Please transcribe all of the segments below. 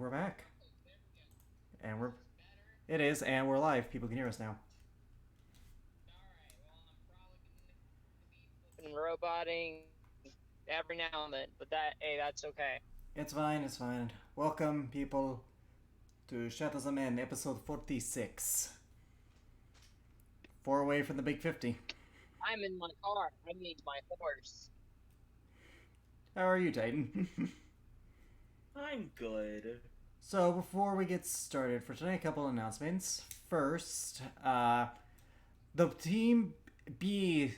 we're back. And we're. It is, and we're live. People can hear us now. And roboting every now and then, but that's okay. It's fine, it's fine. Welcome, people, to Shut Us Men, episode 46. Four away from the big 50. I'm in my car. I need my horse. How are you, Titan? I'm good. So, before we get started for today, a couple announcements. First, the Team B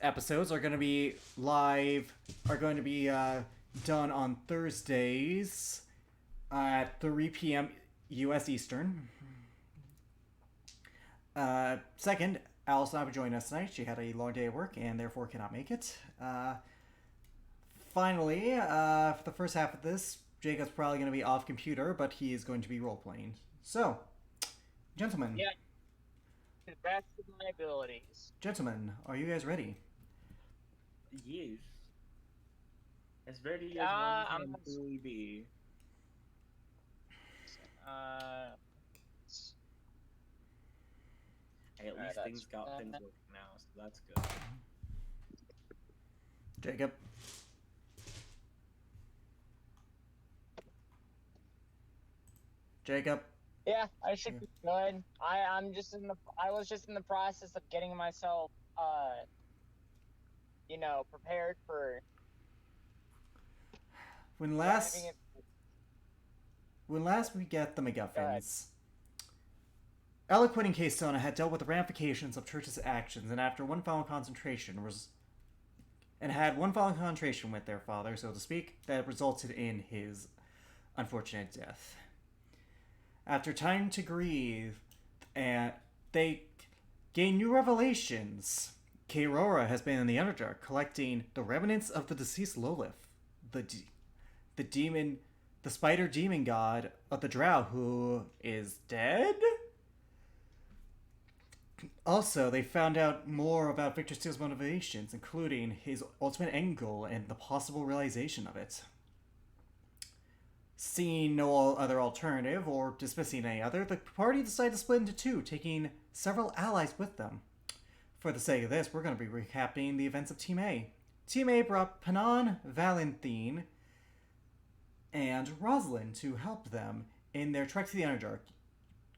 episodes are going to be live, are going to be done on Thursdays at 3 p.m. U.S. Eastern. Second, Alice not joined us tonight. She had a long day of work and therefore cannot make it. Finally, for the first half of this, Jacob's probably going to be off computer, but he is going to be role playing. So, gentlemen. Yeah. To the best of my abilities. Gentlemen, are you guys ready? Yes. As ready as one can truly be. Hey, at least things got things working now, so that's good. Jacob. Jacob. Yeah, I should be good. I was just in the process of getting myself prepared for When last we get the MacGuffins, Eloquent and Keystone had dealt with the ramifications of Church's actions, and after one final concentration with their father, so to speak, that resulted in his unfortunate death. After time to grieve, and they gain new revelations. Kayrora has been in the Underdark collecting the remnants of the deceased Lolith, the spider demon god of the Drow, who is dead? Also, they found out more about Victor Steele's motivations, including his ultimate end goal and the possible realization of it. Seeing no other alternative, or dismissing any other, the party decided to split into two, taking several allies with them. For the sake of this, we're going to be recapping the events of Team A. Team A brought Panan, Valentine, and Rosalind to help them in their trek to the Underdark,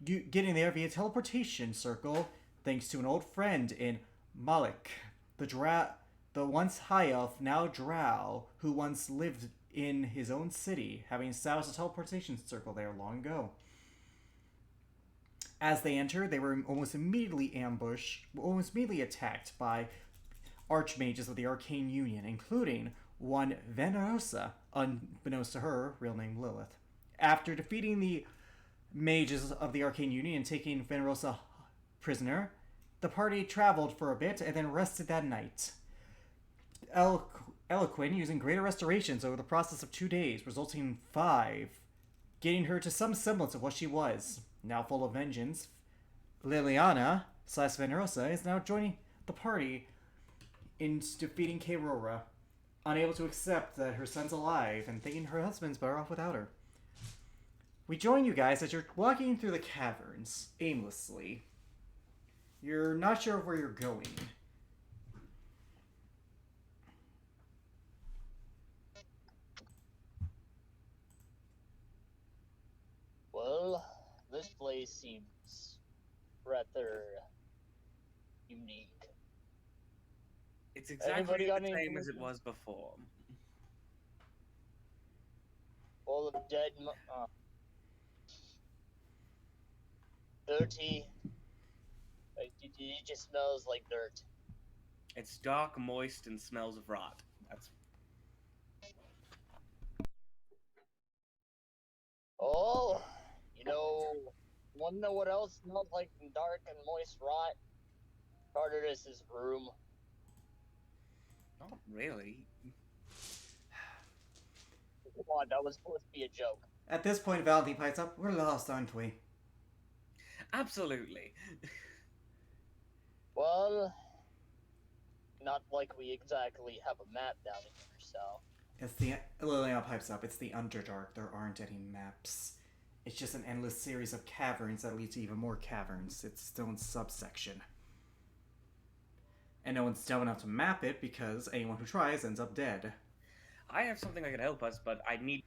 getting there via teleportation circle thanks to an old friend in Malik, the once high elf, now drow, who once lived in his own city, having established a teleportation circle there long ago. As they entered, they were almost immediately attacked by archmages of the Arcane Union, including one Venerosa, unbeknownst to her, real name Lilith. After defeating the mages of the Arcane Union and taking Venerosa prisoner, the party traveled for a bit and then rested that night. Eloquent using greater restorations over the process of 2 days, resulting in 5, getting her to some semblance of what she was. Now full of vengeance, Liliana / Venerosa is now joining the party in defeating Kayrora, unable to accept that her son's alive and thinking her husband's better off without her. We join you guys as you're walking through the caverns aimlessly. You're not sure where you're going. Well, this place seems rather unique. It's exactly the same as it was before. Full of dead, dirty. It just smells like dirt. It's dark, moist, and smells of rot. That's. Oh, wanna know what else smells like dark and moist rot? Tartarus's room. Not really. Come on, that was supposed to be a joke. At this point, Valentine pipes up. We're lost, aren't we? Absolutely. Well, not like we exactly have a map down here, so. It's the Liliana pipes up. It's the Underdark. There aren't any maps. It's just an endless series of caverns that lead to even more caverns. It's its own subsection. And no one's dumb enough to map it because anyone who tries ends up dead. I have something that could help us, but I need...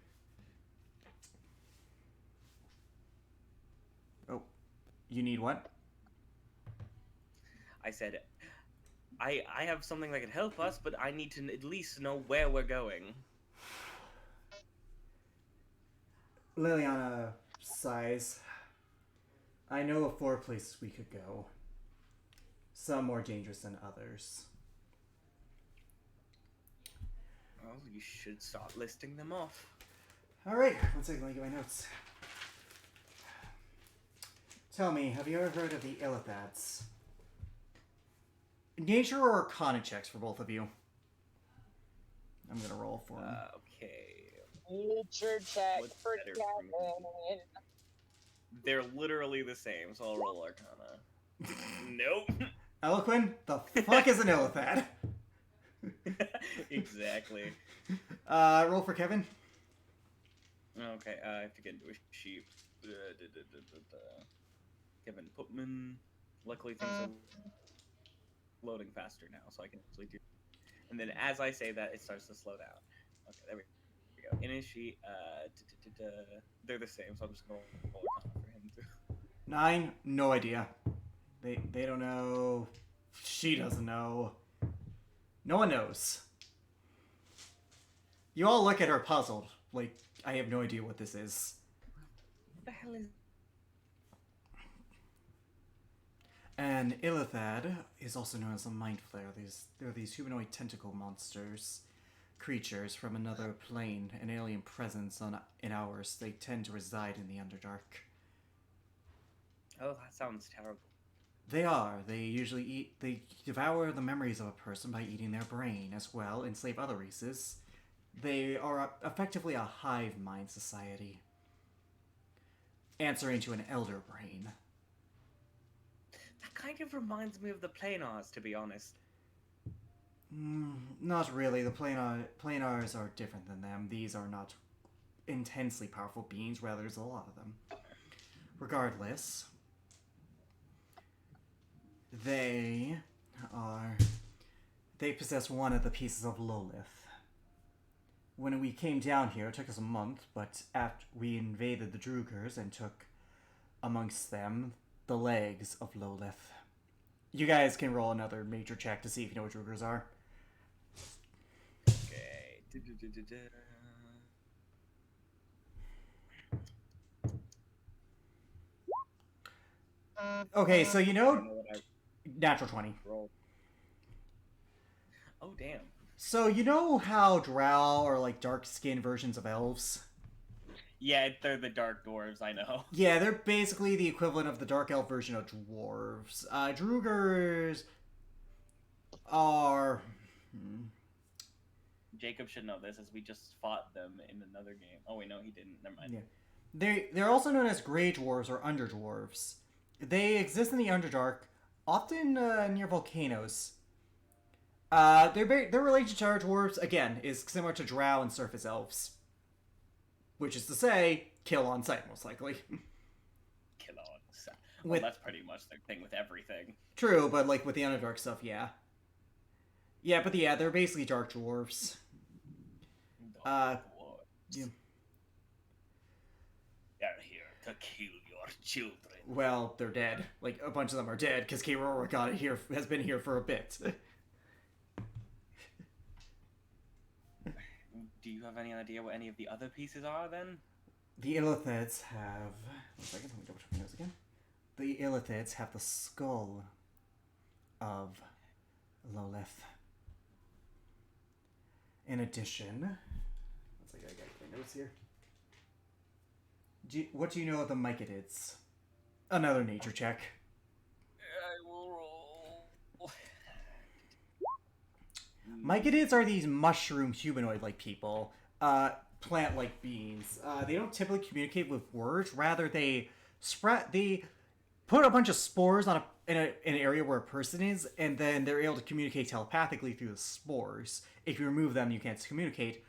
Oh. You need what? I said, I have something that could help us, but I need to at least know where we're going. Liliana sighs. I know of 4 places we could go. Some more dangerous than others. Well, you should start listing them off. Alright, one second, let me get my notes. Tell me, have you ever heard of the Illithads? Nature or Arcana checks for both of you? I'm gonna roll for them. Okay. Nature check What's for better for me? Kevin. They're literally the same, so I'll roll Arcana. Nope. Eloquin? The fuck is an Illithad? Exactly. Roll for Kevin. Okay, I have to get into a sheep. Kevin Putman. Luckily things are loading faster now, so I can actually do. And then as I say that, it starts to slow down. Okay, there we go. In his sheet, they're the same, so I'm just gonna roll Arcana for him too. 9, no idea. They don't know. She doesn't know. No one knows. You all look at her puzzled. Like, I have no idea what this is. What the hell is... An Illithad is also known as a Mind Flayer. They're these humanoid tentacle monsters. Creatures from another plane, an alien presence in ours. They tend to reside in the Underdark. Oh, that sounds terrible. They are. They devour the memories of a person by eating their brain, as well enslave other races. They are effectively a hive mind society, answering to an elder brain. That kind of reminds me of the Planars, to be honest. Not really. The Planars are different than them. These are not intensely powerful beings, rather there's a lot of them. Regardless, they possess one of the pieces of Lolith. When we came down here, it took us a month, but after we invaded the Drugers and took amongst them the legs of Lolith. You guys can roll another major check to see if you know what Drugers are. Okay. Okay, so you I know don't know what I natural 20. rolled. Oh, damn. So you know how drow are like dark-skinned versions of elves? Yeah, they're the dark dwarves, I know. Yeah, they're basically the equivalent of the dark elf version of dwarves. Drugers are... Jacob should know this, as we just fought them in another game. Oh, wait, no, he didn't. Never mind. Yeah. They're also known as Grey Dwarves or Underdwarves. They exist in the Underdark, often near volcanoes. Their relation to our dwarves, again, is similar to drow and surface elves. Which is to say, kill on sight, most likely. Kill on sight. Well, that's pretty much their thing with everything. True, but like with the Underdark stuff, yeah. Yeah, but yeah, they're basically dark dwarves. Dwarves. Yeah. They're here to kill your children. Well, they're dead. Like, a bunch of them are dead, because K-Rora has been here for a bit. Do you have any idea what any of the other pieces are, then? The Illithids have... One second, let me double check my notes again. The Illithids have the skull of Lolith. In addition... One second, I gotta get my notes here. What do you know of the Mycadids? Another nature check. I will roll. Mycadids are these mushroom humanoid-like people, plant-like beings. They don't typically communicate with words. Rather, they put a bunch of spores on an area where a person is, and then they're able to communicate telepathically through the spores. If you remove them, you can't communicate.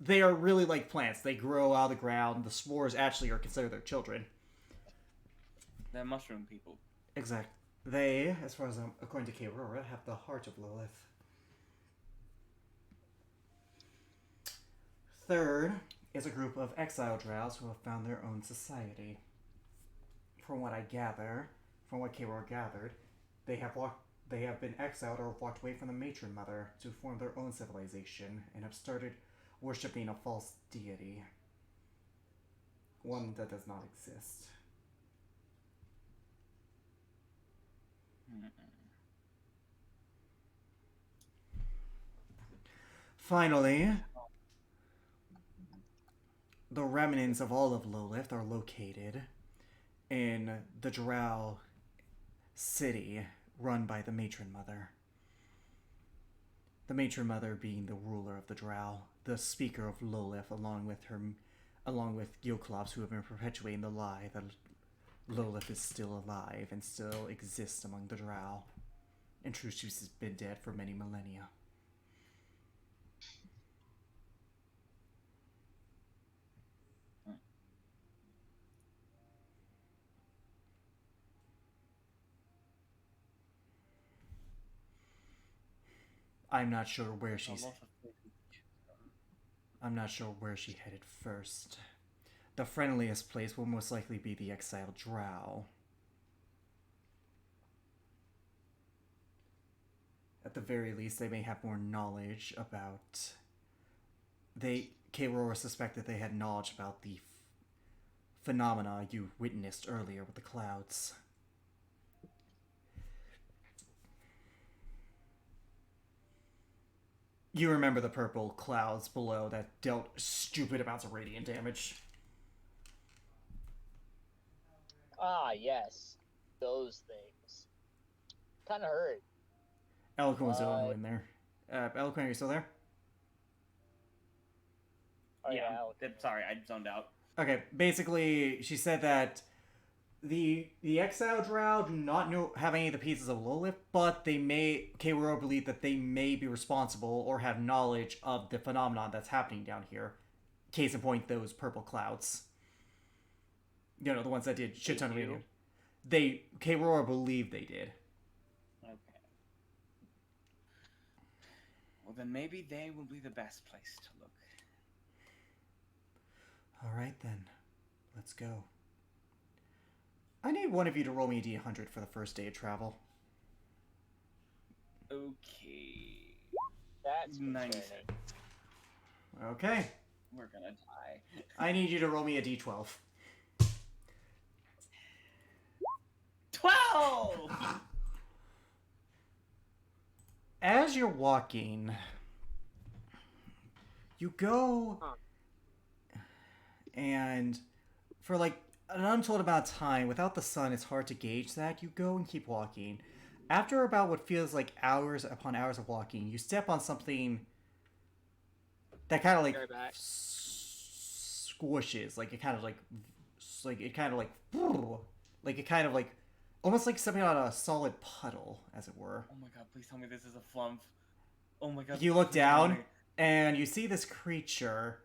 they are really like plants. They grow out of the ground. The spores actually are considered their children. They're mushroom people. Exact. They, as far as according to Aurora, have the heart of Lilith. Third is a group of exile drows who have found their own society. From what Aurora gathered, they have been exiled or walked away from the matron mother to form their own civilization and have started worshipping a false deity. One that does not exist. Finally, the remnants of all of Lilith are located in the Drow city run by the Matron Mother. The Matron Mother being the ruler of the Drow, the speaker of Lilith, along with Yoklops, who have been perpetuating the lie that Lilith is still alive and still exists among the Drow. In truth, she's been dead for many millennia. I'm not sure where she headed first. The friendliest place will most likely be the exiled Drow. At the very least, they may have more knowledge about... Aurora suspected they had knowledge about the phenomena you witnessed earlier with the clouds. You remember the purple clouds below that dealt stupid amounts of radiant damage. Ah, yes. Those things. Kinda hurt. Eloquent was the only one in there. Eloquent, are you still there? Oh, Yeah, yeah. sorry, I zoned out. Okay, basically, she said that the exile Drow do not have any of the pieces of Lilith, but Aurora believe that they may be responsible or have knowledge of the phenomenon that's happening down here. Case in point, those purple clouds. You know, the ones that did shit ton of damage. Aurora believed they did. Okay. Well, then maybe they will be the best place to look. Alright then. Let's go. I need one of you to roll me a D100 for the first day of travel. Okay. That's 97. Okay. We're gonna die. I need you to roll me a D12. 12! As you're walking, you go and for like an untold amount of time, without the sun, it's hard to gauge that. You go and keep walking. After about what feels like hours upon hours of walking, you step on something that kind of like squishes, like it kind of like almost like stepping on a solid puddle, as it were. Oh my god, please tell me this is a flump. Oh my god. You look down and you see this creature.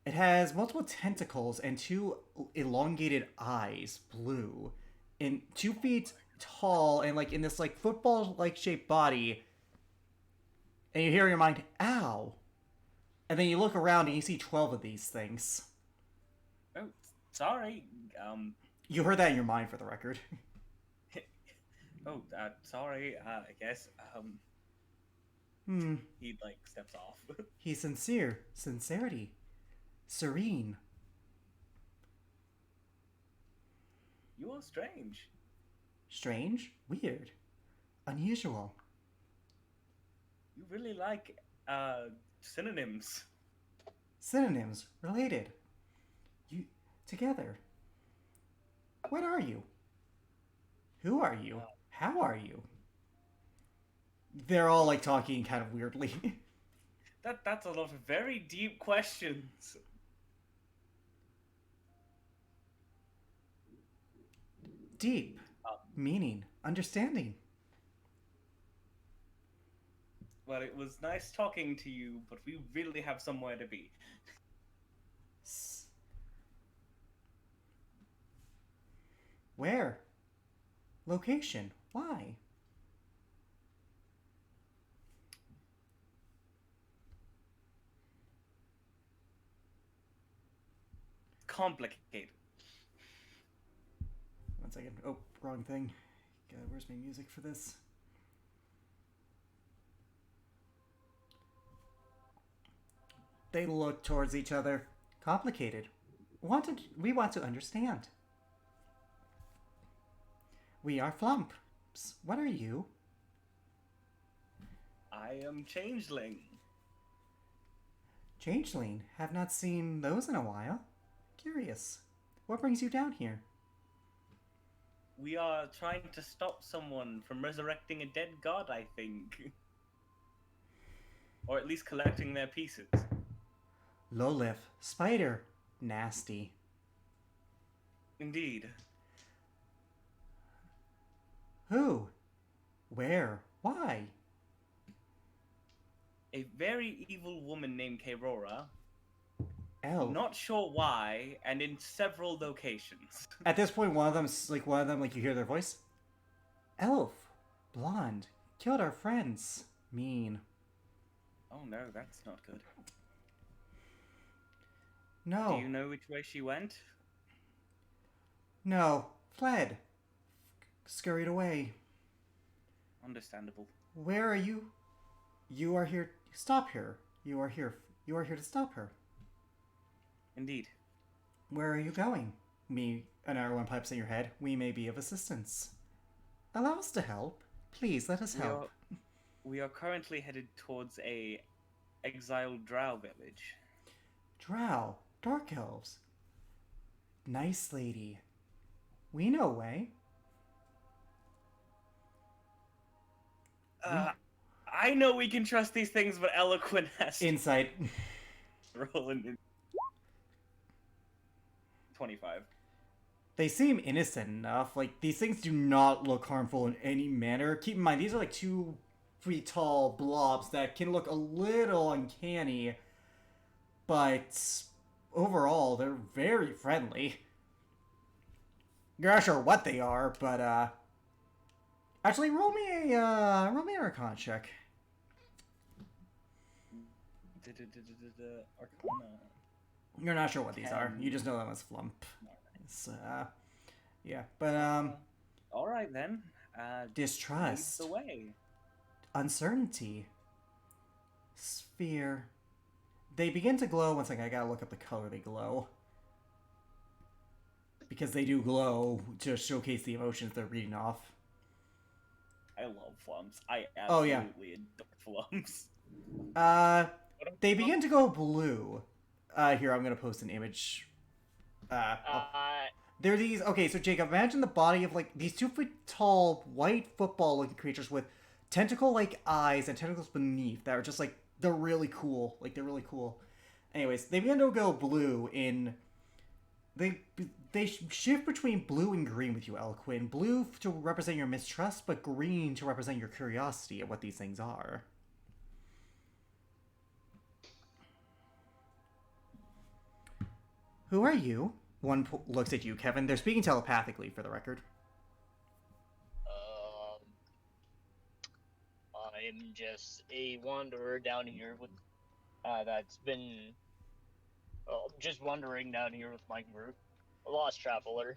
It has multiple tentacles and two elongated eyes, blue, and 2 feet tall, and like in this like football-like shaped body. And you hear in your mind, "Ow!" And then you look around and you see 12 of these things. Oh, sorry. You heard that in your mind, for the record. Oh, sorry. I guess. He like steps off. He's sincere. Sincerity. Serene. You are strange. Strange? Weird. Unusual. You really like synonyms. Synonyms. Related. You together. What are you? Who are you? How are you? They're all like talking kind of weirdly. That's a lot of very deep questions. Deep. Meaning. Understanding. Well, it was nice talking to you, but we really have somewhere to be. S- Where? Location? Why? Complicated. 1 second. Oh, wrong thing. God, where's my music for this? They look towards each other. Complicated. We want to understand. We are Flumps. What are you? I am Changeling. Changeling. Have not seen those in a while. Curious. What brings you down here? We are trying to stop someone from resurrecting a dead god, I think. Or at least collecting their pieces. Lolith. Spider. Nasty. Indeed. Who? Where? Why? A very evil woman named Kerora. Elf. Not sure why, and in several locations. At this point, one of them, you hear their voice. Elf. Blonde. Killed our friends. Mean. Oh no, that's not good. No. Do you know which way she went? No. Fled. Scurried away. Understandable. Where are you? You are here. Stop her. You are here. You are here to stop her. Indeed. Where are you going? Me, another one pipes in your head. We may be of assistance. Allow us to help. Please, let us help. We are currently headed towards a exiled drow village. Drow. Dark elves. Nice lady. We know way. I know we can trust these things, but Eloquent has to Insight. roll in 25. They seem innocent enough. Like, these things do not look harmful in any manner. Keep in mind, these are like 2 feet tall blobs that can look a little uncanny. But overall, they're very friendly. You're not sure what they are, but actually, roll me an Arcana check. Arcana. You're not sure what these are. You just know them as Flump. It's, yeah, but All right then. Distrust. Lead the way. Uncertainty. Sphere. They begin to glow. One second, I gotta look up the color they glow. Because they do glow to showcase the emotions they're reading off. I love flumps. I Oh, yeah. absolutely adore flumps. They begin to go blue. Here, I'm gonna post an image. They're these. Okay, so Jacob, imagine the body of like these 2 foot tall white football-looking creatures with tentacle-like eyes and tentacles beneath that are just like they're really cool. Like they're really cool. Anyways, they begin to go blue in. They shift between blue and green with you, Eloquent. Blue to represent your mistrust, but green to represent your curiosity at what these things are. Who are you? One looks at you, Kevin. They're speaking telepathically, for the record. I'm just a wanderer down here with, that's been, just wandering down here with my group. A lost traveler.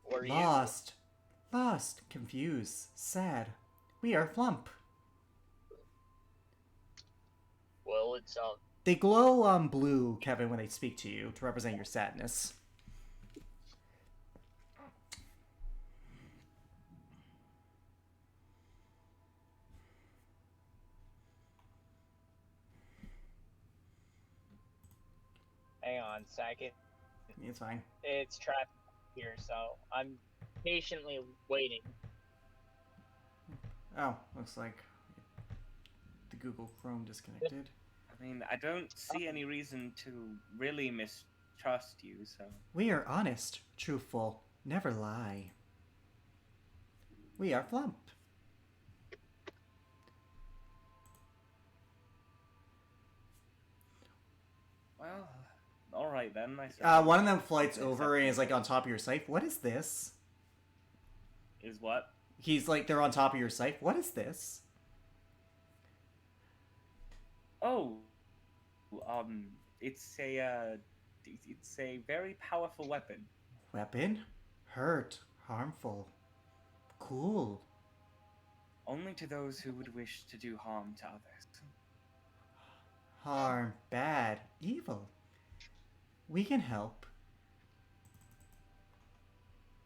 What are you? Lost, confused, sad. We are Flump. Well, it's, They glow blue, Kevin, when they speak to you to represent your sadness. hang on a second. It's fine. It's traffic here, so I'm patiently waiting. Oh, looks like the Google Chrome disconnected. I mean, I don't see any reason to really mistrust you, so... We are honest, truthful, never lie. We are Flump. Well, all right then. I One of them flights Accept over and is like it. on top of your scythe. What is this? Is what? He's like, they're on top of your scythe. What is this? Oh, it's it's a very powerful weapon. Weapon? Hurt. Harmful. Cool. Only to those who would wish to do harm to others. Harm. Bad. Evil. We can help.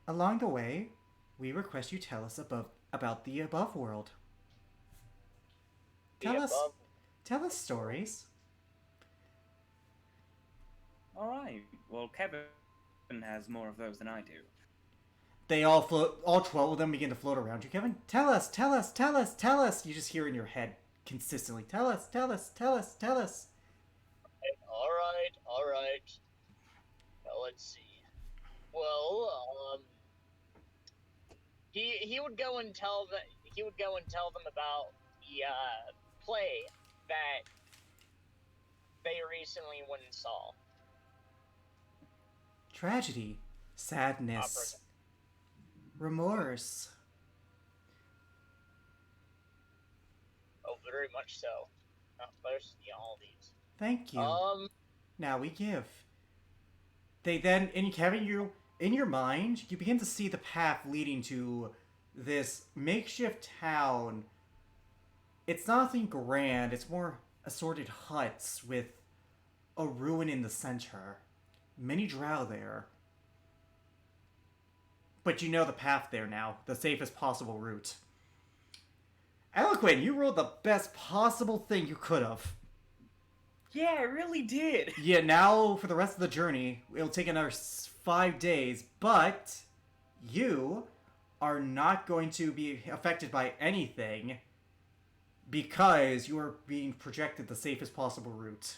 Along the way, we request you tell us about the above world. Tell us stories. All right. Well, Kevin has more of those than I do. They all float. All 12 of them begin to float around you. Kevin, tell us, tell us, tell us, tell us. You just hear in your head consistently. Tell us, tell us, tell us, tell us. All right. Now let's see. Well, he would go and tell them about the play that they recently went and saw. Tragedy, sadness, remorse. Oh, very much so. Not supposed to be all these. Thank you. Now we give. They then, in Kevin, in your mind, you begin to see the path leading to this makeshift town. It's nothing grand. It's more assorted huts with a ruin in the center. Many drow there. But you know the path there now. The safest possible route. Eloquent, you rolled the best possible thing you could have. Yeah, I really did. Yeah, now for the rest of the journey, it'll take another 5 days, but you are not going to be affected by anything because you are being projected the safest possible route.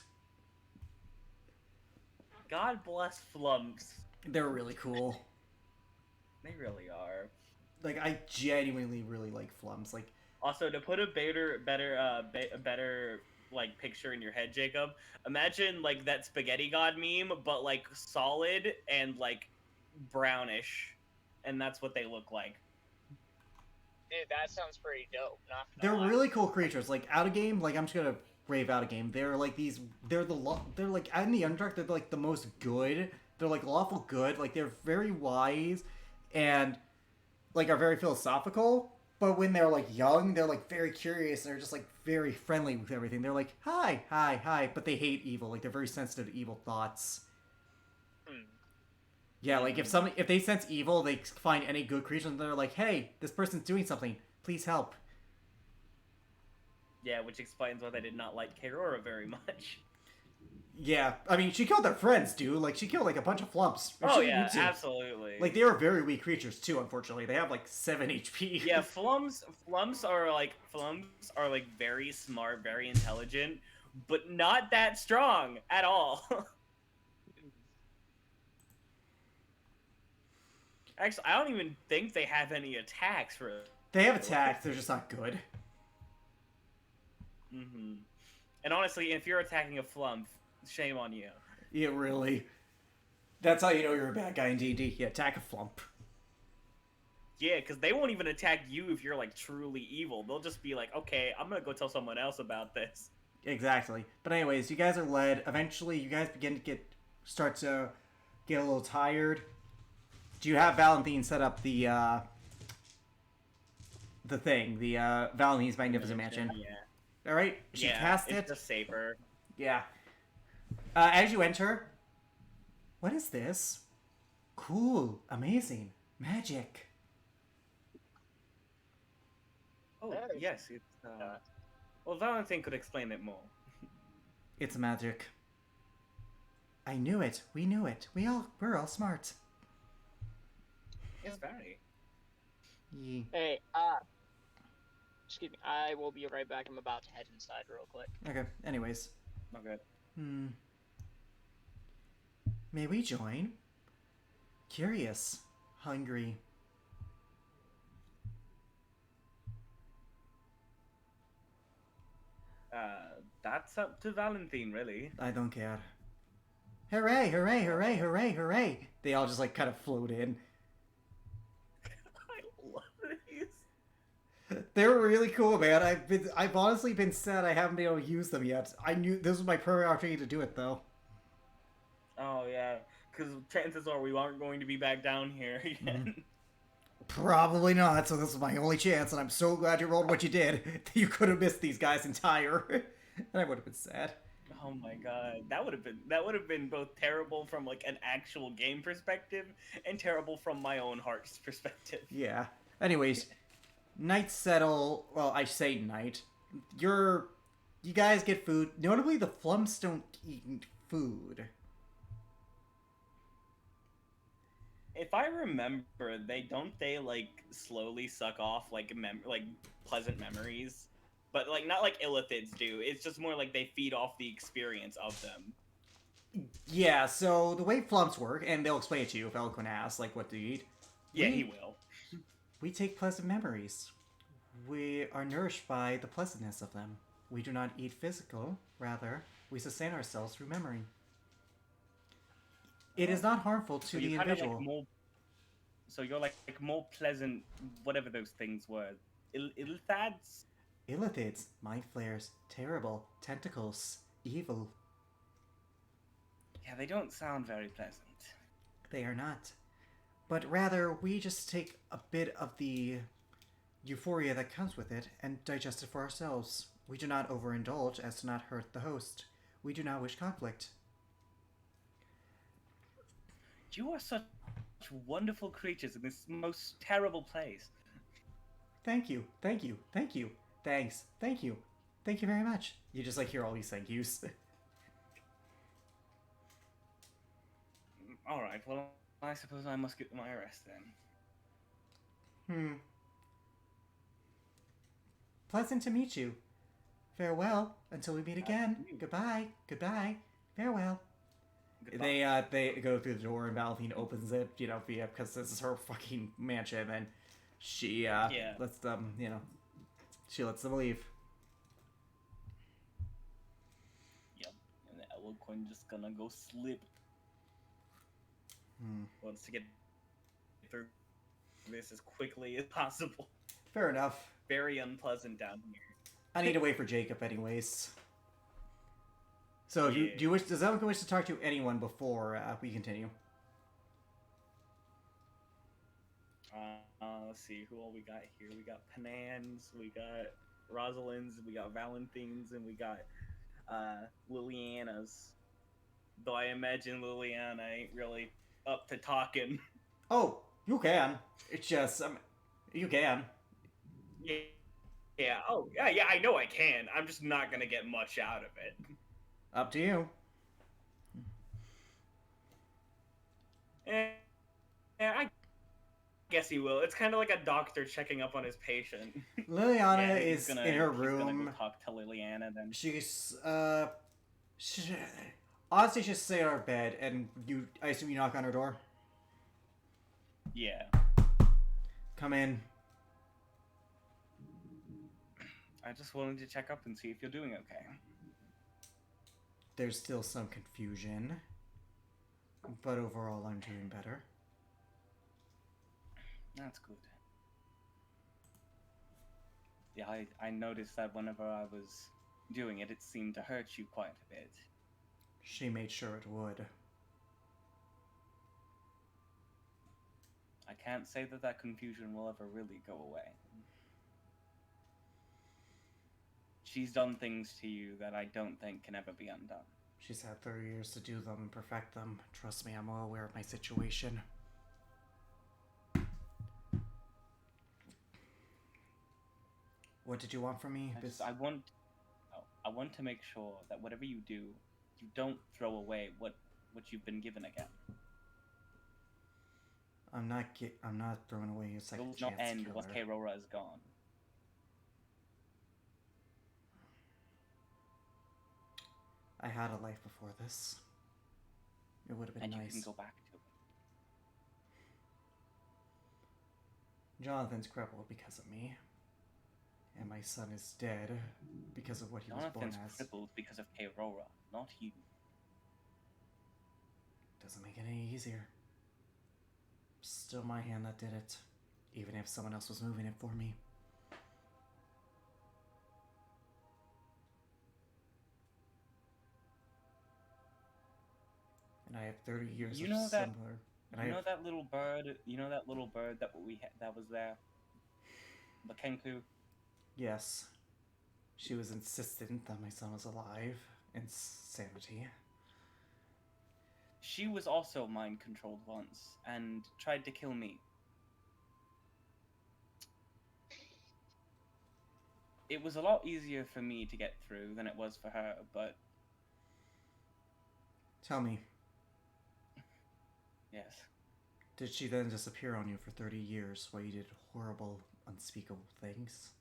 God bless flumps. They're really cool. They really are. Like, I genuinely really like flums. Like, Also, to put a better like picture in your head, Jacob, imagine like that spaghetti god meme, but like solid and like brownish, and that's what they look like. Dude, that sounds pretty dope. Not they're gonna lie. really cool creatures. Like, out of game, like, I'm just gonna rave out of game. They're like these, they're like, in the Underdark, they're like the most good. They're like lawful good. Like, they're very wise and like are very philosophical. But when they're like young, they're like very curious. They're just like very friendly with everything. They're like, hi, hi, hi. But they hate evil. Like, they're very sensitive to evil thoughts. Yeah, like if they sense evil, they find any good creature and they're like, hey, this person's doing something. Please help. Yeah, which explains why they did not like Kerora very much. Yeah, I mean, she killed their friends, dude. Like, she killed like a bunch of flumps. Oh yeah, absolutely. Like, they are very weak creatures too. Unfortunately, they have like 7 HP. Yeah, flums are like very smart, very intelligent, but not that strong at all. Actually, I don't even think they have any attacks for it. They have attacks. They're just not good. Mm-hmm. And honestly, if you're attacking a flump, shame on you. Yeah, really. That's how you know you're a bad guy in D&D. You attack a flump. Yeah, because they won't even attack you if you're like truly evil. They'll just be like, okay, I'm gonna go tell someone else about this. Exactly. But anyways, you guys are led. Eventually, you guys begin to start to get a little tired. Do you have Valentine set up the thing, the Valentine's Magnificent Mansion? Yeah. All right. She cast it. It's just safer. Yeah. As you enter, what is this? Cool, amazing, magic. Oh yes, it's. Well, Valentine could explain it more. It's magic. I knew it. We knew it. We're all smart. It's very. Yeah. Hey, excuse me. I will be right back. I'm about to head inside real quick. Okay. Anyways. Okay. May we join? Curious. Hungry. That's up to Valentine, really. I don't care. Hooray, hooray, hooray, hooray, hooray. They all just like kind of float in. I love these. They're really cool, man. I've honestly been sad I haven't been able to use them yet. I knew this was my perfect opportunity to do it though. Oh yeah, because chances are we aren't going to be back down here again. Probably not, so this is my only chance, and I'm so glad you rolled what you did. You could have missed these guys entire. And I would have been sad. Oh my god, that would have been both terrible from like an actual game perspective and terrible from my own heart's perspective. Yeah. Anyways, night settle. Well, I say night. You guys get food. Notably, the Flumps don't eat food. If I remember, they like slowly suck off like pleasant memories, but like not like illithids do. It's just more like they feed off the experience of them. Yeah, so the way Flumps work, and they'll explain it to you if Eloquent asks, like, what do you eat? Yeah, he will. We take pleasant memories. We are nourished by the pleasantness of them. We do not eat physical, rather, we sustain ourselves through memory. It is not harmful to the individual. So you're like more pleasant, whatever those things were. Illithads? Illithids, mind flayers, terrible, tentacles, evil. Yeah, they don't sound very pleasant. They are not. But rather, we just take a bit of the euphoria that comes with it and digest it for ourselves. We do not overindulge as to not hurt the host. We do not wish conflict. You are such wonderful creatures in this most terrible place. Thank you, thank you, thank you, thanks, thank you, thank you very much. You just like hear all these thank yous. Alright, well, I suppose I must get my rest then. Pleasant to meet you. Farewell, until we meet again. Goodbye, goodbye, farewell. Goodbye. They go through the door and Valentine opens it, because this is her fucking mansion, and she lets them, she lets them leave. Yep, and Eloquent just gonna go slip. Wants to get through this as quickly as possible. Fair enough. Very unpleasant down here. I need to wait for Jacob anyways. So, does Eloquent wish to talk to anyone before we continue? Let's see, who all we got here? We got Panans, we got Rosalind's, we got Valentine's, and we got Liliana's. Though I imagine Liliana ain't really up to talking. Oh, you can. It's just, you can. Yeah. Oh, yeah, I know I can. I'm just not gonna get much out of it. Up to you. Yeah, I guess he will. It's kind of like a doctor checking up on his patient. Liliana is in her room. He's gonna go talk to Liliana then. She's, honestly, she's sitting on her bed, and I assume you knock on her door? Yeah. Come in. I just wanted to check up and see if you're doing okay. There's still some confusion, but overall I'm doing better. That's good. Yeah, I noticed that whenever I was doing it, it seemed to hurt you quite a bit. She made sure it would. I can't say that confusion will ever really go away. She's done things to you that I don't think can ever be undone. She's had 30 years to do them and perfect them. Trust me, I'm well aware of my situation. What did you want from me? I want to make sure that whatever you do, you don't throw away what you've been given again. I'm not throwing away a second chance. It will not end killer. once Keirora is gone. I had a life before this. It would have been and nice. And you can go back to it. Jonathan's crippled because of me. And my son is dead because of what he was born Jonathan's as. crippled because of Keirora, not you. get any easier. Still my hand that did it, even if someone else was moving it for me. And I have 30 years You of know that- similar. And You know that little bird? You know that little bird that that was there? The kenku? Yes. She was insistent that my son was alive. Insanity. She was also mind controlled once and tried to kill me. It was a lot easier for me to get through than it was for her, but Tell me, yes. did she then disappear on you for 30 years while you did horrible, unspeakable things?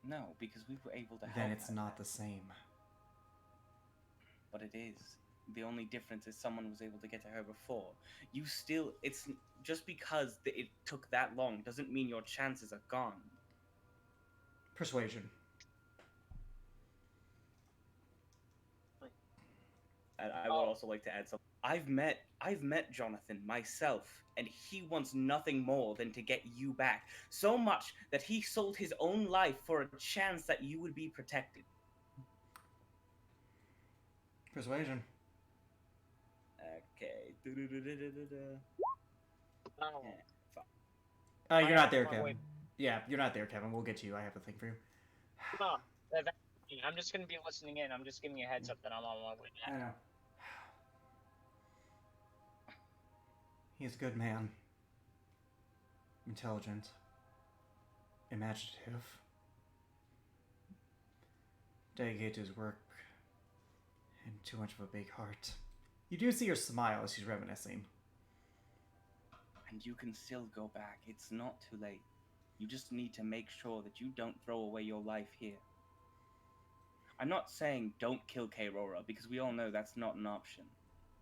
No, because we were able to help Then it's her. not the same. But it is. The only difference is someone was able to get to her before. You still, it's just because it took that long doesn't mean your chances are gone. Persuasion. And I would also like to add something. I've met Jonathan myself, and he wants nothing more than to get you back. So much that he sold his own life for a chance that you would be protected. Persuasion. Okay. Oh, You're I not there, have my Kevin. way- Yeah, you're not there, Kevin. We'll get to you. I have a thing for you. no, I'm just gonna be listening in. I'm just giving you a heads up that I'm on my way I back. know. He's a good man. Intelligent. Imaginative. Dedicated to his work. And too much of a big heart. You do see her smile as she's reminiscing. And you can still go back. It's not too late. You just need to make sure that you don't throw away your life here. I'm not saying don't kill K-Rora, because we all know that's not an option.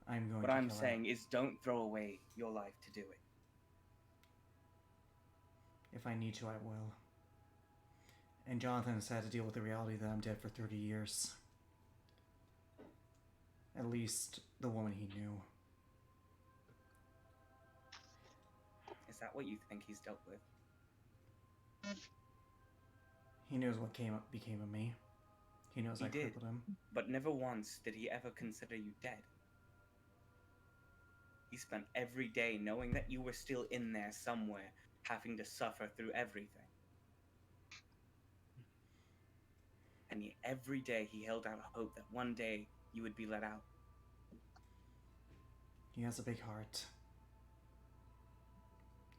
I'm going What to I'm kill saying is don't throw away your life to do it. her. If I need to, I will. And Jonathan has had to deal with the reality that I'm dead for 30 years. At least the woman he knew. Is that what you think he's dealt with? He knows what became of me. He knows He I did. crippled him. But never once did he ever consider you dead. He spent every day knowing that you were still in there somewhere, having to suffer through everything. And yet every day he held out hope that one day you would be let out. He has a big heart.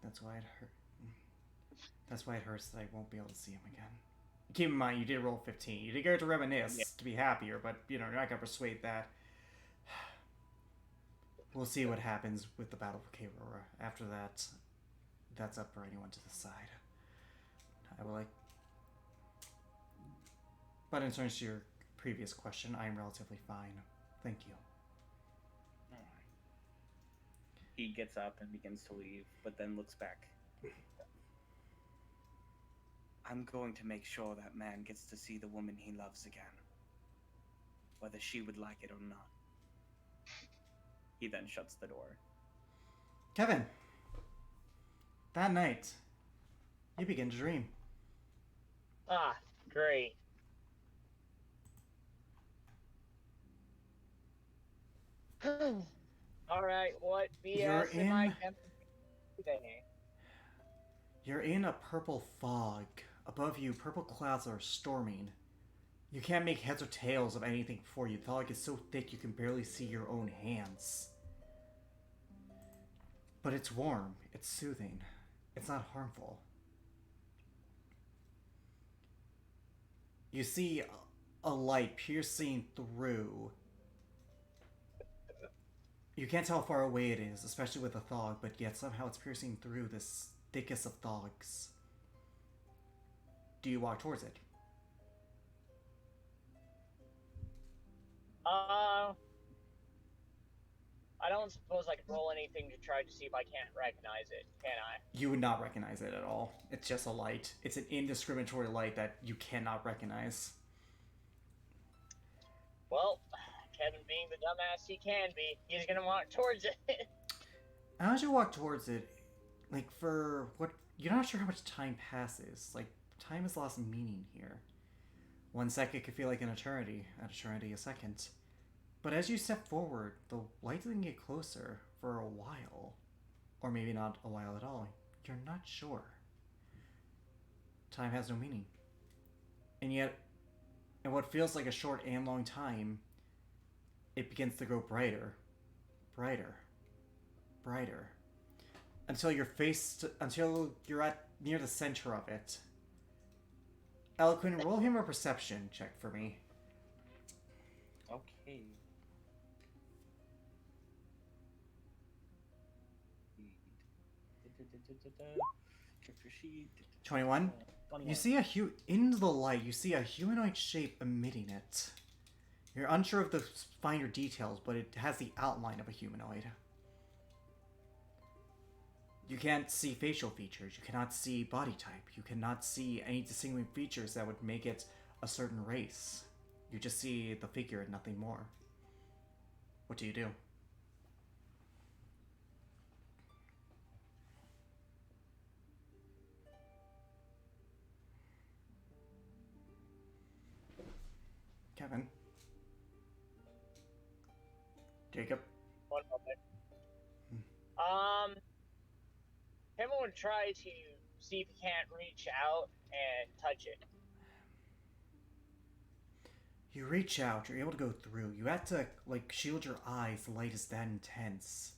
That's why it hurt. That's why it hurts that I won't be able to see him again. Keep in mind, you did roll 15. You did get to reminisce to be happier, but you're not gonna persuade that. We'll see what happens with the Battle of K-Rora. After that, that's up for anyone to decide. I will But in terms to your previous question, I am relatively fine. Thank you. He gets up and begins to leave, but then looks back. I'm going to make sure that man gets to see the woman he loves again. Whether she would like it or not. He then shuts the door. Kevin! That night, you begin to dream. Ah, great. All right, what You're BS am I in- attempting today? You're in a purple fog. Above you, purple clouds are storming. You can't make heads or tails of anything before you. The fog is so thick you can barely see your own hands. But it's warm. It's soothing. It's not harmful. You see a light piercing through. You can't tell how far away it is, especially with the fog, but yet somehow it's piercing through this thickest of fogs. Do you walk towards it? I don't suppose I can roll anything to try to see if I can't recognize it, can I? You would not recognize it at all. It's just a light. It's an indiscriminatory light that you cannot recognize. Well, Kevin being the dumbass he can be, he's gonna walk towards it. As you walk towards it, like for what you're not sure how much time passes. Like time has lost meaning here. 1 second could feel like an eternity a second. But as you step forward, the light doesn't get closer for a while. Or maybe not a while at all. You're not sure. Time has no meaning. And yet, in what feels like a short and long time, it begins to grow brighter, brighter, brighter, until until you're at near the center of it. Eloquent, roll him a perception check for me. Okay. Character sheet. 21. 21. You see in the light, you see a humanoid shape emitting it. You're unsure of the finer details, but it has the outline of a humanoid. You can't see facial features, you cannot see body type, you cannot see any distinguishing features that would make it a certain race. You just see the figure and nothing more. What do you do? Kevin? Jacob? One moment. Kevin would try to see if he can't reach out and touch it. You reach out, you're able to go through. You have to, like, shield your eyes, the light is that intense.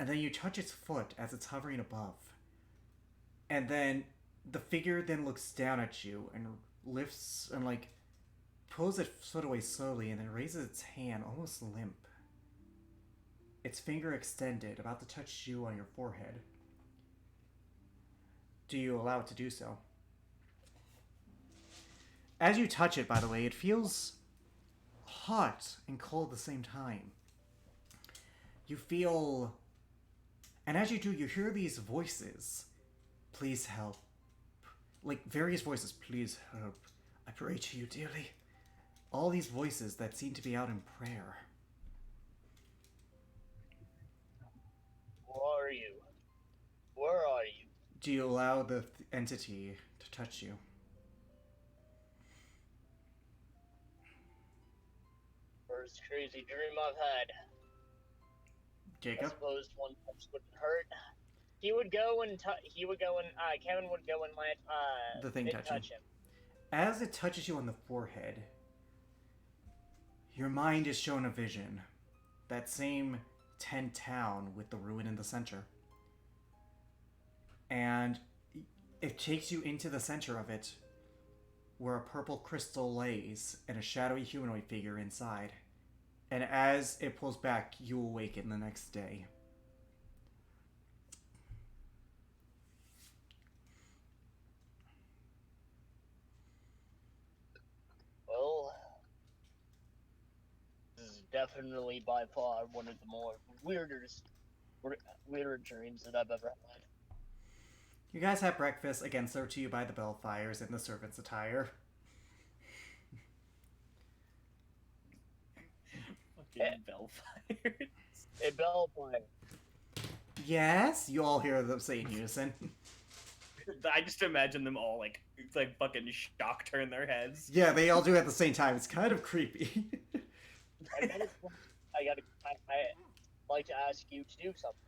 And then you touch its foot as it's hovering above. And then the figure then looks down at you and lifts and, like, pulls its foot away slowly and then raises its hand, almost limp. Its finger extended, about to touch you on your forehead. Do you allow it to do so? As you touch it, by the way, it feels hot and cold at the same time. You feel... And as you do, you hear these voices. Please help. Like, various voices. Please help. I pray to you dearly. All these voices that seem to be out in prayer. Who are you? Where are you? Do you allow the entity to touch you? First crazy dream I've had. I Jacob? suppose one touch wouldn't hurt. He would go and Kevin would go and let The thing it touch him. As it touches you on the forehead, your mind is shown a vision. That same tent town with the ruin in the center. And it takes you into the center of it, where a purple crystal lays and a shadowy humanoid figure inside. And as it pulls back, you awaken the next day. Well, this is definitely by far one of the more weirder dreams that I've ever had. You guys have breakfast, again served to you by the Bellfires in the servant's attire. Fucking Bellfires. A Bellfire. Yes, you all hear them say in unison. I just imagine them all like fucking shock turn their heads. Yeah, they all do it at the same time. It's kind of creepy. I'd like to ask you to do something.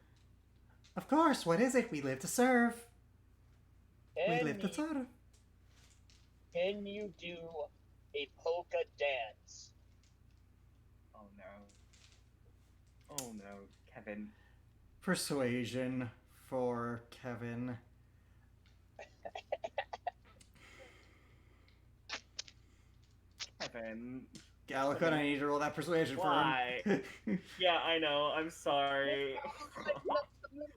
Of course, what is it? We live to serve. We live to Can serve. Can you do a polka dance? Oh no. Oh no, Kevin. Persuasion for Kevin. Kevin. Gallican, I need to roll that persuasion Why? for him. Yeah, I know. I'm sorry.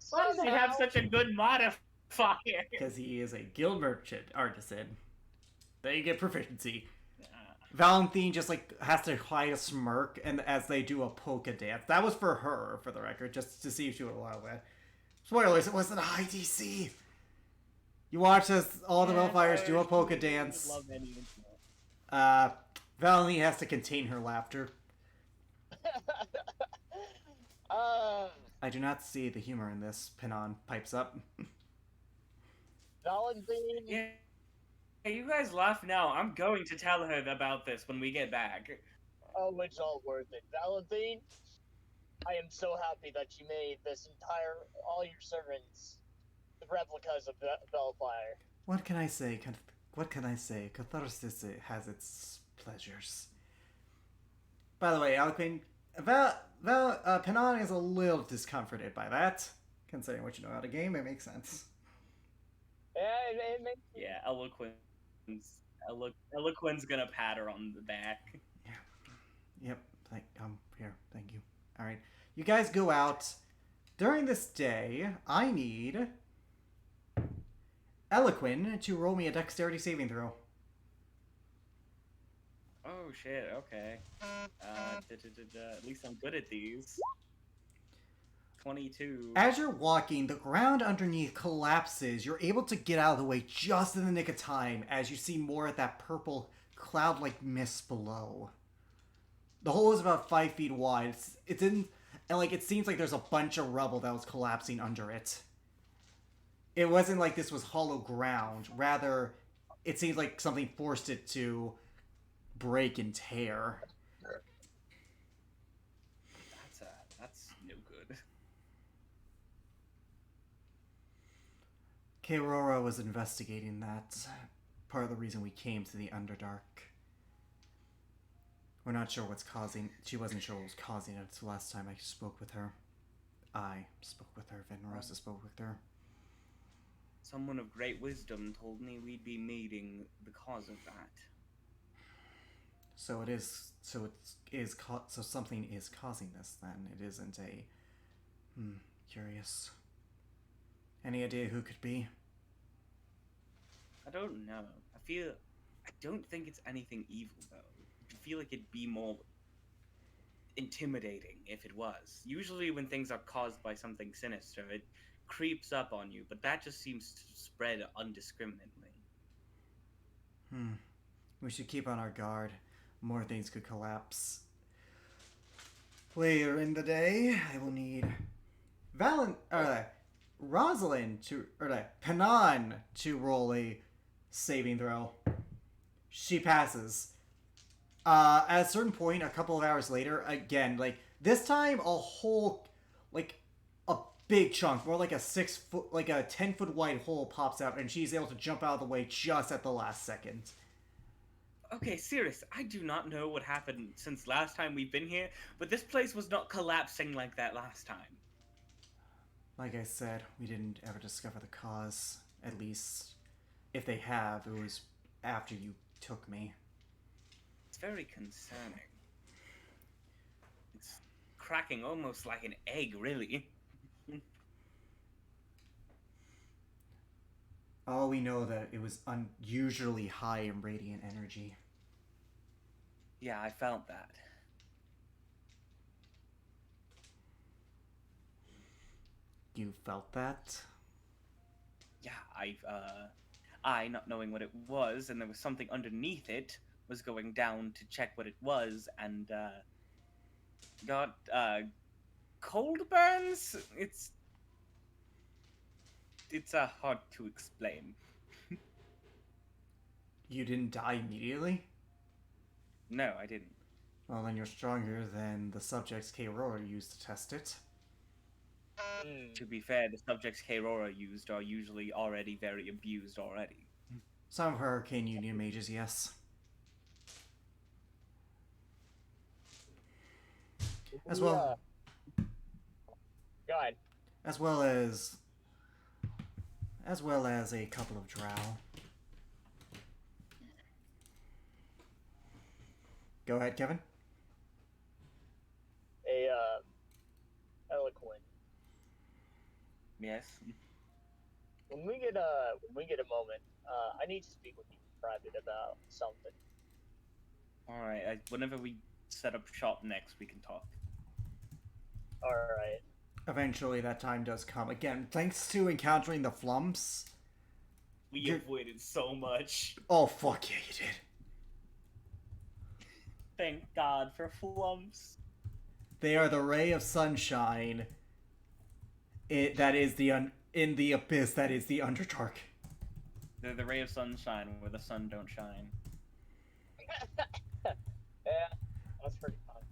Why does he have such a good modifier? Because he is a guild merchant artisan. They get proficiency. Valentine just like has to hide a smirk and as they do a polka dance. That was for her, for the record, just to see if she would allow that. Spoilers, it wasn't a high DC. You watch as all the Bellfires do a polka dance. Valentine has to contain her laughter. Uh, I do not see the humor in this, Pinon pipes up. Valentine. Yeah, you guys laugh now. I'm going to tell her about this when we get back. Oh, it's all worth it. Valentine, I am so happy that you made all your servants, the replicas of Bellfire. What can I say? What can I say? Catharsis has its pleasures. By the way, Alcuin, Pinon is a little discomforted by that. Considering what you know how to game, it makes sense. Yeah, it makes Yeah, Eloquen's gonna pat her on the back. Yep. Here. Thank you. All right. You guys go out. During this day, I need Eloquin to roll me a dexterity saving throw. Oh shit, okay. At least I'm good at these. 22. As you're walking, the ground underneath collapses. You're able to get out of the way just in the nick of time as you see more of that purple cloud-like mist below. The hole is about 5 feet wide. It's in, and like it seems like there's a bunch of rubble that was collapsing under it. It wasn't like this was hollow ground. Rather, it seems like something forced it to break and tear. That's no good. Kaorora was investigating that. Part of the reason we came to the Underdark. We're not sure what's causing... She wasn't sure what was causing it the last time I spoke with her. I spoke with her. Venrosa spoke with her. Someone of great wisdom told me we'd be meeting the cause of that. So it is... So something is causing this, then. It isn't a... curious. Any idea who could be? I don't know. I don't think it's anything evil, though. I feel like it'd be more intimidating if it was. Usually when things are caused by something sinister, it creeps up on you, but that just seems to spread indiscriminately. We should keep on our guard. More things could collapse. Later in the day, I will need Rosalind Panan to roll a saving throw. She passes. At a certain point, a couple of hours later, again, like this time, a big chunk, more like a 10-foot wide hole pops out, and she's able to jump out of the way just at the last second. Okay, serious. I do not know what happened since last time we've been here, but this place was not collapsing like that last time. Like I said, we didn't ever discover the cause. At least, if they have, it was after you took me. It's very concerning. It's cracking almost like an egg, really. All we know that it was unusually high in radiant energy. Yeah, I felt that. You felt that? Yeah, I, not knowing what it was, and there was something underneath it, was going down to check what it was, and, got, cold burns? It's hard to explain. You didn't die immediately? No, I didn't. Well, then you're stronger than the subjects Kaorora used to test it. To be fair, the subjects Kaorora used are usually already very abused already. Some of her Arcane Union mages, yes. As well... Go ahead. As well as a couple of drow. Go ahead, Kevin. Eloquent. Yes. When we get a moment, I need to speak with you in private about something. Alright, whenever we set up shop next, we can talk. Alright. Eventually that time does come. Again, thanks to encountering the flumps. We avoided so much. Oh, fuck yeah, you did. Thank God for flumps. They are the ray of sunshine. That is in the abyss. That is the Underdark. They're the ray of sunshine where the sun don't shine. Yeah, that's pretty fun.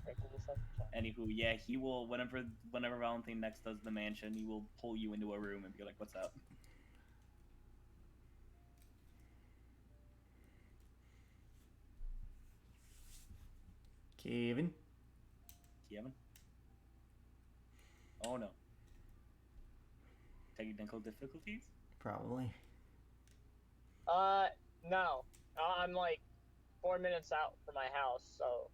Right to the sunshine. Anywho, yeah, he will whenever Valentine next does the mansion, he will pull you into a room and be like, "What's up?" Kevin. Kevin? Oh no. Technical difficulties? Probably. No. I'm like 4 minutes out from my house, so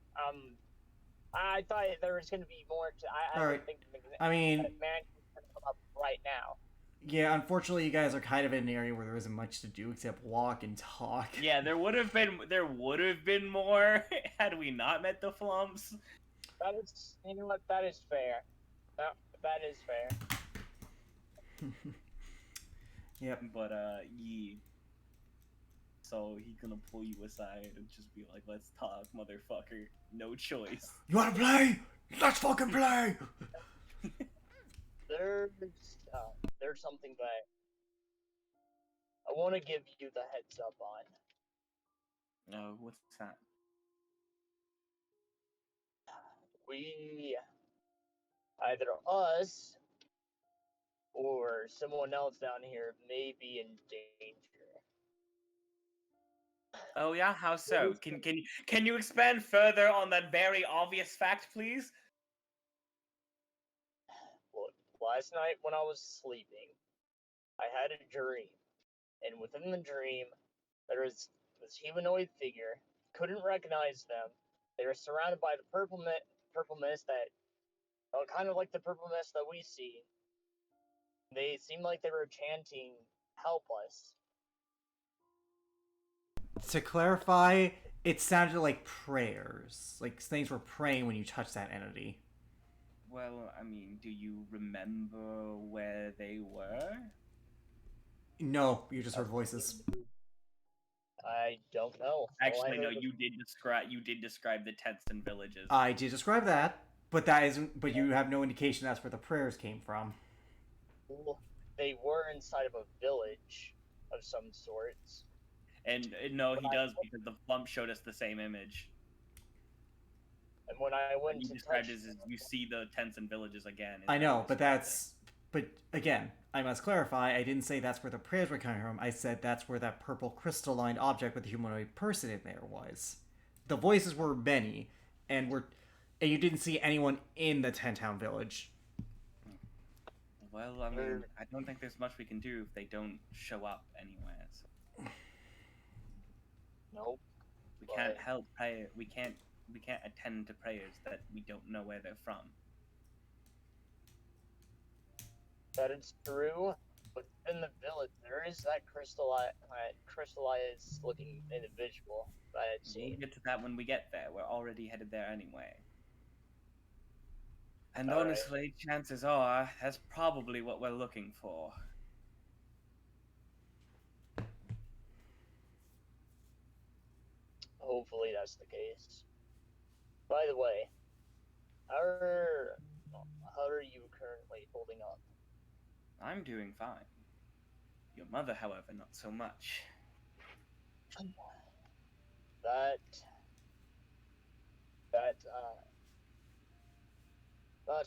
I thought there was gonna be more. I Alright. didn't think I mean, man can come up right now. yeah, unfortunately, you guys are kind of in an area where there isn't much to do except walk and talk. Yeah, there would have been more had we not met the flumps. That is, you know what? That is fair. That is fair. Yep. But yeah. So he's gonna pull you aside and just be like, "Let's talk, motherfucker. No choice." You wanna play? Let's fucking play! There's something that I want to give you the heads up on. No, what's that? We, either us or someone else down here, may be in danger. Oh yeah, how so? Can you expand further on that very obvious fact, please? Look, last night when I was sleeping, I had a dream, and within the dream, there was this humanoid figure. Couldn't recognize them. They were surrounded by the purple mist that, kind of like the purple mist that we see. They seemed like they were chanting, "Help us." To clarify, it sounded like prayers. Like things were praying when you touched that entity. Well, I mean, do you remember where they were? No, you just heard voices. I don't know. Actually, no. You did describe the tents and villages. I did describe that, but that isn't. But you have no indication that's where the prayers came from. They were inside of a village of some sorts. And no, he does because the flump showed us the same image. And when I went You to described touch, it as you see the tents and villages again. I know, but that's. But again, I must clarify. I didn't say that's where the prayers were coming from. I said that's where that purple crystalline object with the humanoid person in there was. The voices were many, and you didn't see anyone in the 10-town village. Well, I mean, I don't think there's much we can do if they don't show up anywhere. So. Nope. We can't help pray. We can't attend to prayers that we don't know where they're from. That is true. But in the village, there is that crystallized looking individual that I had seen. We'll get to that when we get there. We're already headed there anyway. And All honestly, chances are that's probably what we're looking for. Hopefully that's the case. By the way, how are you currently holding up? I'm doing fine. Your mother, however, not so much. That's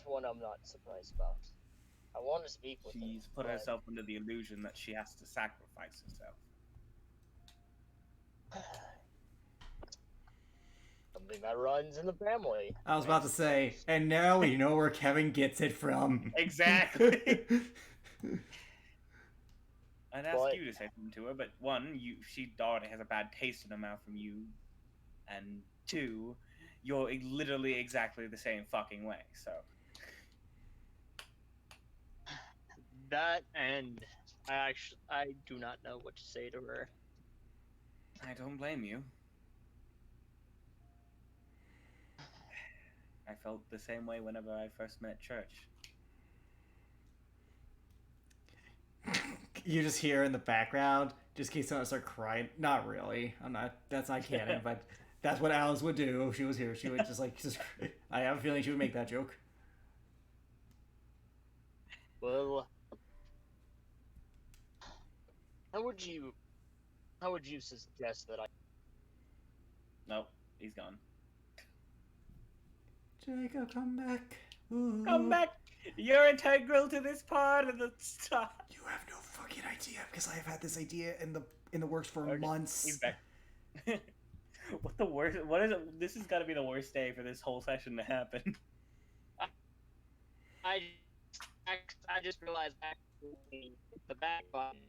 one I'm not surprised about. I want to speak with her. She's put herself under the illusion that she has to sacrifice herself. Something that runs in the family. I was about to say, and now we know where Kevin gets it from. Exactly. I'd ask you to say something to her, but one, she already has a bad taste in her mouth from you, and two, you're literally exactly the same fucking way. So that, and I do not know what to say to her. I don't blame you. I felt the same way whenever I first met Church. You just hear in the background, just in case someone start crying. Not really. I'm not. That's not canon. But That's what Alice would do if she was here. She would just. I have a feeling she would make that joke. Well, how would you suggest that I? Nope, he's gone. Jacob, come back. Ooh. Come back! You're integral to this part of the stuff. You have no fucking idea because I have had this idea in the works for Okay, months. He's back. What the worst? What is it? This has got to be the worst day for this whole session to happen. I just realized the back button.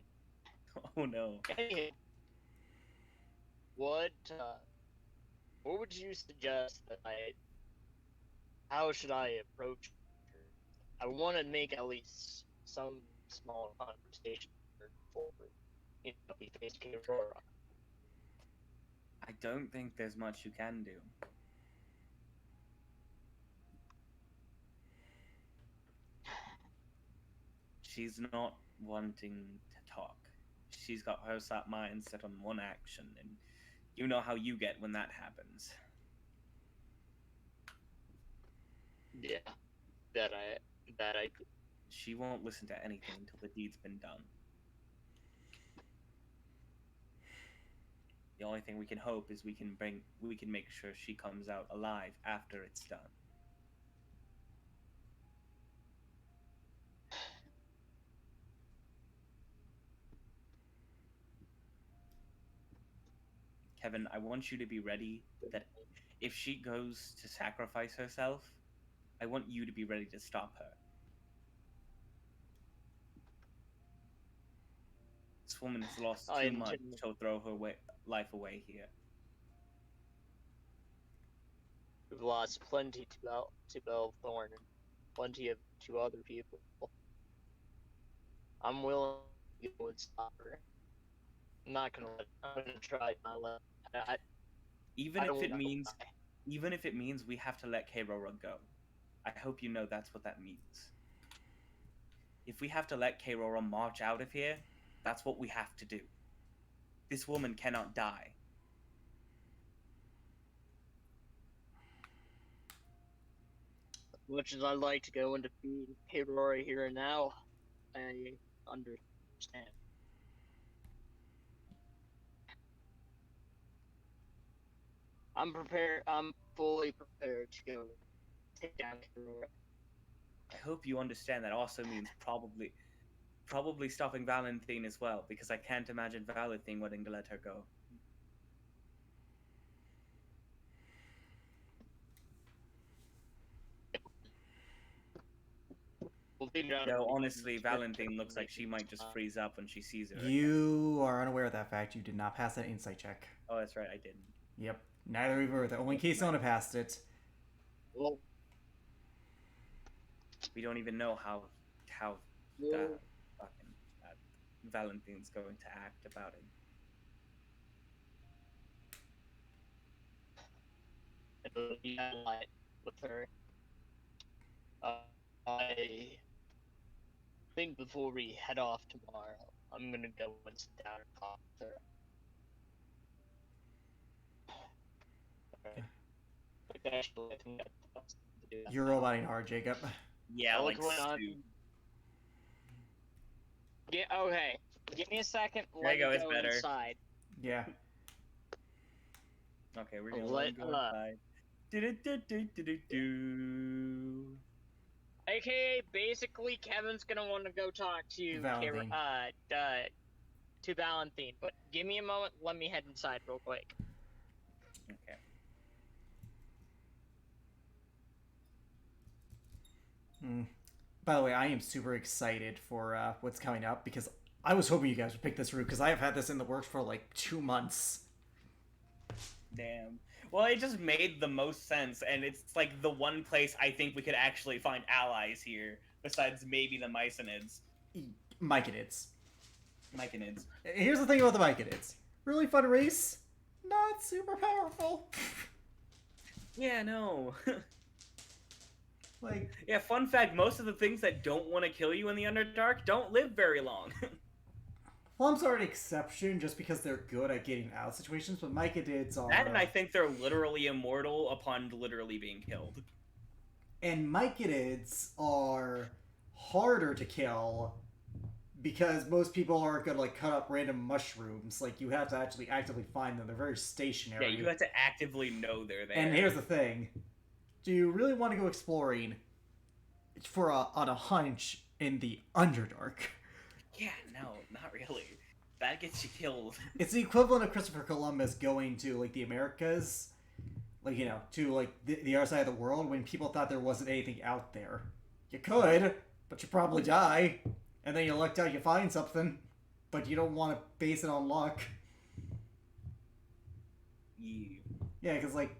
Oh no. Hey, what would you suggest that how should I approach her? I want to make at least some small conversation before, we face Aurora. I don't think there's much you can do. She's not wanting to talk. She's got her mind set on one action, and you know how you get when that happens. Yeah, that I. She won't listen to anything until the deed's been done. The only thing we can hope is we can make sure she comes out alive after it's done. Kevin, I want you to be ready that if she goes to sacrifice herself, I want you to be ready to stop her. This woman has lost too much. She'll throw her life away here. We've lost plenty to Belthorn and plenty to other people. I'm willing to go and stop her. I'm gonna try my luck. Even if it means we have to let Kerora go. I hope you know that's what that means. If we have to let Kerora march out of here, that's what we have to do. This woman cannot die. As much as I'd like to go and defeat Kerora here and now, I understand. I'm prepared. I'm fully prepared to go take down Kerora. I hope you understand that also means probably stopping Valentine as well, because I can't imagine Valentine wanting to let her go. No, honestly, Valentine looks like she might just freeze up when she sees her. You are unaware of that fact. You did not pass that insight check. Oh, that's right, I didn't. Yep. Neither of you were. The only Keystone passed it. Well, we don't even know how fucking Valentine's going to act about it. It'll be a light with her. I think before we head off tomorrow, I'm gonna go and sit down and talk with her. Actually, I think that's to do that. You're roboting hard, Jacob. Yeah, like okay. Give me a second. There you go, it's go better. Inside. Yeah. Okay, we're gonna let go inside. AKA, basically, Kevin's gonna want to go talk to Valentine. To Valentine. But give me a moment. Let me head inside real quick. Okay. By the way, I am super excited for what's coming up because I was hoping you guys would pick this route because I have had this in the works for like 2 months. Damn. Well, it just made the most sense, and it's like the one place I think we could actually find allies here, besides maybe the Myconids. Myconids. Myconids. Here's the thing about the Myconids. Really fun race, not super powerful. Yeah, no. Like, yeah, fun fact, most of the things that don't want to kill you in the Underdark don't live very long. Flumps are an exception just because they're good at getting out of situations, but Mycadids are... That, and I think they're literally immortal upon literally being killed. And Mycadids are harder to kill because most people aren't going to like cut up random mushrooms. Like, you have to actually actively find them. They're very stationary. Yeah, you have to actively know they're there. And here's the thing. Do you really want to go exploring on a hunch in the Underdark? Yeah, no, not really. That gets you killed. It's the equivalent of Christopher Columbus going to, like, the Americas, like, you know, to, like, the other side of the world when people thought there wasn't anything out there. You could, but you probably die. And then you lucked out, you find something, but you don't want to base it on luck. Yeah, because, like,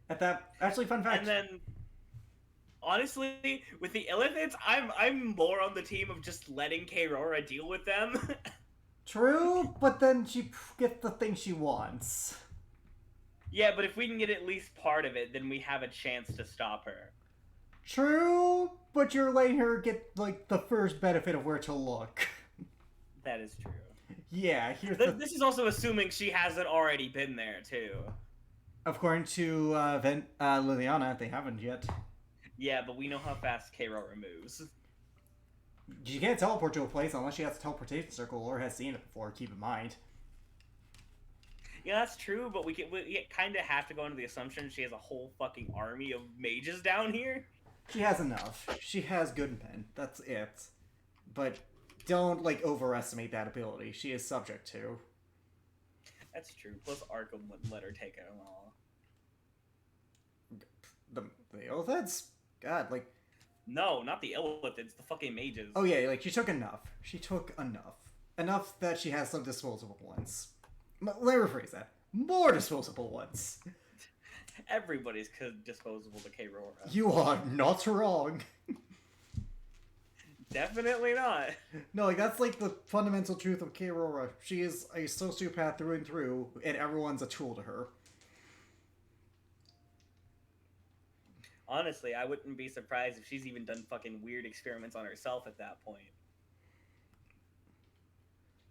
at that... Actually, fun fact... And then, honestly, with the Illithids, I'm more on the team of just letting Kayrora deal with them. True, but then she gets the thing she wants. Yeah, but if we can get at least part of it, then we have a chance to stop her. True, but you're letting her get, like, the first benefit of where to look. That is true. Yeah, This is also assuming she hasn't already been there, too. According to Liliana, they haven't yet. Yeah, but we know how fast Kayrora moves. You can't teleport to a place unless she has a teleportation circle or has seen it before, keep in mind. Yeah, that's true, but we kind of have to go into the assumption she has a whole fucking army of mages down here. She has enough. She has Goodpen. That's it. But don't, like, overestimate that ability. She is subject to. That's true. Plus, Arkham wouldn't let her take it all. The Illithids? God, like... No, not the Illithids, the fucking mages. Oh yeah, like, she took enough. She took enough. Enough that she has some disposable ones. Let me rephrase that. More disposable ones. Everybody's disposable to Kayrora. You are not wrong. Definitely not. No, like, that's like the fundamental truth of Kayrora. She is a sociopath through and through, and everyone's a tool to her. Honestly, I wouldn't be surprised if she's even done fucking weird experiments on herself at that point.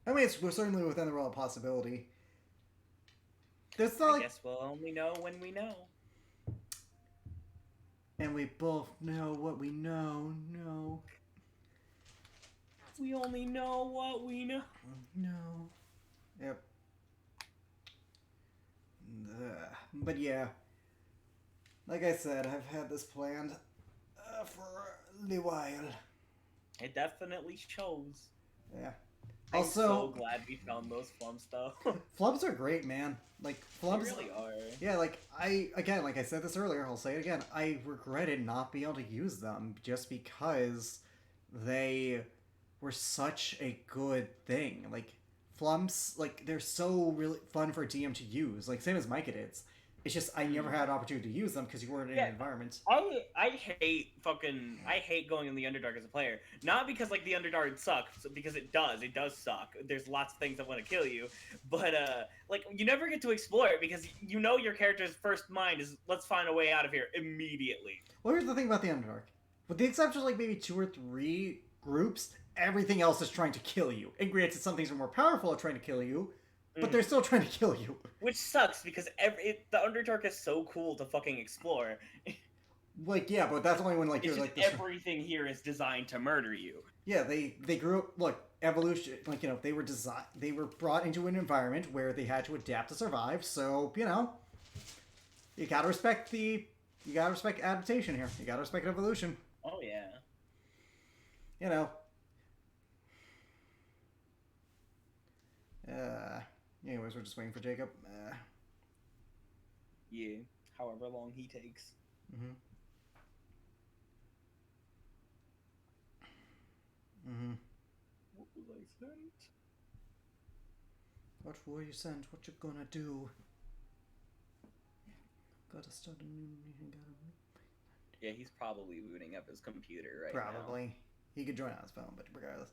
I mean, we're certainly within the realm of possibility. There's not I guess we'll only know when we know. And we both know what we know. No. We only know what we know. No. Yep. But yeah. Like I said, I've had this planned for a little while. It definitely shows. Yeah. I'm Also, so glad we found those Flum stuff. Flubs are great, man. Like, Flubs... They really are. Yeah, like, like I said this earlier, I'll say it again, I regretted not being able to use them just because they were such a good thing. Like, Flumps, like, they're so really fun for a DM to use. Like, same as Mycadids. It's just, I never had an opportunity to use them because you weren't in an environment. I hate going in the Underdark as a player. Not because, like, the Underdark sucks, because it does suck. There's lots of things that want to kill you. But, like, you never get to explore it because you know your character's first mind is, let's find a way out of here immediately. Well, here's the thing about the Underdark. With the exception of, like, maybe 2 or 3 groups, everything else is trying to kill you. And granted, some things are more powerful at trying to kill you, but they're still trying to kill you. Which sucks, because the Underdark is so cool to fucking explore. Like, yeah, but that's only when, like, it's you're, just like... everything here is designed to murder you. Yeah, they grew up... Look, evolution... Like, you know, they were brought into an environment where they had to adapt to survive, so, you know... You gotta respect adaptation here. You gotta respect evolution. Oh, yeah. You know... Anyways, we're just waiting for Jacob. Yeah, however long he takes. What was I sent? What were you sent? What you gonna do? Gotta start a new... Yeah, he's probably booting up his computer right now. Probably. He could join on his phone, but regardless.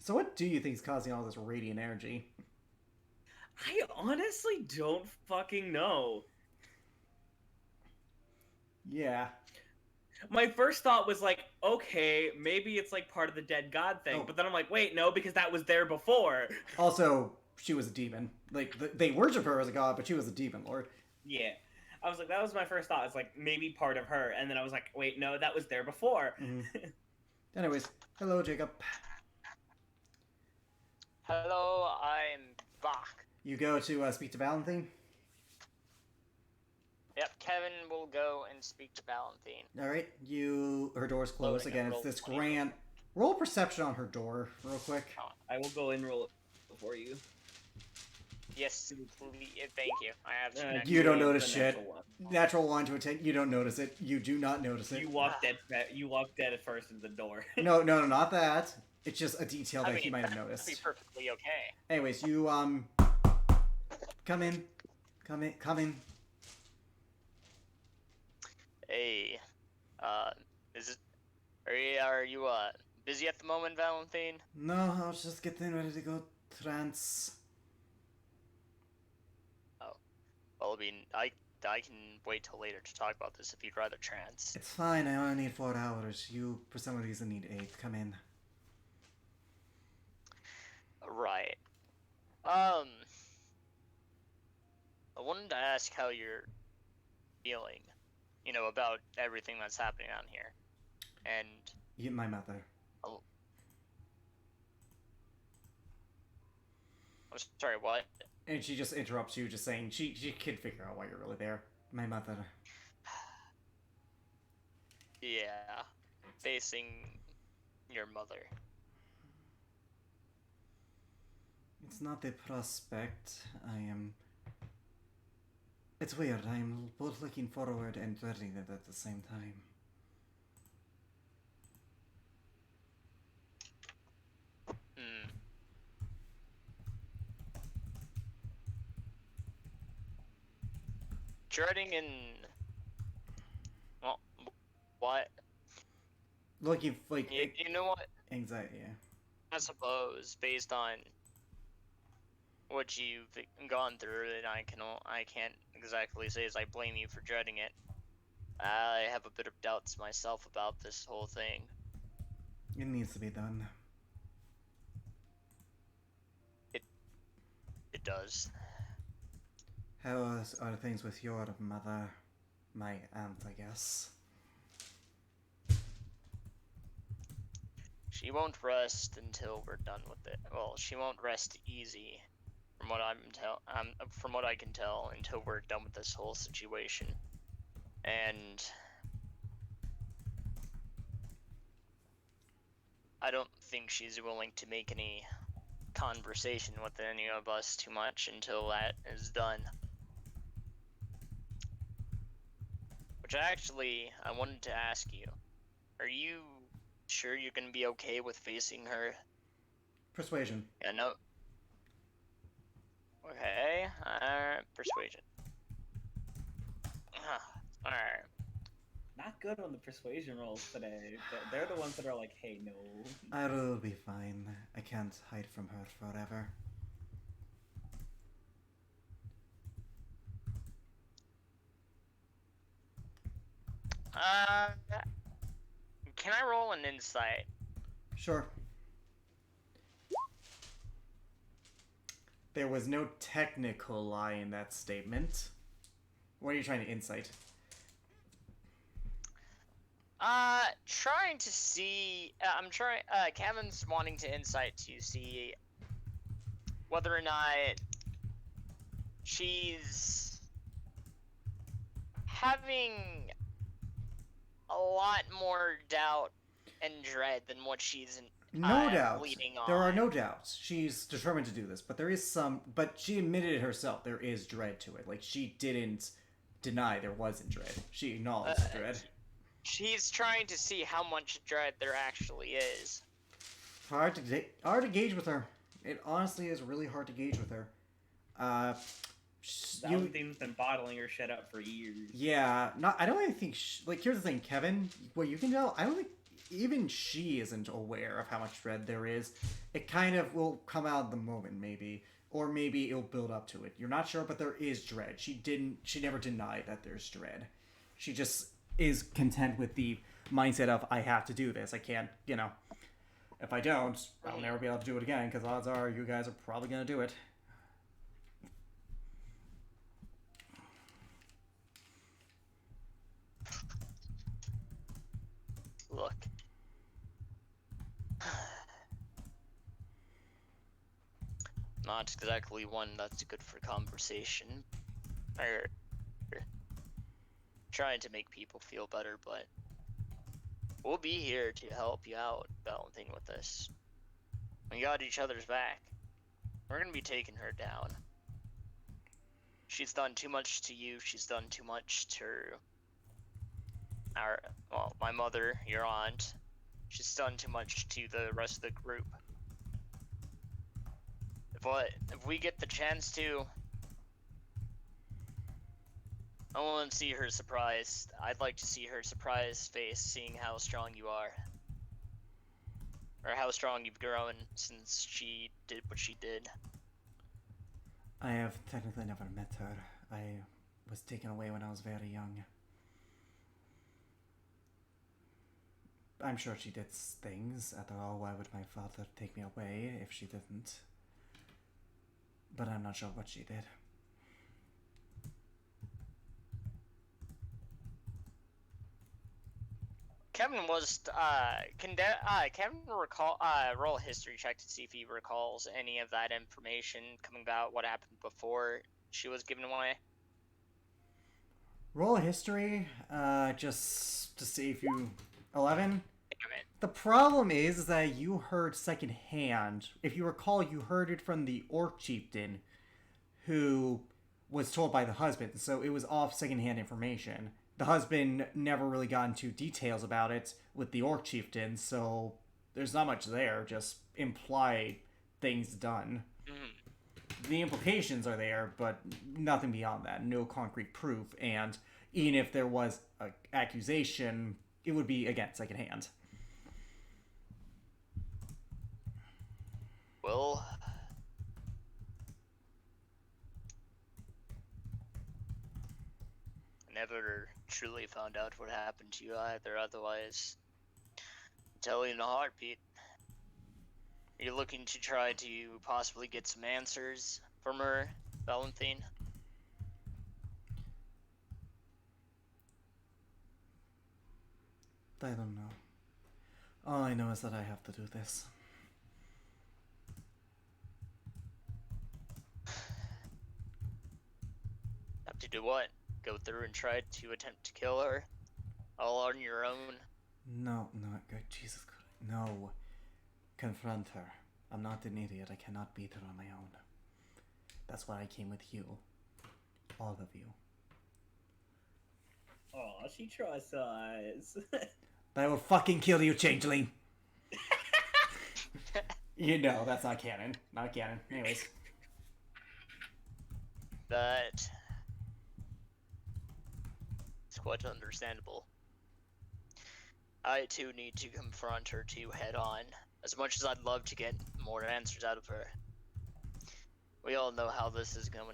So what do you think is causing all this radiant energy? I honestly don't fucking know. Yeah. My first thought was like, okay, maybe it's like part of the dead god thing. Oh. But then I'm like, wait, no, because that was there before. Also, she was a demon. Like, they worship her as a god, but she was a demon lord. Yeah. I was like, that was my first thought. It's like, maybe part of her. And then I was like, wait, no, that was there before. Anyways, hello, Jacob. Hello, I'm back. You go to speak to Valentine? Yep, Kevin will go and speak to Valentine. Alright, her door's closed. Loading, Again, roll it's this 20. grand... Roll perception on her door, real quick. I will go and roll it for you. Yes, please, thank you. I have to. You don't notice The shit. natural one. Natural 1 to a 10. You don't notice it. You do not notice it. You walk dead. You walk dead at first into the door. No, not that. It's just a detail that he might have That'd noticed. be perfectly okay. Anyways, you, come in. Come in. Hey, are you busy at the moment, Valentine? No, I was just getting ready to go trance. Well, I mean, I can wait till later to talk about this if you'd rather trance. It's fine, I only need 4 hours. You, for some reason, need 8. Come in. Right. I wanted to ask how you're feeling, about everything that's happening on here. And My mother. I'm sorry, what? And she just interrupts you, just saying she can figure out why you're really there. My mother. Yeah, facing your mother. It's not a prospect. It's weird. I am both looking forward and dreading it at the same time. Hmm. Dreading and... Well, what? Looking like You know what? anxiety. Yeah. I suppose, based on what you've gone through, and I can't exactly say as I blame you for dreading it. I have a bit of doubts myself about this whole thing. It needs to be done. It does. How are things with your mother? My aunt, I guess. She won't rest until we're done with it. Well, she won't rest easy, from what from what I can tell, until we're done with this whole situation. And I don't think she's willing to make any conversation with any of us too much until that is done. Which actually, I wanted to ask you, are you sure you're gonna be okay with facing her? Persuasion. Yeah, no. Okay, persuasion. Alright. Not good on the persuasion rolls today. They're the ones that are like, hey, no. I will be fine. I can't hide from her forever. Can I roll an insight? Sure. There was no technical lie in that statement. What are you trying to insight? Trying to see, Kevin's wanting to insight to see whether or not she's having a lot more doubt and dread than what she's No doubt. leading on. There are no doubts. She's determined to do this, but there is some. But she admitted it herself. There is dread to it. Like, she didn't deny there wasn't dread. She acknowledged dread. She's trying to see how much dread there actually is. Hard to gauge with her. It honestly is really hard to gauge with her. Valentine's been bottling her shit up for years. Yeah, I don't really think. Here's the thing, Kevin. What you can tell, I don't think even she isn't aware of how much dread there is. It kind of will come out of the moment, maybe, or maybe it'll build up to it. You're not sure, but there is dread. She never denied that there's dread. She just is content with the mindset of I have to do this. I can't, if I don't, I'll never be able to do it again because odds are you guys are probably going to do it. Look. Not exactly one that's good for conversation. Or trying to make people feel better, but we'll be here to help you out balancing with this. We got each other's back. We're gonna be taking her down. She's done too much to you. She's done too much to my mother, your aunt. She's done too much to the rest of the group. If we get the chance to, I want to see her surprised. I'd like to see her surprised face seeing how strong you are. Or how strong you've grown since she did what she did. I have technically never met her. I was taken away when I was very young. I'm sure she did things. After all, why would my father take me away if she didn't? But I'm not sure what she did. Kevin was Kevin roll a history check to see if he recalls any of that information coming about what happened before she was given away. Roll a history, just to see if you 11. Damn it. The problem is that you heard secondhand. If you recall, you heard it from the orc chieftain, who was told by the husband. So it was off secondhand information. The husband never really got into details about it with the orc chieftain, so there's not much there, just implied things done. Mm. The implications are there, but nothing beyond that. No concrete proof, and even if there was an accusation, it would be, again, secondhand. Well, I never truly found out what happened to you either, otherwise, I'll tell you in a heartbeat. Are you looking to try to possibly get some answers from her, Valentine? I don't know. All I know is that I have to do this. Have to do what? Go through and try to attempt to kill her? All on your own? No, good Jesus Christ. No. Confront her. I'm not an idiot. I cannot beat her on my own. That's why I came with you. All of you. Oh, she trusts us. I will fucking kill you, changeling! You know, that's not canon. Not canon. Anyways. That... it's quite understandable. I too need to confront her too head on. As much as I'd love to get more answers out of her. We all know how this is gonna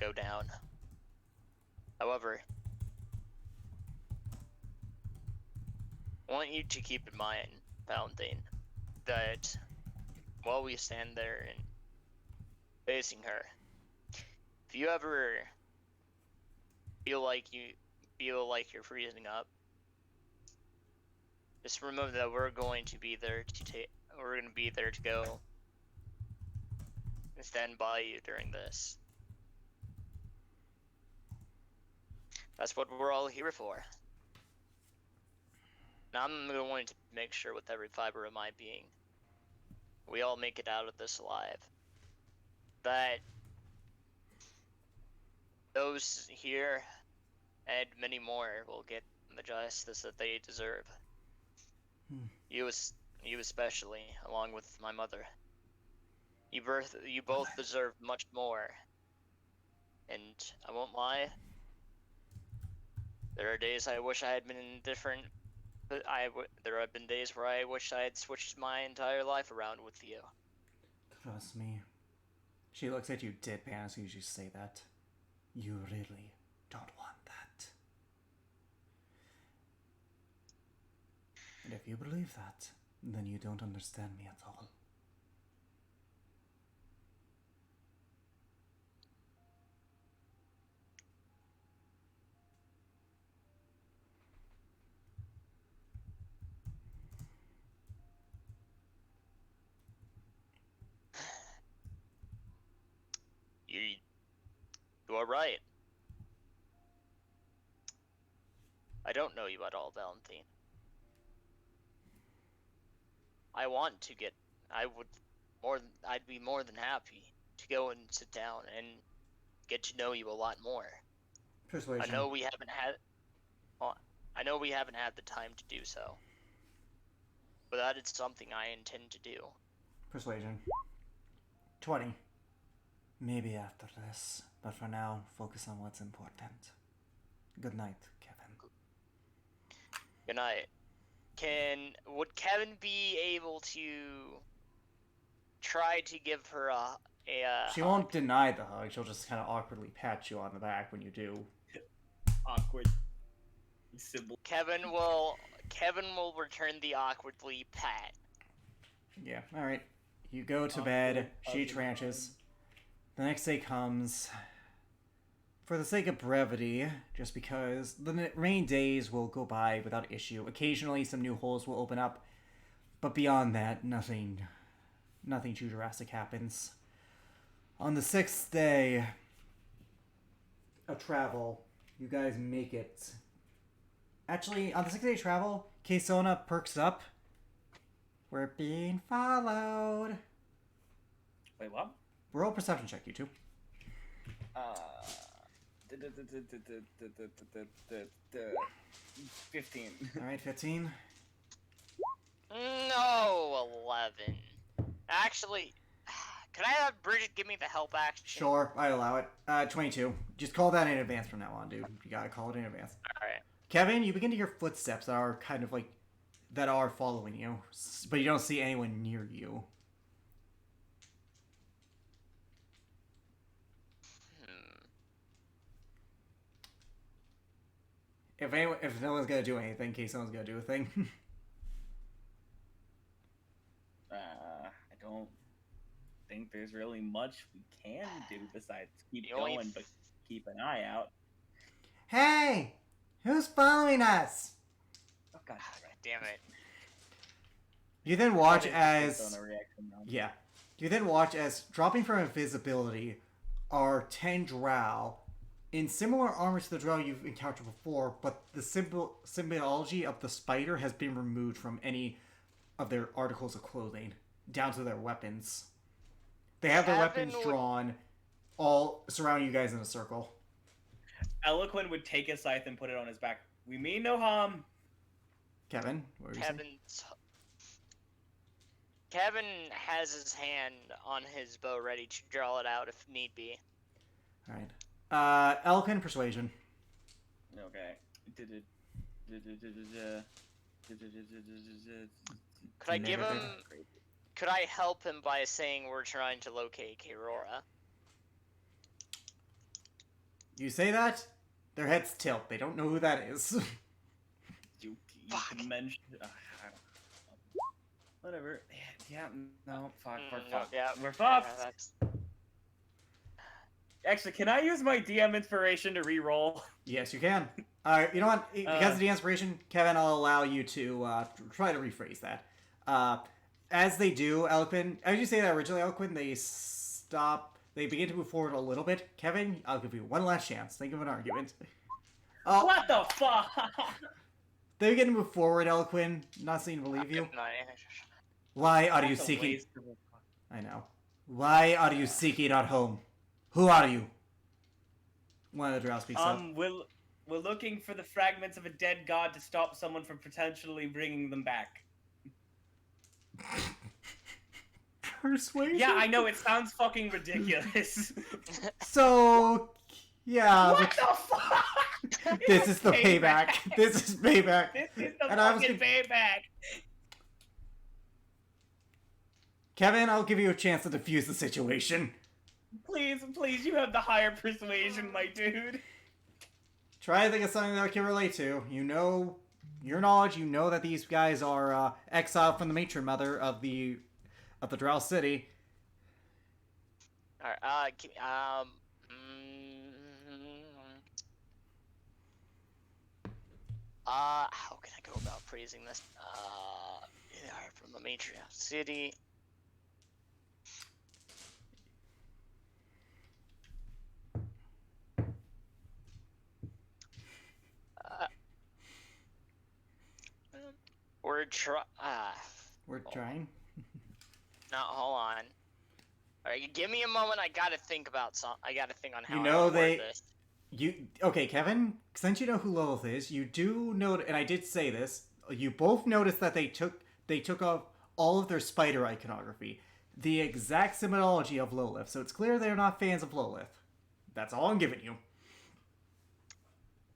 go down. However, I want you to keep in mind, Valentine, that while we stand there and facing her, if you ever feel like you're freezing up, just remember that we're going to be there to go and stand by you during this. That's what we're all here for. Now I'm going to make sure with every fiber of my being, we all make it out of this alive. That those here and many more will get the justice that they deserve. You especially, along with my mother. You both deserve much more. And I won't lie, there are days I wish I had been different, but there have been days where I wish I had switched my entire life around with you. Trust me. She looks at you deadpan as soon as you say that. You really don't want that. you believe that, then you don't understand me at all. You are right. I don't know you at all, Valentine. I'd be more than happy to go and sit down and get to know you a lot more. Persuasion. I know we haven't had the time to do so, but that is something I intend to do. Persuasion. 20. Maybe after this, but for now, focus on what's important. Good night, Kevin. Good night. Would Kevin be able to try to give her a She won't deny the hug. She'll just kind of awkwardly pat you on the back when you do. Awkward. Symbol. Kevin will return the awkwardly pat. Yeah, alright. You go to bed. She tranches. The next day comes. For the sake of brevity, just because the rain days will go by without issue. Occasionally some new holes will open up. But beyond that, nothing too drastic happens. On the 6th day of travel, you guys make it. Actually, on the 6th day of travel, Kaysona perks up. We're being followed. Wait, what? Roll perception check, you two. 15. Alright, 15. No, 11. Actually, can I have Bridget give me the help action? Sure, I allow it. 22. Just call that in advance from now on, dude. You gotta call it in advance. Alright. Kevin, you begin to hear footsteps that are kind of like, that are following you, but you don't see anyone near you. If no one's gonna do anything, in case someone's gonna do a thing. I don't think there's really much we can do besides keep The only going, but keep an eye out. Hey! Who's following us? Oh god. Damn it. You then watch I didn't as... on a reaction now. Yeah. You then watch as, dropping from invisibility, are 10 drow in similar armor to the drow you've encountered before, but the symbology of the spider has been removed from any of their articles of clothing, down to their weapons. They have their weapons drawn, all surrounding you guys in a circle. Eloquent would take his scythe and put it on his back. We mean no harm. Kevin, what were you saying? Kevin has his hand on his bow ready to draw it out if need be. Alright. Eloquent persuasion. Okay. Could I give him... Could I help him by saying we're trying to locate Aurora? You say that, their heads tilt. They don't know who that is. You can mention... I don't know. Whatever. Yeah, no, fuck, we're fucked. Yeah, we're fucked! Actually, can I use my DM inspiration to re-roll? Yes, you can. You know what? Because of the inspiration, Kevin, I'll allow you to try to rephrase that. As they do, Eloquent, as you say that originally, Eloquent, they begin to move forward a little bit. Kevin, I'll give you one last chance. Think of an argument. What the fuck? They begin to move forward, Eloquent. Not saying to believe you. Why are you seeking... I know. Why are you seeking our home? Who are you? One of the drow speaks up. We're looking for the fragments of a dead god to stop someone from potentially bringing them back. Persuasion? Yeah, I know, it sounds fucking ridiculous. So, yeah. What the fuck? This is the payback. This is payback. This is the And fucking payback. Kevin, I'll give you a chance to defuse the situation. Please, you have the higher persuasion, my dude. Try to think of something that I can relate to. You know your knowledge, you know that these guys are exiled from the matron mother of the Drow City. All right. How can I go about phrasing this? They are from the Matriarch City. We're trying. No, hold on. All right, give me a moment. I gotta think about I gotta think on how You I know want to word they. this. Okay, Kevin. Since you know who Lilith is, you do know, and I did say this. You both noticed that they took off all of their spider iconography, the exact symbonology of Lilith. So it's clear they're not fans of Lilith. That's all I'm giving you.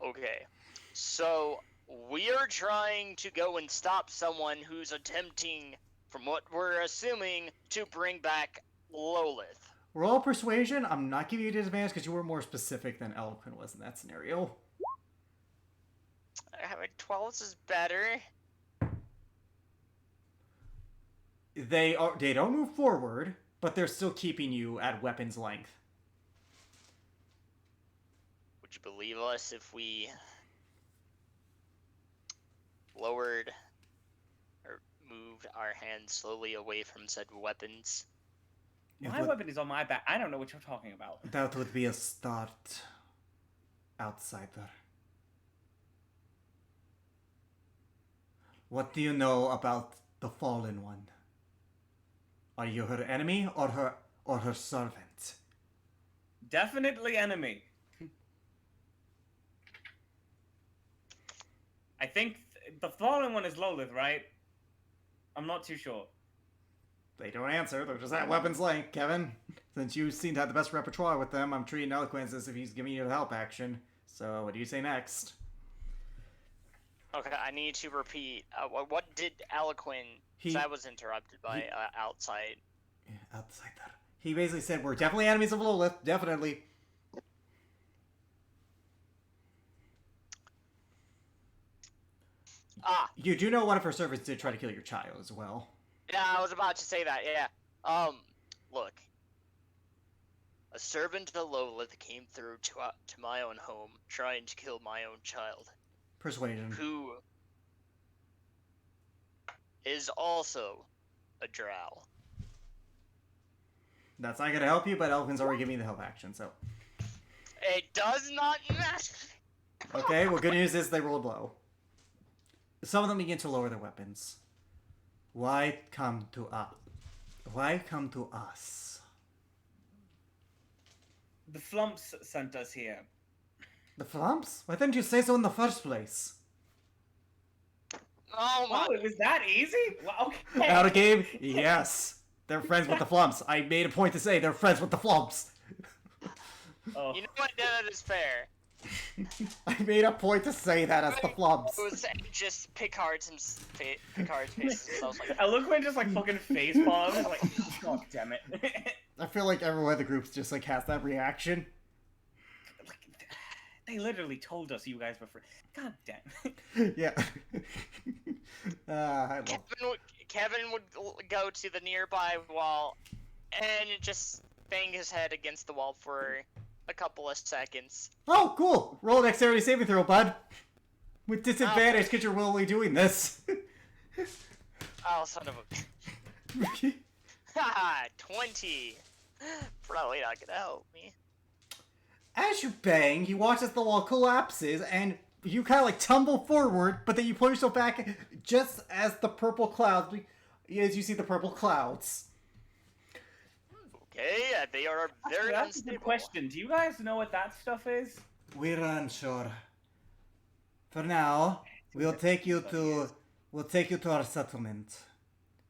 Okay, so we are trying to go and stop someone who's attempting, from what we're assuming, to bring back Lolith. Roll persuasion. I'm not giving you disadvantage because you were more specific than Eloquent was in that scenario. 12 is better. They don't move forward, but they're still keeping you at weapons length. Would you believe us if we lowered or moved our hands slowly away from said weapons? My weapon is on my back. I don't know what you're talking about. That would be a start, outsider. What do you know about the Fallen One? Are you her enemy or her servant? Definitely enemy. I think the fallen one is Lolith, right? I'm not too sure. They don't answer. They're just at weapons length, Kevin. Since you seem to have the best repertoire with them, I'm treating Eloquence as if he's giving you the help action. So what do you say next? Okay, I need to repeat. What did Eloquent? Because I was interrupted by outside. Yeah, outsider. He basically said, we're definitely enemies of Lolith. Definitely. You do know one of her servants did try to kill your child as well. Yeah, I was about to say that, yeah. Look. A servant of Lolith came through to my own home, trying to kill my own child. Persuasion. Who is also a drow. That's not gonna help you, but Elvin's already giving you the help action, so. It does not matter! Okay, well, good news is they rolled low. Some of them begin to lower their weapons. Why come to us? Why come to us? The Flumps sent us here. The Flumps? Why didn't you say so in the first place? Oh my! Oh, it was that easy? Well, okay. Out of game? Yes. They're friends with the Flumps. I made a point to say they're friends with the Flumps. Oh. You know what? No, that is fair. I made a point to say that as the Flumps. It was just Picard's face himself. Like, Eloquent just like fucking face palms. Like, god damn it. I feel like every one of the groups just like has that reaction. Like, they literally told us you guys were friends. God damn. Yeah. I love. Kevin would go to the nearby wall and just bang his head against the wall for a couple of seconds. Oh, cool! Roll a dexterity saving throw, bud. With disadvantage, because you're willingly doing this. Oh, son of a... Haha, 20. Probably not gonna help me. As you bang, you watch as the wall collapses, and you kind of like tumble forward, but then you pull yourself back just as the purple clouds, as you see the purple clouds. Okay, they are very That's a unstable. good question. Do you guys know what that stuff is? We're unsure. For now, we'll take you to our settlement.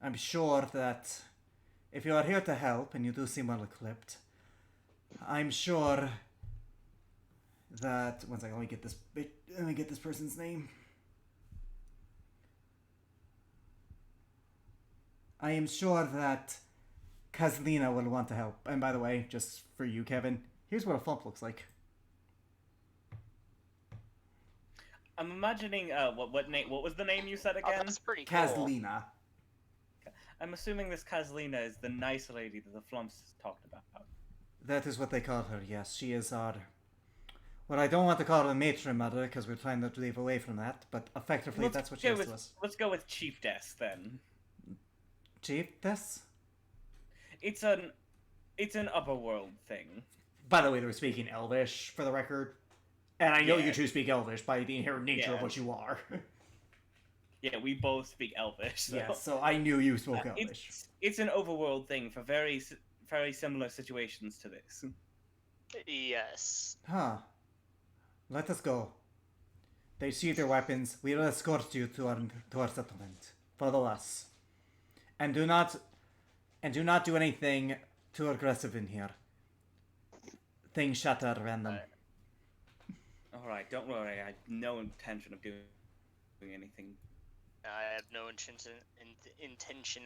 I'm sure that if you are here to help and you do seem well equipped, I'm sure that one second, let me get this person's name. I am sure that Kazlina will want to help. And by the way, just for you, Kevin, here's what a flump looks like. I'm imagining what name? What was the name you said Oh, again? that's pretty cool. Kazlina. I'm assuming this Kazlina is the nice lady that the Flumps talked about. That is what they call her, yes. She is our... Well, I don't want to call her matron mother because we're trying to leave away from that, but effectively that's what she is to us. Let's go with Chiefess then. Chiefess? It's an upper world thing. By the way, they were speaking Elvish, for the record. And I know Yeah. you two speak Elvish by the inherent nature of what you are. Yeah, we both speak Elvish. So. Yeah, so I knew you spoke Elvish. It's an overworld thing for very similar situations to this. Yes. Huh. Let us go. They sheathe their weapons. We will escort you to our settlement. Follow us. And do not do anything too aggressive in here. Things shatter at random. Alright, don't worry. I have no intention of doing anything. I have no intention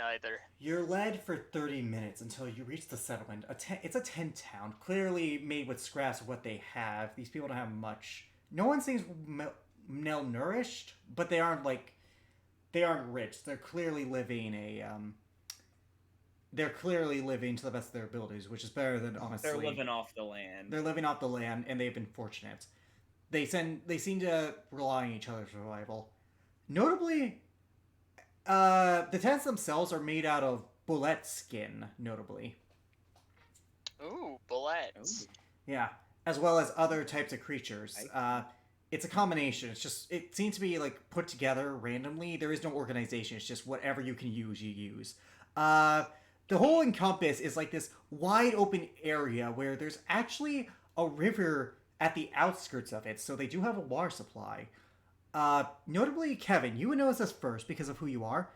either. You're led for 30 minutes until you reach the settlement. It's a tent town, clearly made with scraps of what they have. These people don't have much. No one seems malnourished, but they aren't rich. They're clearly living to the best of their abilities, which is better than, honestly. They're living off the land. They're living off the land, and they've been fortunate. They seem to rely on each other's survival. Notably, the tents themselves are made out of bullet skin, notably. Ooh, bullets. Yeah, as well as other types of creatures. It's a combination. It seems to be like put together randomly. There is no organization. It's just whatever you can use, you use. The whole encompass is like this wide open area where there's actually a river at the outskirts of it, so they do have a water supply. Notably, Kevin, you would notice this first because of who you are.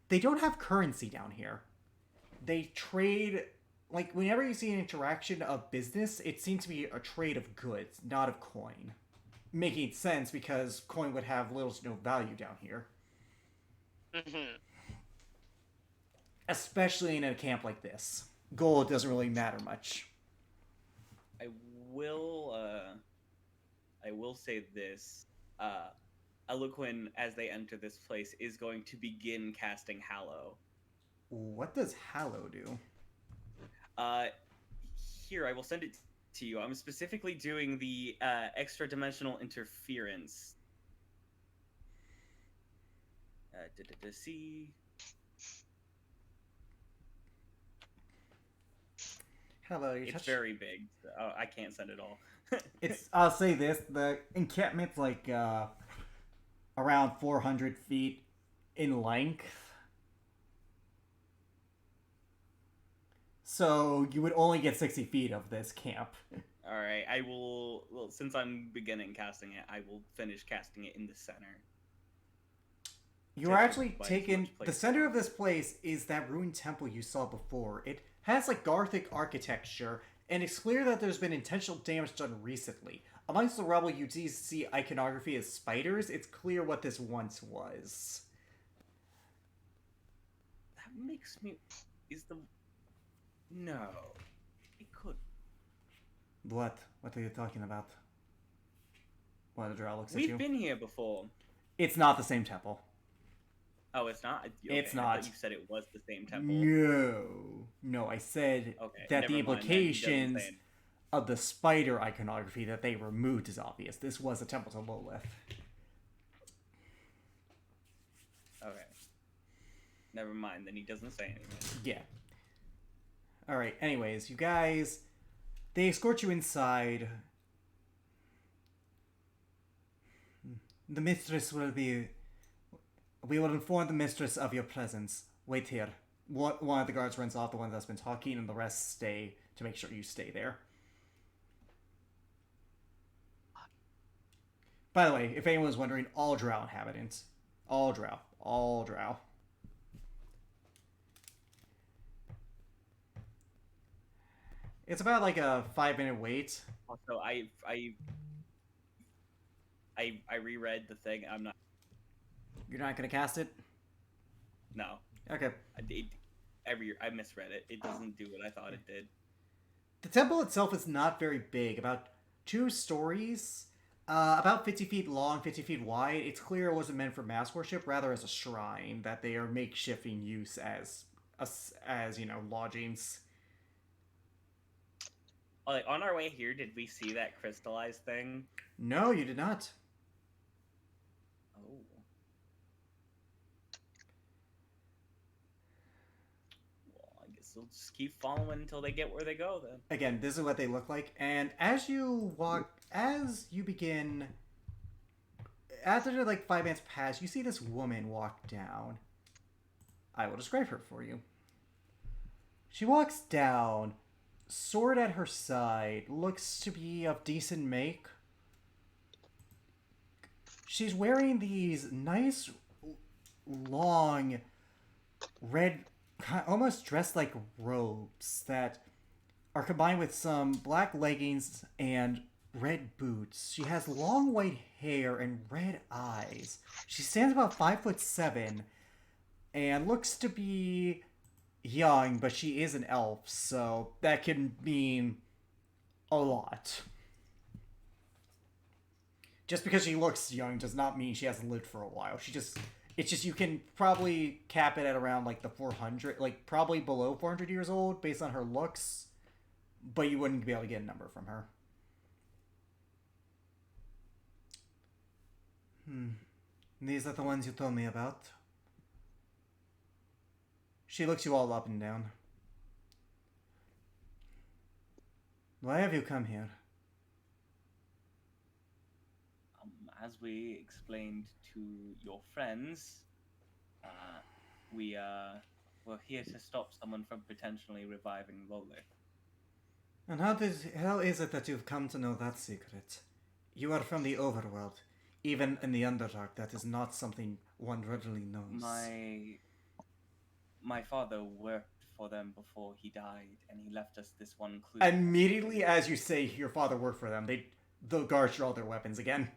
They don't have currency down here. They trade, like, whenever you see an interaction of business, it seems to be a trade of goods, not of coin. Making sense because coin would have little to no value down here. Mm-hmm. Especially in a camp like this. Gold doesn't really matter much. I will say this. Eloquin, as they enter this place, is going to begin casting Hallow. What does Hallow do? Here, I will send it to you. I'm specifically doing the extra-dimensional interference. See. Hello, It's very big. So I can't send it all. I'll say this, the encampment's like around 400 feet in length. So you would only get 60 feet of this camp. Alright, I will, well, since I'm beginning casting it, I will finish casting it in the center. You are actually taken, the center of this place is that ruined temple you saw before. It has like Gothic architecture, and it's clear that there's been intentional damage done recently. Amongst the rubble, you do see iconography as spiders. It's clear what this once was. That makes me... No. It could... What? What are you talking about? One of the drow looks at you. We've been here before. It's not the same temple. Oh, it's not? Okay, It's not. I thought you said it was the same temple. No, I said Okay, that never the mind, implications of the spider iconography that they removed is obvious. This was a temple to Lolith. Okay. Never mind, then he doesn't say anything. Yeah. Alright, anyways, you guys... They escort you inside. The mistress will be... We will inform the mistress of your presence. Wait here. One of the guards runs off, the one that's been talking, and the rest stay to make sure you stay there. By the way, if anyone's wondering, all drow inhabitants. All drow. All drow. It's about like a 5-minute wait. Also, I reread the thing. I'm not... You're not gonna cast it? No. Okay. I misread it. It doesn't do what I thought it did. The temple itself is not very big, about 2 stories. About 50 feet long, 50 feet wide. It's clear it wasn't meant for mass worship, rather as a shrine that they are makeshifting use as lodgings. Like on our way here, did we see that crystallized thing? No, you did not. Oh. Well, I guess we'll just keep following until they get where they go then. Again, this is what they look like, and as you begin, after like 5 minutes pass, you see this woman walk down. I will describe her for you. She walks down, sword at her side, looks to be of decent make. She's wearing these nice, long, red, almost dressed like robes that are combined with some black leggings and red boots. She has long white hair and red eyes. She stands about 5'7" and looks to be young, but she is an elf, so that can mean a lot. Just because she looks young does not mean she hasn't lived for a while. It's just you can probably cap it at around like the 400, like probably below 400 years old based on her looks, but you wouldn't be able to get a number from her. These are the ones you told me about. She looks you all up and down. Why have you come here? As we explained to your friends, we're here to stop someone from potentially reviving Lolith. And how is it that you've come to know that secret? You are from the overworld. Even in the Underdark, that is not something one readily knows. My father worked for them before he died, and he left us this one clue. Immediately as you say your father worked for them, the guards draw their weapons again.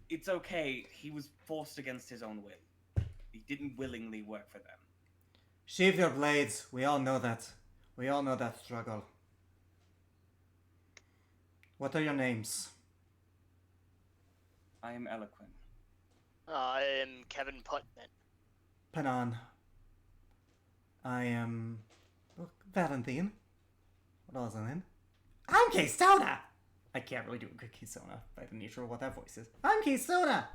It's okay. He was forced against his own will. He didn't willingly work for them. Sheathe your blades. We all know that. We all know that struggle. What are your names? I am Eloquent. I am Kevin Putman. Panan. I am Valentine. What else is in? I'm Keystona! I can't really do a good Keystona by the nature of what that voice is. I'm Keystona!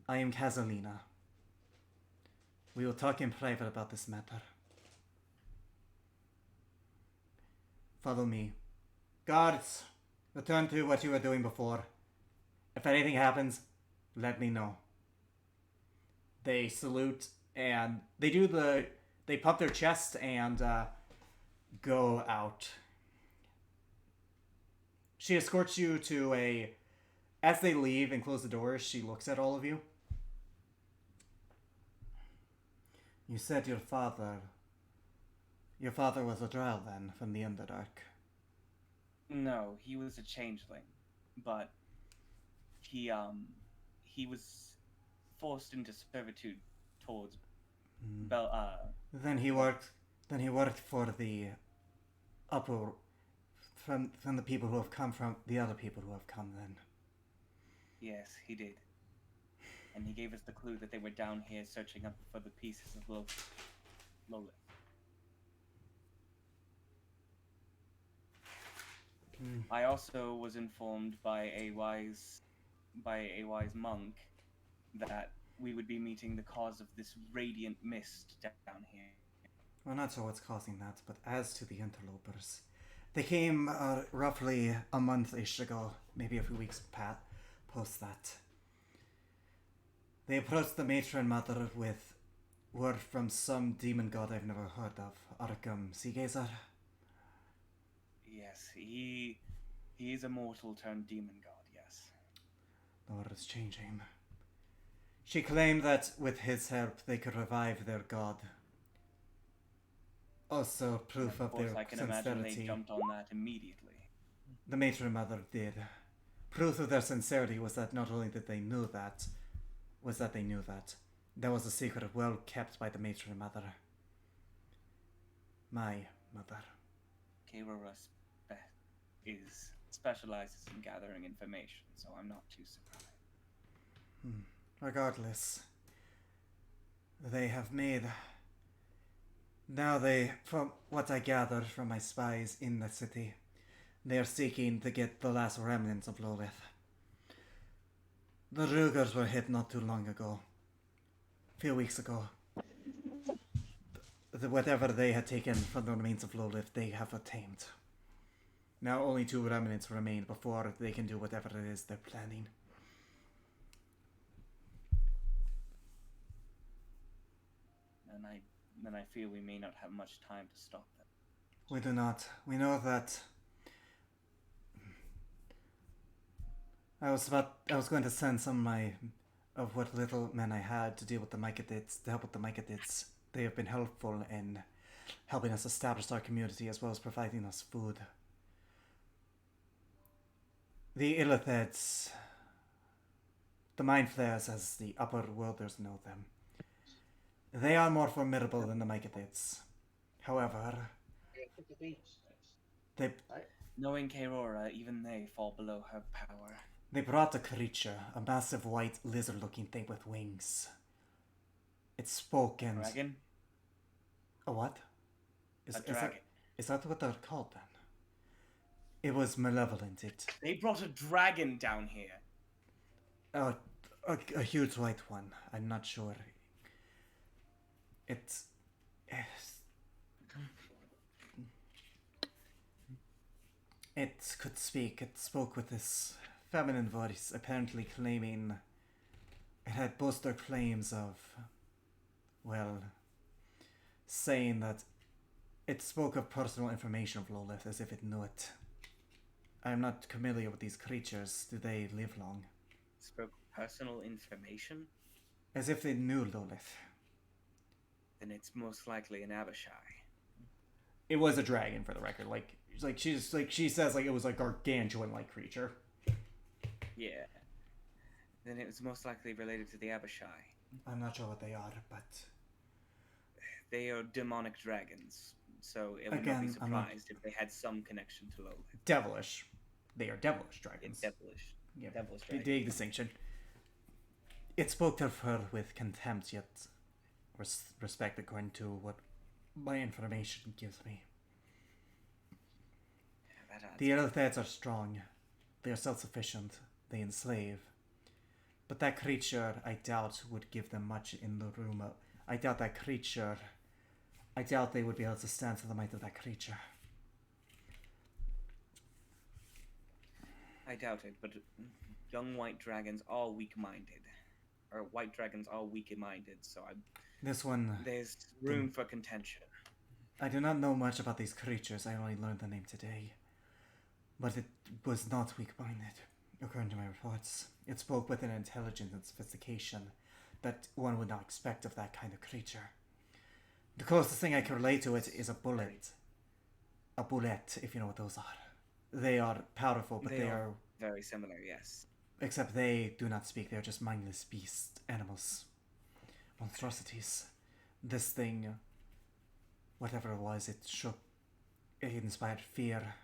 I am Kazalina. We will talk in private about this matter. Follow me. Guards, return to what you were doing before. If anything happens, let me know. They salute and they pump their chest and go out. She escorts you to as they leave and close the doors, she looks at all of you. You said your father was a drow then, from the Underdark. No, he was a changeling, but he was forced into servitude towards Then he worked for the upper from the people who have come from the other people who have come then. Yes, he did. And he gave us the clue that they were down here searching up for the pieces of Lolith. I also was informed by a wise monk that we would be meeting the cause of this radiant mist down here. We're not sure what's causing that, but as to the interlopers, they came roughly a month-ish ago, maybe a few weeks post that. They approached the matron mother with word from some demon god I've never heard of, Arkham Seagazer. Yes, he is a mortal turned demon god, yes. The world is changing. She claimed that with his help they could revive their god. Also proof of their I can sincerity. imagine they jumped on that immediately. The matron mother did. Proof of their sincerity was that not only did they know that, there was a secret well kept by the matron mother. My mother. Gave her specializes in gathering information, so I'm not too surprised. Regardless, they have made. Now from what I gathered from my spies in the city, they are seeking to get the last remnants of Lolith. The Rugers were hit not too long ago. A few weeks ago. Whatever they had taken from the remains of Lolith, they have attained. Now only 2 remnants remain before they can do whatever it is they're planning. And I feel we may not have much time to stop them. We do not. We know that. I was going to send some of what little men I had to deal with the Mycadids, to help with the Mycadids. They have been helpful in helping us establish our community as well as providing us food. The Illithids, the Mind Flayers as the Upper Worlders know them, they are more formidable than the Mycadids. However, knowing Kerora, even they fall below her power. They brought a creature, a massive white lizard-looking thing with wings. It spoke and... Dragon? A what? A dragon. Is that what they're called then? It was malevolent. They brought a dragon down here. A huge white one. I'm not sure. It could speak. It spoke with this feminine voice, apparently claiming it had boasted claims of, well, saying that it spoke of personal information of Lolith as if it knew it. I'm not familiar with these creatures. Do they live long? Spoke personal information? As if they knew Lolith. Then it's most likely an Abishai. It was a dragon, for the record. She says it was a gargantuan-like creature. Yeah. Then it was most likely related to the Abishai. I'm not sure what they are, but they are demonic dragons. So it would not be surprised if they had some connection to Lolith. Devilish. They are devilish dragons. Yeah, devilish. Yeah, devilish dragons. Big distinction. It spoke of her with contempt, yet respect according to what my information gives me. The Illithids are strong. They are self-sufficient. They enslave. But that creature, I doubt, would give them much in the room. I doubt they would be able to stand to the might of that creature. I doubt it, but young white dragons are weak-minded. Or white dragons are weak-minded, so there's room for contention. I do not know much about these creatures. I only learned the name today. But it was not weak-minded, according to my reports. It spoke with an intelligence and sophistication that one would not expect of that kind of creature. The closest thing I can relate to it is a bullet. A bullet, if you know what those are. They are powerful, but they are very similar, yes. Except they do not speak. They are just mindless beasts, animals, monstrosities. This thing, whatever it was, it shook. It inspired fear.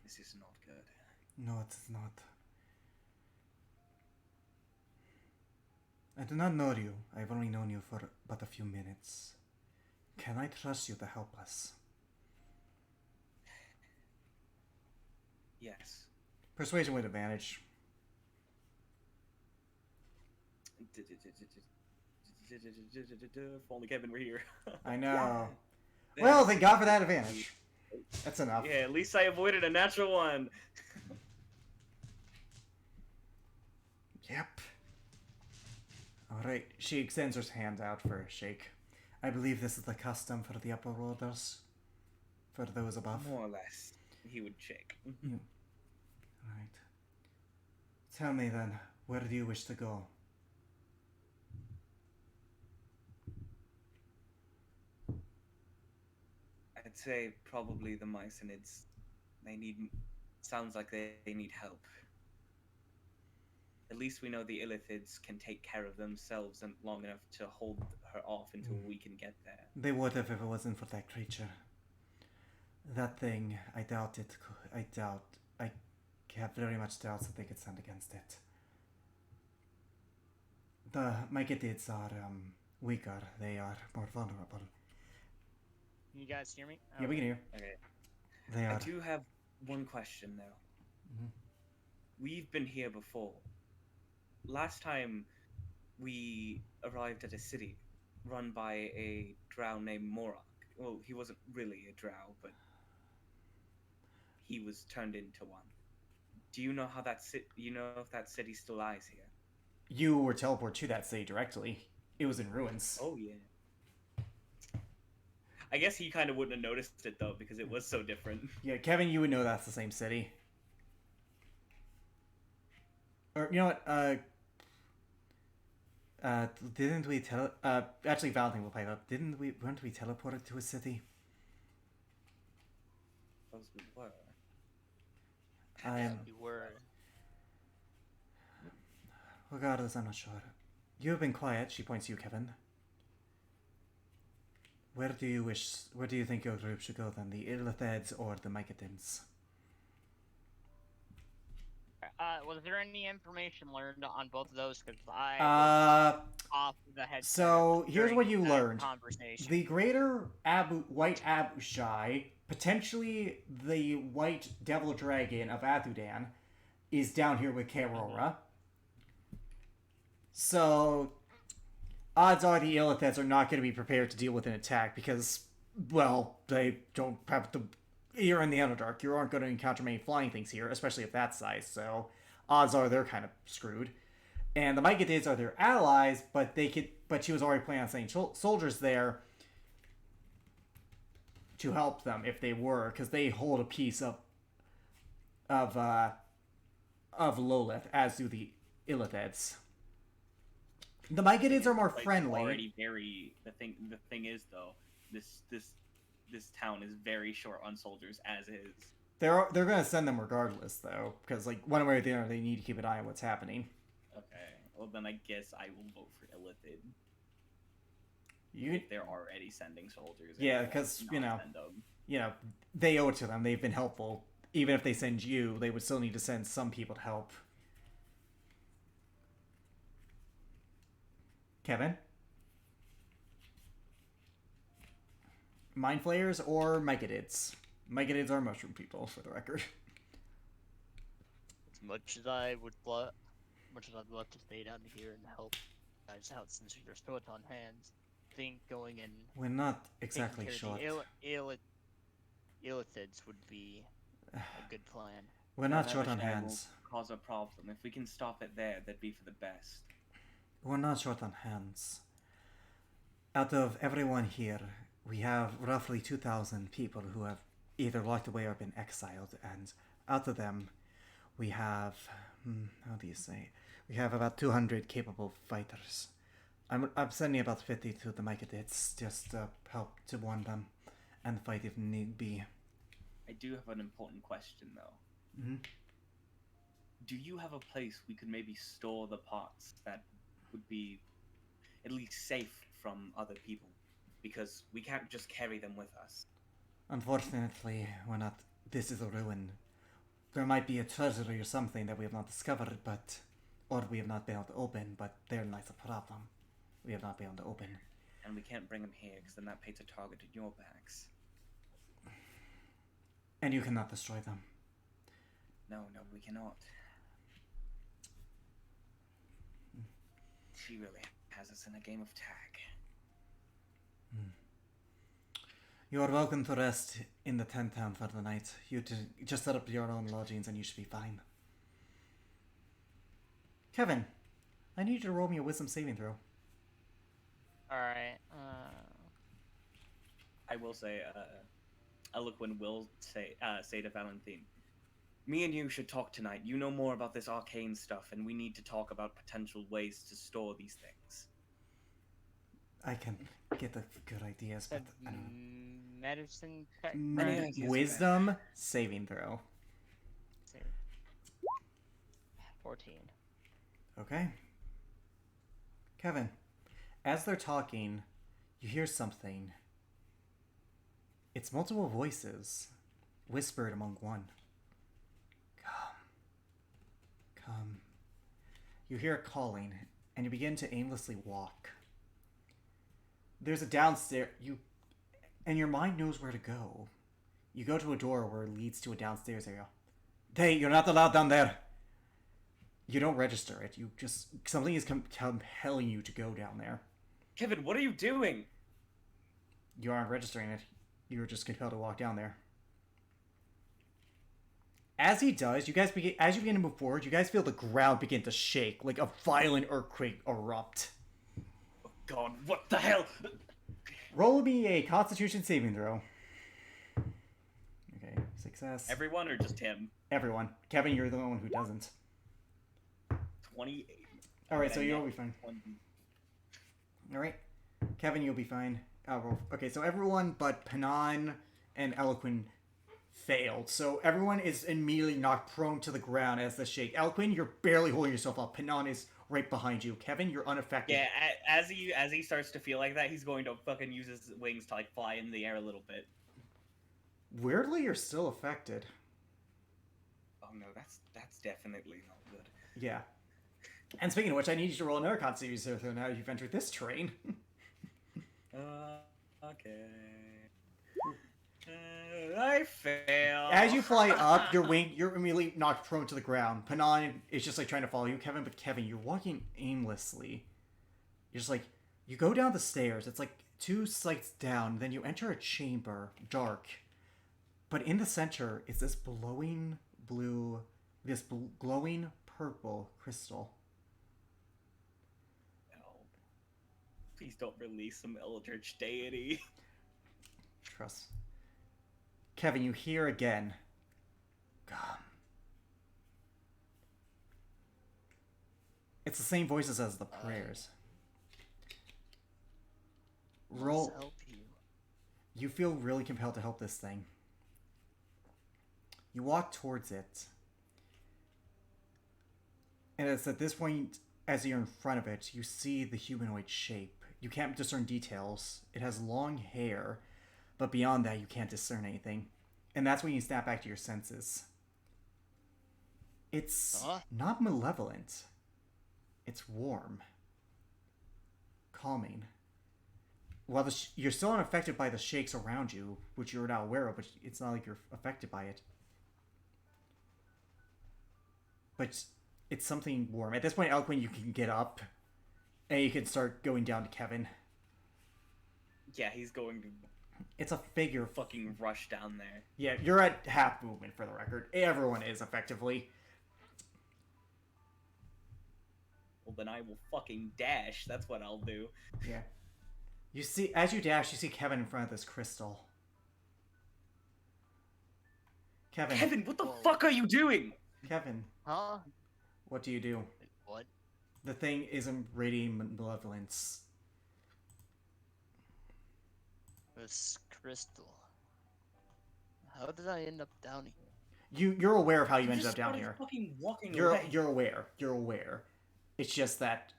This is not good. No, it is not. I do not know you. I've only known you for but a few minutes. Can I trust you to help us? Yes. Persuasion with advantage. If only Kevin were here. I know. Well, thank God for that advantage. That's enough. Yeah, at least I avoided a natural one. Yep. Alright, she extends her hand out for a shake. I believe this is the custom for the upper worlders. For those above. More or less. He would shake. Right. Tell me then, where do you wish to go? I'd say probably the Mycenids. Sounds like they need help. At least we know the Illithids can take care of themselves and long enough to hold her off until we can get there. They would have if it wasn't for that creature. That thing, I doubt it. I doubt. I have very much doubts that they could stand against it. The Mycetids are weaker. They are more vulnerable. Can you guys hear me? Yeah, we can hear. Okay. They I are. do have one question though. Mhm. We've been here before. Last time we arrived at a city run by a drow named Morok. Well, he wasn't really a drow, but he was turned into one. Do you know how you know if that city still lies here? You were teleported to that city directly. It was in ruins. Oh yeah. I guess he kind of wouldn't have noticed it though because it was so different. Yeah, Kevin, you would know that's the same city. Or you know what? Didn't we actually, Valentine will pipe up. Weren't we teleported to a city? Those we were. You were. Regardless, I'm not sure. You have been quiet. She points to you, Kevin. Where do you think your group should go then? The Illitheds or the Mycetids? Was there any information learned on both of those? Because I Uh, off the head. so here's during what you that learned. Conversation. The greater White Abushai, potentially the White Devil Dragon of Athudan, is down here with Kerora. So, odds are the Illithets are not going to be prepared to deal with an attack because, well, they don't have the... You're in the Underdark. You aren't going to encounter many flying things here, especially of that size, so odds are they're kind of screwed. And the Mycetids are their allies, but she was already planning on sending soldiers there to help them if they were, because they hold a piece of Lolith, as do the Illitheds. The Mycetids are more friendly. Already very the thing is though, this town is very short on soldiers as is. They're gonna send them regardless though, because like one way or the other they need to keep an eye on what's happening. Okay, well then I guess I will vote for Illithid. If they're already sending soldiers. Yeah, because you know they owe it to them. They've been helpful. Even if they send you, they would still need to send some people to help. Kevin? Mind Flayers or Mycetids? Mycetids are mushroom people, for the record. As much as I'd love to stay down here and help you guys out since you're short on hands, I think going in. We're not exactly short. Illithids would be a good plan. We're not short on hands. Cause a problem. If we can stop it there, that'd be for the best. We're not short on hands. Out of everyone here, we have roughly 2,000 people who have either locked away or been exiled, and out of them, we have, how do you say, we have about 200 capable fighters. I'm sending about 50 to the Mycetids just to help to warn them and fight if need be. I do have an important question though. Mm-hmm. Do you have a place we could maybe store the parts that would be at least safe from other people? Because we can't just carry them with us. Unfortunately, we're not. This is a ruin. There might be a treasury or something that we have not discovered, or we have not been able to open, but therein lies a problem. We have not been able to open. And we can't bring them here, because then that paints a target on your backs. And you cannot destroy them. No, we cannot. She really has us in a game of tag. You are welcome to rest in the tent town for the night. You just set up your own lodgings and you should be fine. Kevin, I need you to roll me a wisdom saving throw. Alright, I will say, Eloquent will say to Valentine, me and you should talk tonight. You know more about this arcane stuff, and we need to talk about potential ways to store these things. I can get the good ideas, but I don't know. Medicine check. Wisdom saving throw. 14. Okay. Kevin, as they're talking, you hear something It's multiple voices, whispered among one. Come. Come. You hear it calling, and you begin to aimlessly walk. There's a downstairs, and your mind knows where to go. You go to a door where it leads to a downstairs area. Hey, you're not allowed down there. You don't register it. You just, something is compelling you to go down there. Kevin, what are you doing? You aren't registering it. You're just compelled to walk down there. As he does, as you begin to move forward, you guys feel the ground begin to shake, like a violent earthquake erupt. Oh God, what the hell? Roll me a Constitution saving throw. Okay, success. Everyone or just him? Everyone. Kevin, you're the one who doesn't. 28. Alright, so you'll be fine. 20. Alright. Kevin, you'll be fine. Okay, so everyone but Panan and Eloquin failed. So everyone is immediately knocked prone to the ground as the shake. Eloquin, you're barely holding yourself up. Panan is right behind you. Kevin, you're unaffected. Yeah, as he starts to feel like that, he's going to fucking use his wings to like fly in the air a little bit. Weirdly, you're still affected. Oh no, that's definitely not good. Yeah. And speaking of which, I need you to roll another Constitution saving throw now you've entered this terrain. Okay. I fail. As you fly up, you're immediately knocked prone to the ground. Panan is just like trying to follow you, Kevin, but Kevin, you're walking aimlessly. You're just like, you go down the stairs, it's like 2 sites down, then you enter a chamber, dark. But in the center is this glowing purple crystal. Please don't release some eldritch deity. Trust. Kevin, you hear again. Come. It's the same voices as the prayers. Roll. Help you. You feel really compelled to help this thing. You walk towards it. And it's at this point, as you're in front of it, you see the humanoid shape. You can't discern details. It has long hair, but beyond that, you can't discern anything. And that's when you snap back to your senses. It's not malevolent. It's warm. Calming. While you're still unaffected by the shakes around you, which you're not aware of, but it's not like you're affected by it. But it's something warm. At this point, Eloquent, you can get up, and you can start going down to Kevin. Yeah, he's going to It's a figure. fucking rush down there. Yeah, you're at half movement for the record. Everyone is, effectively. Well, then I will fucking dash. That's what I'll do. Yeah. You see, as you dash, you see Kevin in front of this crystal. Kevin, what the Whoa. fuck are you doing? Kevin, Huh? what do you do? Wait, what? The thing isn't radiating malevolence. This crystal. How did I end up down here? You're aware of how you You ended just up down started here. Fucking walking You're away. You're aware. It's just that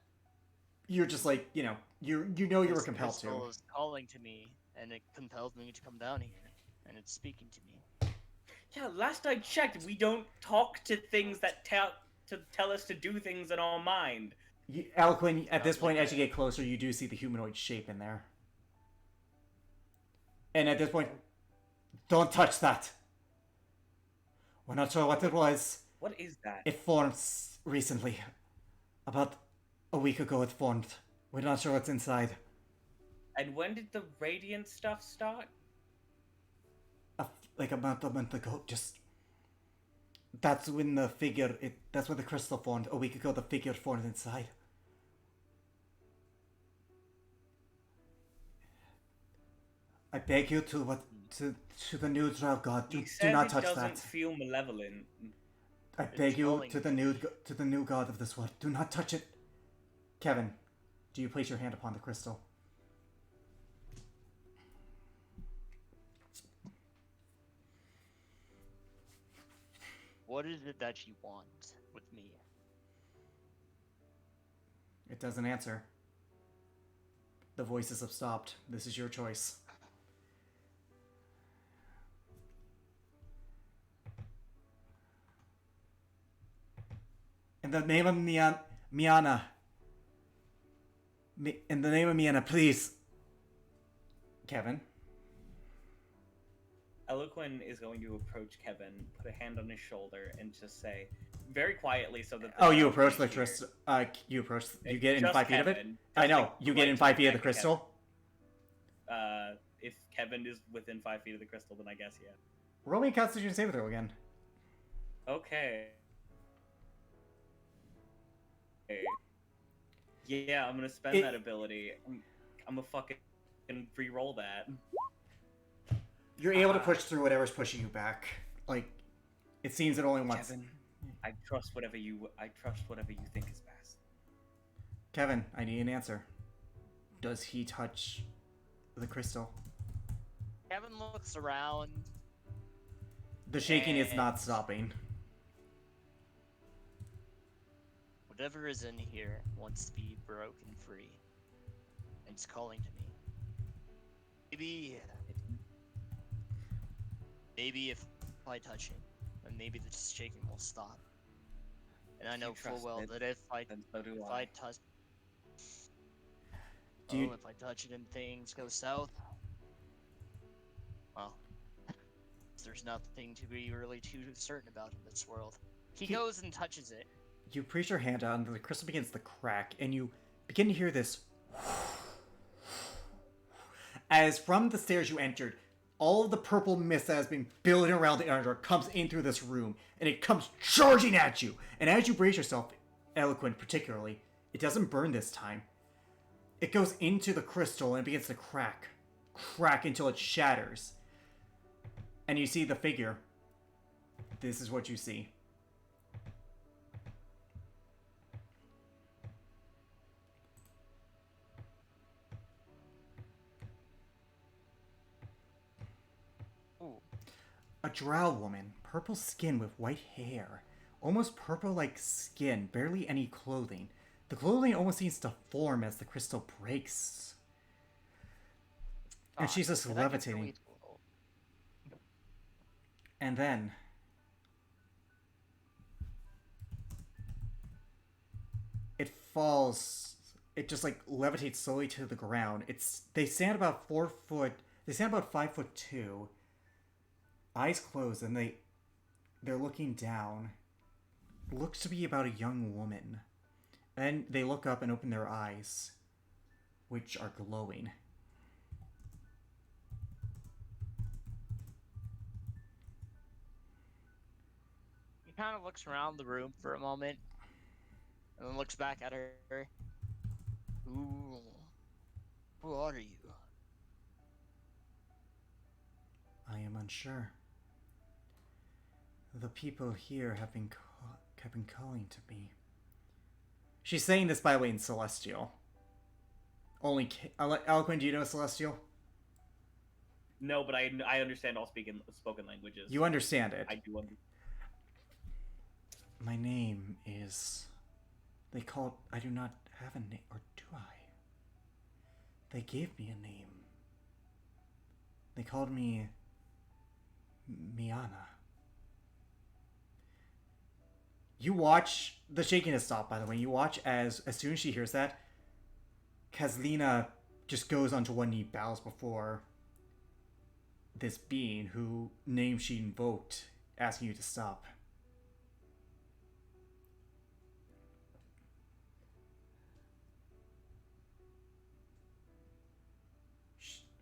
you're just like, you know you were This compelled crystal to. is calling to me, and it compelled me to come down here, and it's speaking to me. Yeah, last I checked, we don't talk to things that tell us to do things in our mind. Eloquent, at this point, as you get closer, you do see the humanoid shape in there. And at this point, don't touch that. We're not sure what it was. What is that? It formed recently. About a week ago it formed. We're not sure what's inside. And when did the radiant stuff start? Like a month ago, just... That's when the figure... That's when the crystal formed. A week ago the figure formed inside. I beg you to the neutral god, do not touch it doesn't that. feel malevolent. I beg you calling to the new god of this world, do not touch it. Kevin, do you place your hand upon the crystal? What is it that you want with me? It doesn't answer. The voices have stopped. This is your choice. In the name of Miana. In the name of Miana, please. Kevin. Eloquin is going to approach Kevin, put a hand on his shoulder, and just say, very quietly, so that. Oh, you approach the crystal. crystal. You approach. You get in Just 5 feet of it. Kevin, I just, know. like, You get right in 5 feet of the next to crystal. Kevin. If Kevin is within 5 feet of the crystal, then I guess yeah. Roll me a Constitution saving throw again. Okay. Yeah, I'm gonna spend that ability. I'm gonna fucking re-roll that. You're able to push through whatever's pushing you back. Like, it seems it only wants. Kevin, I trust whatever you think is best. Kevin, I need an answer. Does he touch the crystal? Kevin looks around. The shaking is not stopping. Whatever is in here wants to be broken free. And it's calling to me. Maybe if I touch it, then maybe the shaking will stop. And I know full well that if I touch, if I touch it and things go south, well, there's nothing to be really too certain about in this world. He goes and touches it. You place your hand on the crystal begins to crack, and you begin to hear this. As from the stairs you entered, all of the purple mist that has been building around the underdark comes in through this room, and it comes charging at you. And as you brace yourself, Eloquent particularly, it doesn't burn this time. It goes into the crystal and it begins to crack until it shatters. And you see the figure. This is what you see. A drow woman, purple skin with white hair, almost purple-like skin, barely any clothing. The clothing almost seems to form as the crystal breaks. And she's just levitating. And then it falls. It just like levitates slowly to the ground. They stand about 4 foot. They stand about 5'2". Eyes closed, and they're looking down. Looks to be about a young woman. Then they look up and open their eyes, which are glowing. He kind of looks around the room for a moment, and then looks back at her. Who are you? I am unsure. The people here have been calling to me. She's saying this, by the way, in Celestial. Only Eloquent, do you know Celestial? No, but I understand all spoken languages. You understand it. I do understand. My name is... I do not have a name, or do I? They gave me a name. They called me... Miana. You watch... The shaking has stopped, by the way. You watch as soon as she hears that, Kazlina just goes onto one knee, bows before this being who name she invoked, asking you to stop.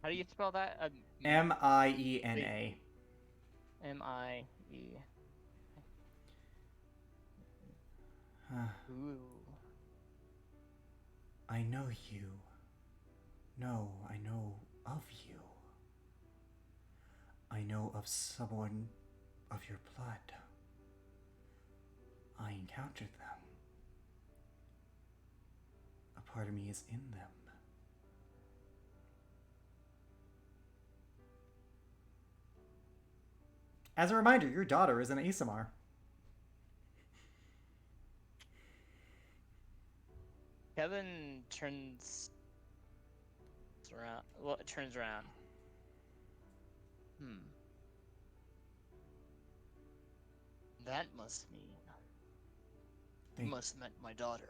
How do you spell that? M-I-E-N-A. M-I-E. Ooh. I know you. No, I know of you. I know of someone of your blood. I encountered them. A part of me is in them. As a reminder, your daughter is an ASMR. Kevin turns around. Well, it turns around. That must mean They... You must have met my daughter.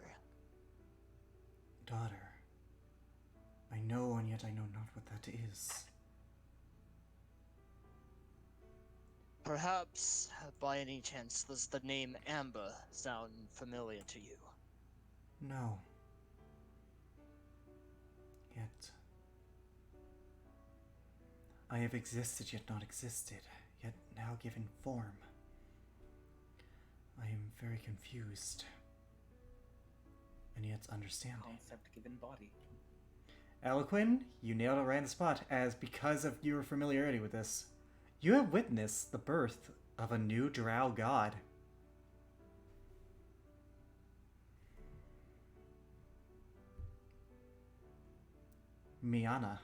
Daughter. I know, and yet I know not what that is. Perhaps, by any chance, does the name Amber sound familiar to you? No. Yet... I have existed, yet not existed, yet now given form. I am very confused. And yet understanding. Concept given body. Eloquin, you nailed it right on the spot, as because of your familiarity with this, you have witnessed the birth of a new drow god. Miana.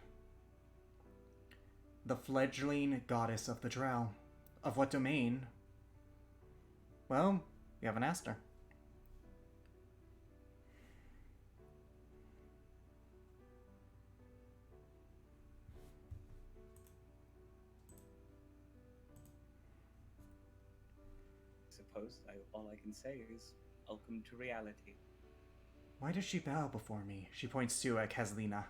The fledgling goddess of the drow. Of what domain? Well, we haven't asked her. Suppose all I can say is, welcome to reality. Why does she bow before me? She points to Kaslina.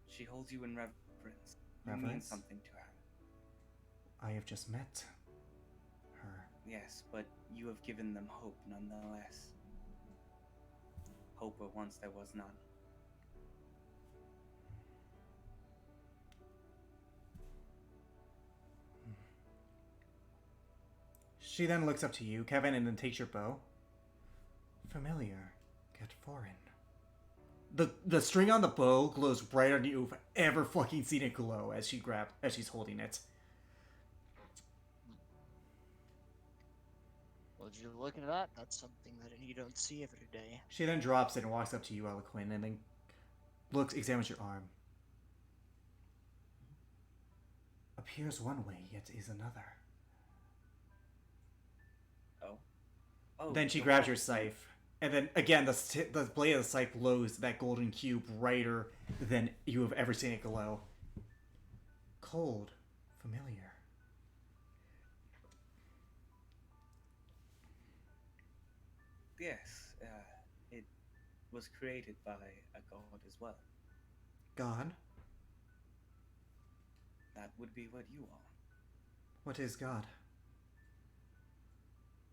She holds you in reverence. You mean Reverence? something to her. I have just met her. Yes, but you have given them hope nonetheless. Hope where once there was none. She then looks up to you, Kevin, and then takes your bow. Familiar, yet foreign. The string on the bow glows brighter than you've ever fucking seen it glow as she's holding it. Would you look at that? That's something that you don't see every day. She then drops it and walks up to you, Eloquin, and then examines your arm. Appears one way, yet is another. Oh. Then she grabs your scythe. And then, again, the blade of the scythe glows that golden cube brighter than you have ever seen it glow. Cold. Familiar. Yes, it was created by a god as well. God? That would be what you are. What is God?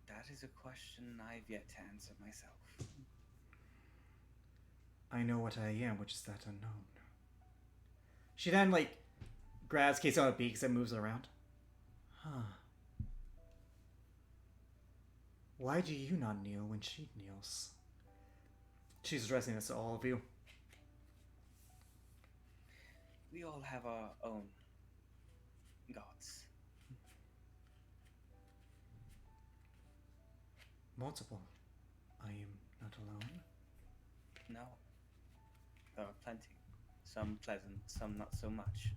That is a question I've yet to answer myself. I know what I am, which is that unknown. She then, grabs Kesona Beaks and moves it around. Huh. Why do you not kneel when she kneels? She's addressing this to all of you. We all have our own gods. Multiple. I am not alone. No. There are plenty. Some pleasant, some not so much.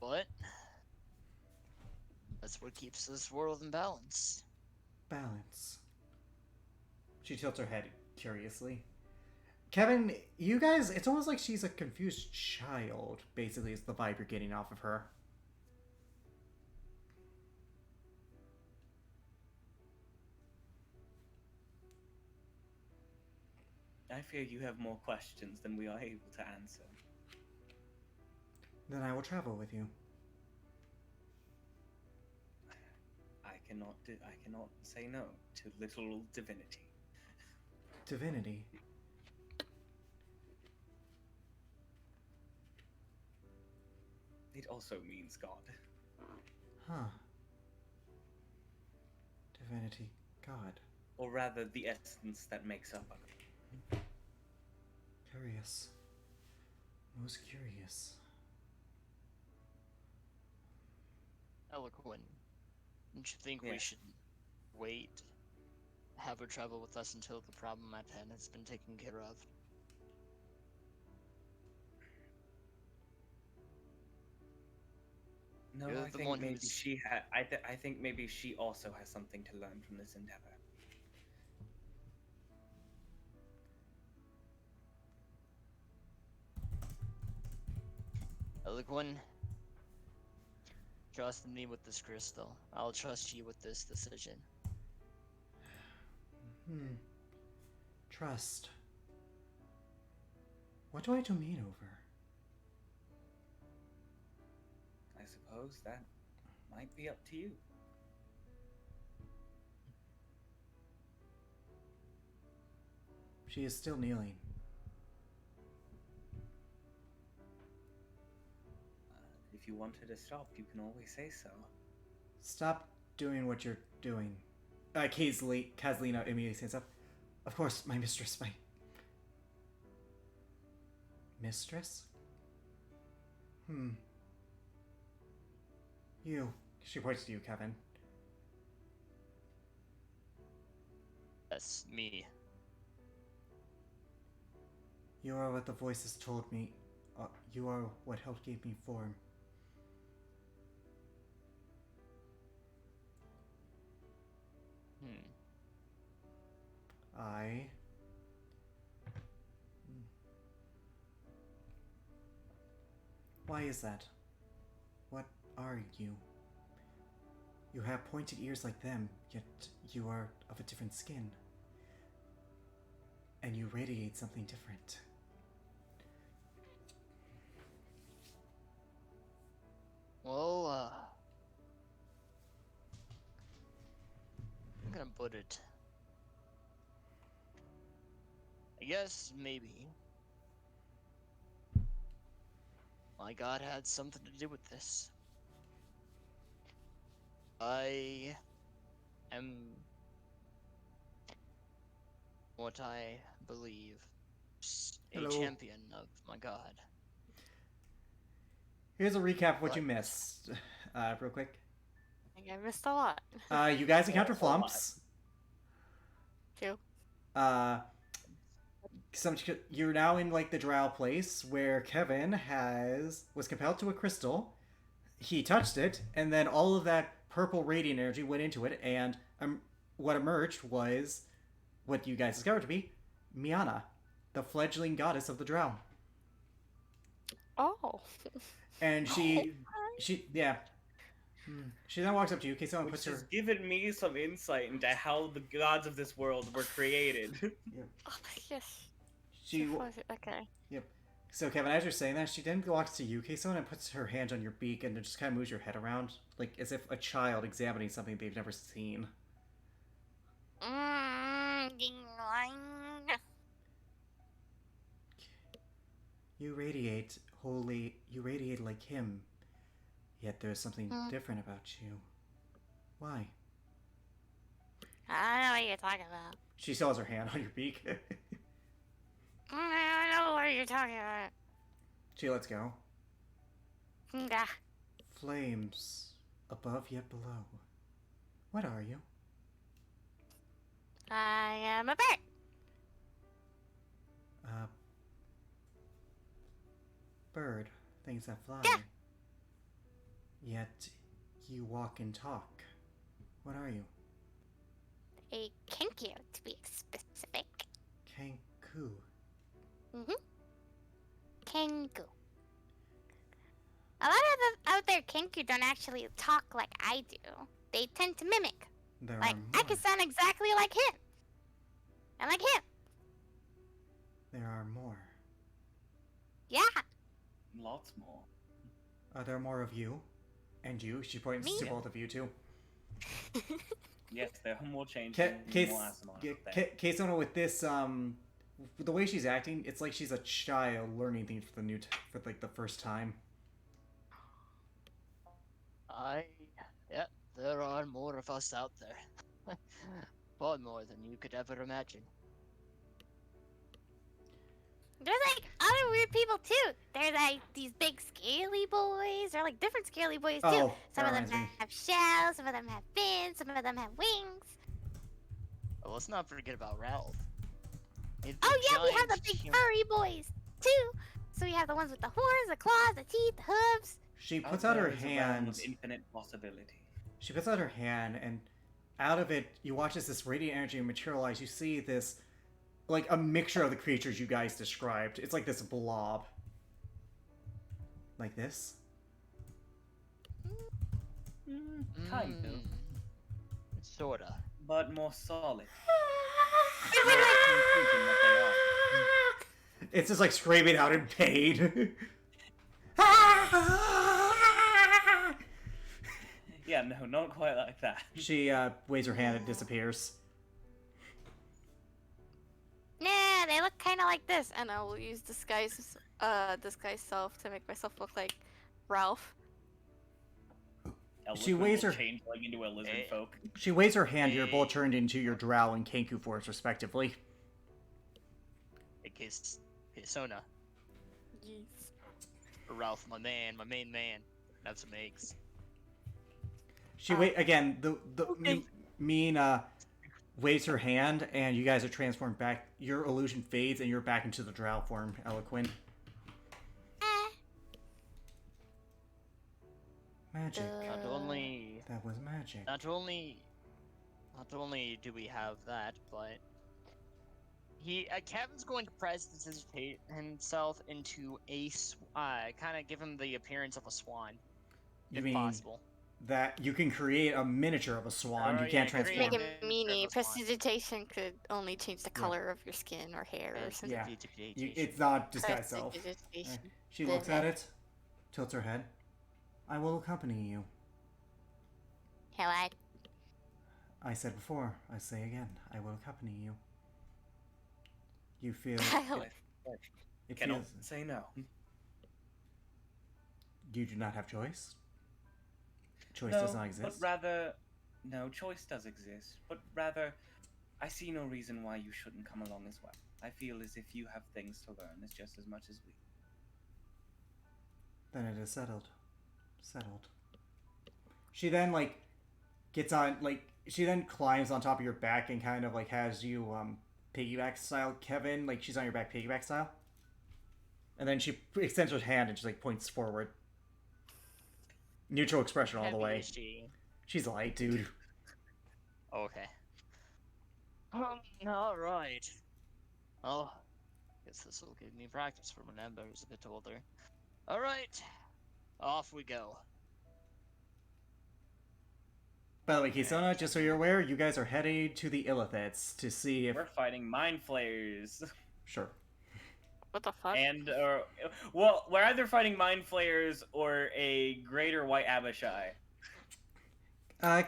But that's what keeps this world in balance. Balance. She tilts her head curiously. Kevin, you guys, it's almost like she's a confused child, basically, is the vibe you're getting off of her. I fear you have more questions than we are able to answer. Then I will travel with you. I cannot say no to literal divinity. Divinity. It also means God. Huh. Divinity. God. Or rather, the essence that makes up a God. Curious. Most curious. Eloquent. Don't you think we Yeah. should wait? Have her travel with us until the problem at hand has been taken care of? No, You're I the think one maybe who's- she had. I think maybe she also has something to learn from this endeavor. Eloquent. Trust me with this crystal. I'll trust you with this decision. Trust. What do I domain over? I suppose that might be up to you. She is still kneeling. If you wanted to stop, you can always say so. Stop doing what you're doing. Kazlina immediately stands up. Of course, my mistress, my... Mistress? You. She points to you, Kevin. That's me. You are what the voices told me. You are what helped give me form. I... Why is that? What are you? You have pointed ears like them, yet you are of a different skin. And you radiate something different. Well, I'm gonna put it. I guess maybe my god had something to do with this. I am what I believe a Hello. champion of my god. Here's a recap of what you missed, real quick. I think I missed a lot. You guys encounter A lot. flumps. Two. You're now in like the drow place where Kevin was compelled to a crystal. He touched it, and then all of that purple radiant energy went into it, and what emerged was what you guys discovered to be Miana, the fledgling goddess of the drow. Oh. And she then walks up to you. Okay, someone Which puts has her. given me some insight into how the gods of this world were created. Oh, yes. She Okay. Yep. So Kevin, as you're saying that, she then walks to you, Queso, and puts her hand on your beak and just kind of moves your head around, like as if a child examining something they've never seen. You radiate like him. Yet there's something different about you. Why? I don't know what you're talking about. She still has her hand on your beak. I don't know what you're talking about. She lets go. Yeah. Flames above yet below. What are you? I am a bird. Bird. Things that fly. Yeah. Yet you walk and talk. What are you? A kinkyu, to be specific. Kenku. Kenku. A lot of the out there kinkyu don't actually talk like I do. They tend to mimic. There Like, are I more. can sound exactly like him. And like him. There are more. Yeah. Lots more. Are there more of you? And you? She points Me? to both of you too. Yes, there are more changes. Kesona with this, the way she's acting, it's like she's a child learning things for like the first time. There are more of us out there. Far more than you could ever imagine. There's like other weird people too. There's like these big scaly boys. They're like different scaly boys too. Oh, Some that of them reminds me. have shells, some of them have fins, some of them have wings. Oh, let's not forget about Ralph. Oh yeah, we have the big furry boys too. So we have the ones with the horns, the claws, the teeth, the hooves. She puts out her There is a realm hand. of infinite possibility. She puts out her hand, and out of it, you watch as this radiant energy materialize. You see this, like a mixture of the creatures you guys described. It's like this blob. Like this. Kind of, Sorta. but more solid. More concrete in what they are. It's just like screaming out in pain. Yeah, no, not quite like that. She waves her hand and disappears. Nah, they look kind of like this, and I will use disguise self to make myself look like Ralph. She waves her- change like into a lizard folk. She waves her hand. You're both turned into your Drow and Kenku forms, respectively. In case Sona. Yes. Ralph, my main man. Have some eggs. She again. The mean waves her hand, and you guys are transformed back. Your illusion fades, and you're back into the Drow form, Eloquent. Magic. Not only That was magic. Not only do we have that, but Kevin's going to prestidigitate himself into a kind of give him the appearance of a swan, You if mean possible. that you can create a miniature of a swan? Oh, You can't yeah, transform. Make create it a meanie. river swan. Prestidigitation could only change the color of your skin or hair or something. Yeah. It's not disguise self. Prestidigitation. She looks at it, tilts her head. I will accompany you. Hello. I said before, I say again, I will accompany you. You feel... It Cannot feels... say no. You do not have choice? Choice No, does not but exist? rather, no, choice does exist. But rather, I see no reason why you shouldn't come along as well. I feel as if you have things to learn as just as much as we. Then it is settled. Settled. She then, like, gets on, like, she then climbs on top of your back and kind of, like, has you, piggyback style, Kevin. Like, she's on your back piggyback style. And then she extends her hand and just, like, points forward. Neutral expression all the way. Is she? She's light, dude. Okay. All right. Oh, guess this will give me practice for when Amber's a bit older. All right, off we go. By the way, Kisona, just so you're aware, you guys are headed to the Illithids to see if... We're fighting mind flayers. Sure. What the fuck? And, well, we're either fighting mind flayers or a greater white Abishai.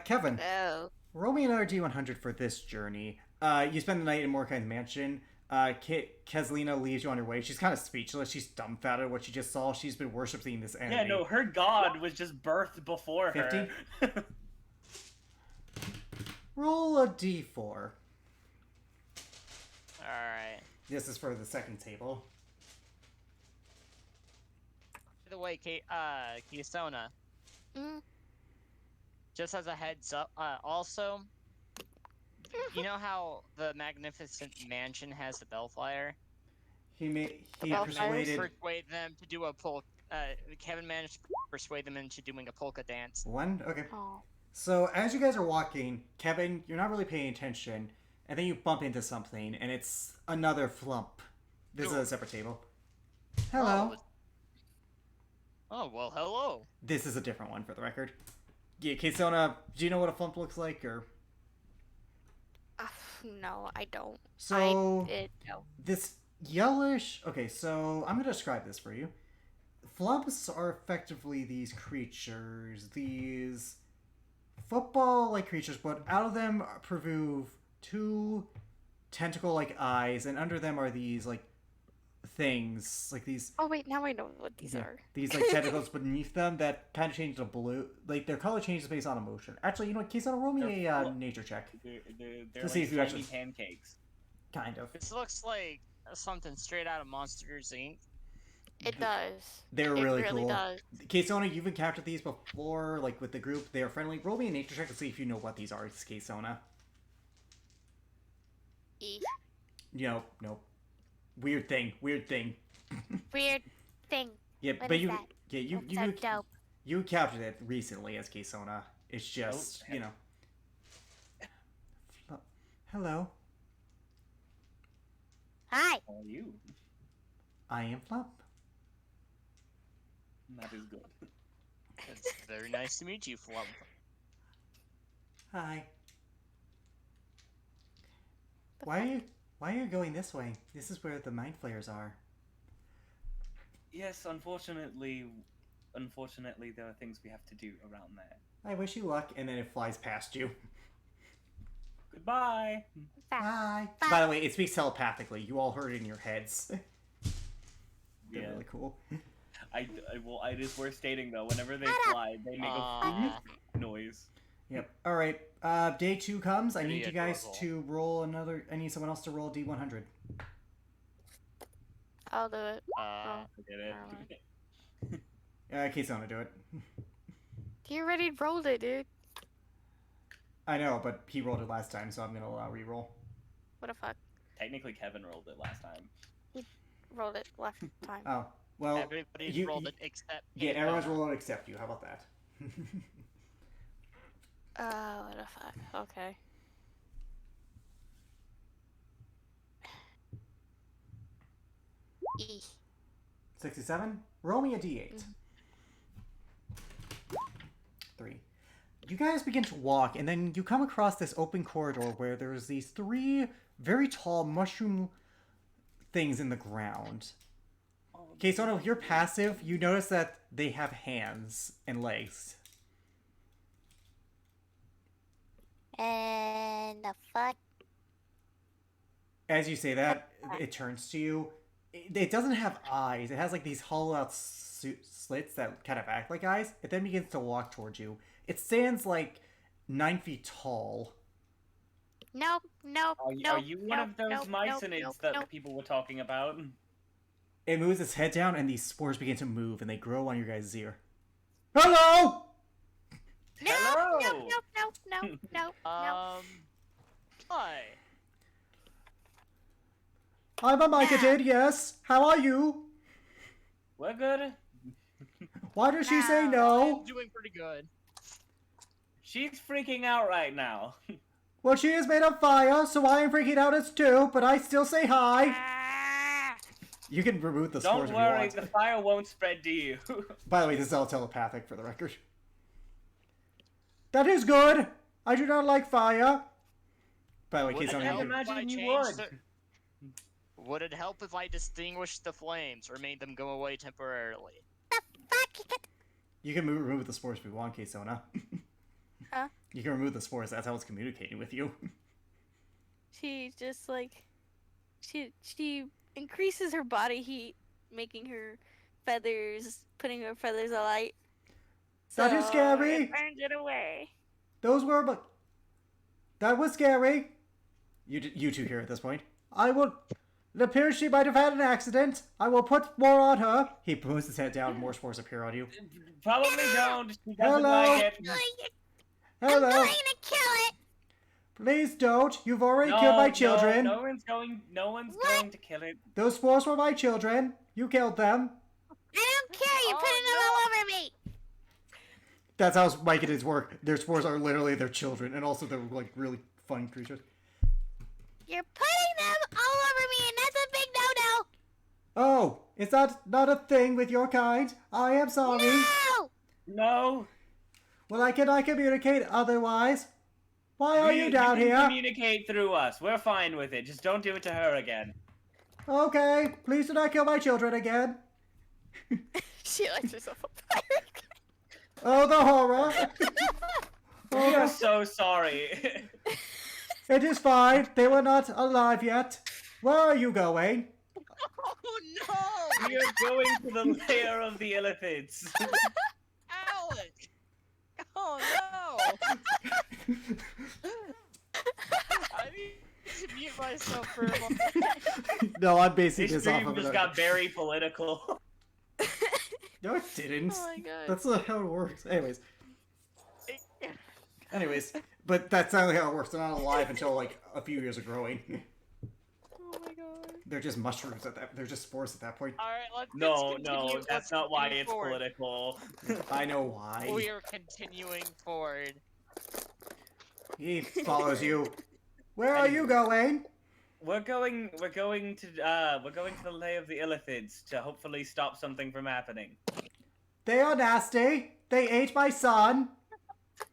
Kevin, Oh. roll me an RD100 for this journey. You spend the night in Mordecai's mansion. Keslina leaves you on your way. She's kind of speechless. She's dumbfounded at what she just saw. She's been worshipping this enemy. Yeah, no, her god was just birthed before 50? her. Roll a d4. All right. This is for the second table. By the way, Kisona, Mm. just as a heads up, also, you know how the Magnificent Mansion has the Bellfire? He About persuaded... Persuade them to do a Kevin managed to persuade them into doing a polka dance. One? Okay. Oh. So, as you guys are walking, Kevin, you're not really paying attention, and then you bump into something, and it's another flump. This is a separate table. Hello. Oh, well, hello. This is a different one, for the record. Yeah, Kisona, do you know what a flump looks like, or... No, I don't. So, No. this yellowish... Okay, so I'm going to describe this for you. Flumps are effectively these creatures, these football-like creatures, but out of them prove two tentacle-like eyes, and under them are these, like, things, like these... Oh wait, now I know what these are. These, like, tentacles beneath them that kind of change to blue. Like, their color changes based on emotion. Actually, you know what, Kisona, roll me a nature check. They're To like see if you tiny actually- pancakes. Kind of. This looks like something straight out of Monsters, Inc. It does. They're It really really cool. does. Kisona, you've encountered these before, like, with the group. They are friendly. Roll me a nature check to see if you know what these are, Kisona. E. Nope. Weird thing. Weird thing. Yeah, What but is you, that? yeah, you, That's so dope. you encountered it recently as Kisona. It's just, Oh, you know. Hello, Hi. How are you? I am Flump. That is good. It's very nice to meet you, Flump. Hi. The Why are fuck? you why are you going this way? This is where the mind flayers are. Yes, unfortunately, there are things we have to do around there. I wish you luck, and then it flies past you. Goodbye. Fuck. Bye. Bye. By the way, it speaks telepathically. You all heard it in your heads. They're Yeah. really cool. It is worth stating though. Whenever they Shut up. fly, they make a Aw. noise. Yep. All right. Day 2 comes. I Pretty need you guys adorable. to roll another. I need someone else to roll D100. I'll do it. I did it. Keysona, do it. You already rolled it, dude. I know, but he rolled it last time, so I'm gonna allow reroll. What the fuck? Technically, Kevin rolled it last time. Rolled it last time. Oh, well. Everybody's you- rolled you- it except Yeah, Kate everyone's Donna. rolling except you. How about that? What the fuck? Okay. E. 67. Roll me a D8. 3. You guys begin to walk, and then you come across this open corridor where there's these 3 very tall mushroom things in the ground. Okay, so if you're passive, you notice that they have hands and legs. And the fuck? As you say that, it turns to you. It doesn't have eyes. It has like these hollow out slits that kind of act like eyes. It then begins to walk towards you. It stands like 9 feet tall. Nope, nope, nope. Are you one of those mycenids that people were talking about? It moves its head down, and these spores begin to move, and they grow on your guys' ear. Hello! No, Hello! no, no, no, no, no, no. Hi. I'm a mycetid, yes. How are you? We're good. Why does she say no? I'm doing pretty good. She's freaking out right now. Well, she is made of fire, so I am freaking out as too, but I still say hi. Ah! You can remove the spores Don't if you worry, want. the fire won't spread to you. By the way, this is all telepathic for the record. That is good. I do not like fire. By the way, Would Keith, it something help you if I- Imagine you changed would. Would it help if I distinguished the flames or made them go away temporarily? The fuck? You can remove the spores if you want, Keysona. Huh? You can remove the spores. That's how it's communicating with you. She just like she increases her body heat, making her putting her feathers alight. That is So scary. It burns it away. Those were, but that was scary. You two here at this point. I will. It appears she might have had an accident. I will put more on her. He moves his head down. More spores appear on you. Probably don't. She doesn't Hello? like it. I'm Hello. going to kill it. Please don't. You've already killed my children. No one's going to kill it. Those spores were my children. You killed them. I don't care. You're Oh, putting them all over me. That's how myconids work. Their spores are literally their children, and also they're like really fun creatures. You're putting them all over me, and that's a big no-no. Oh, is that not a thing with your kind? I am sorry. No. No. Well, I cannot communicate otherwise. Why are you down can here? Communicate through us. We're fine with it. Just don't do it to her again. Okay, please do not kill my children again. She lights herself on fire. Oh, the horror. We are Oh, so sorry. it is fine. They were not alive yet. Where are you going? Oh no! We are going to the lair of the illithids. Alex! Oh no! I need to mute myself for a moment. No, I'm basing This this off stream of just it. got very political. No, it didn't. Oh my god. That's not how it works. Anyways, but that's not how it works. They're not alive until like a few years of growing. Oh my god. They're just mushrooms at that. They're just spores at that point. Alright, let's No, continue. that's Let's not why continue it's forward. political. I know why. We are continuing forward. He follows you. Where are you going? We're going to the lair of the illithids to hopefully stop something from happening. They are nasty. They ate my son.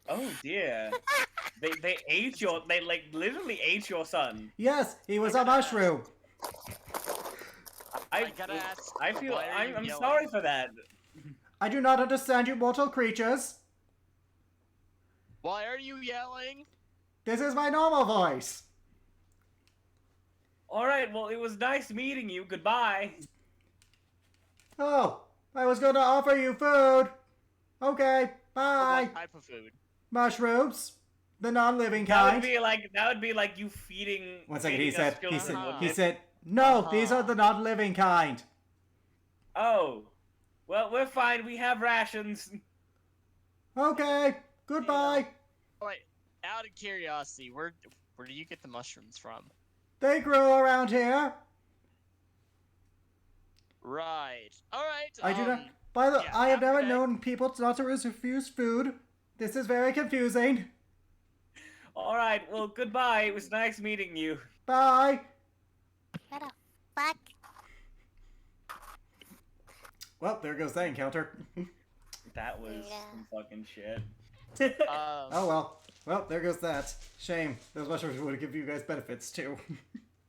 Oh dear. They ate your. They like literally ate your son. Yes, he was I a gotta mushroom. I gotta ask, I feel. why are you I'm yelling? sorry for that. I do not understand you mortal creatures. Why are you yelling? This is my normal voice. All right. Well, it was nice meeting you. Goodbye. Oh, I was going to offer you food. Okay, bye. What type of food? Mushrooms, the non-living That would kind. be like you feeding. 1 second, he feeding us said, children, wouldn't he it? said, no, Uh-huh. these are the non-living kind. Oh. Well, we're fine. We have rations. Okay, goodbye. Wait, out of curiosity, where do you get the mushrooms from? They grow around here. Right. All right. I do not. By the, yeah, I have never after that- known people not to refuse food. This is very confusing. All right. Well, goodbye. It was nice meeting you. Bye. What the fuck? Well, there goes that encounter. That was Yeah. some fucking shit. Oh well. Well, there goes that. Shame. Those mushrooms would give you guys benefits too.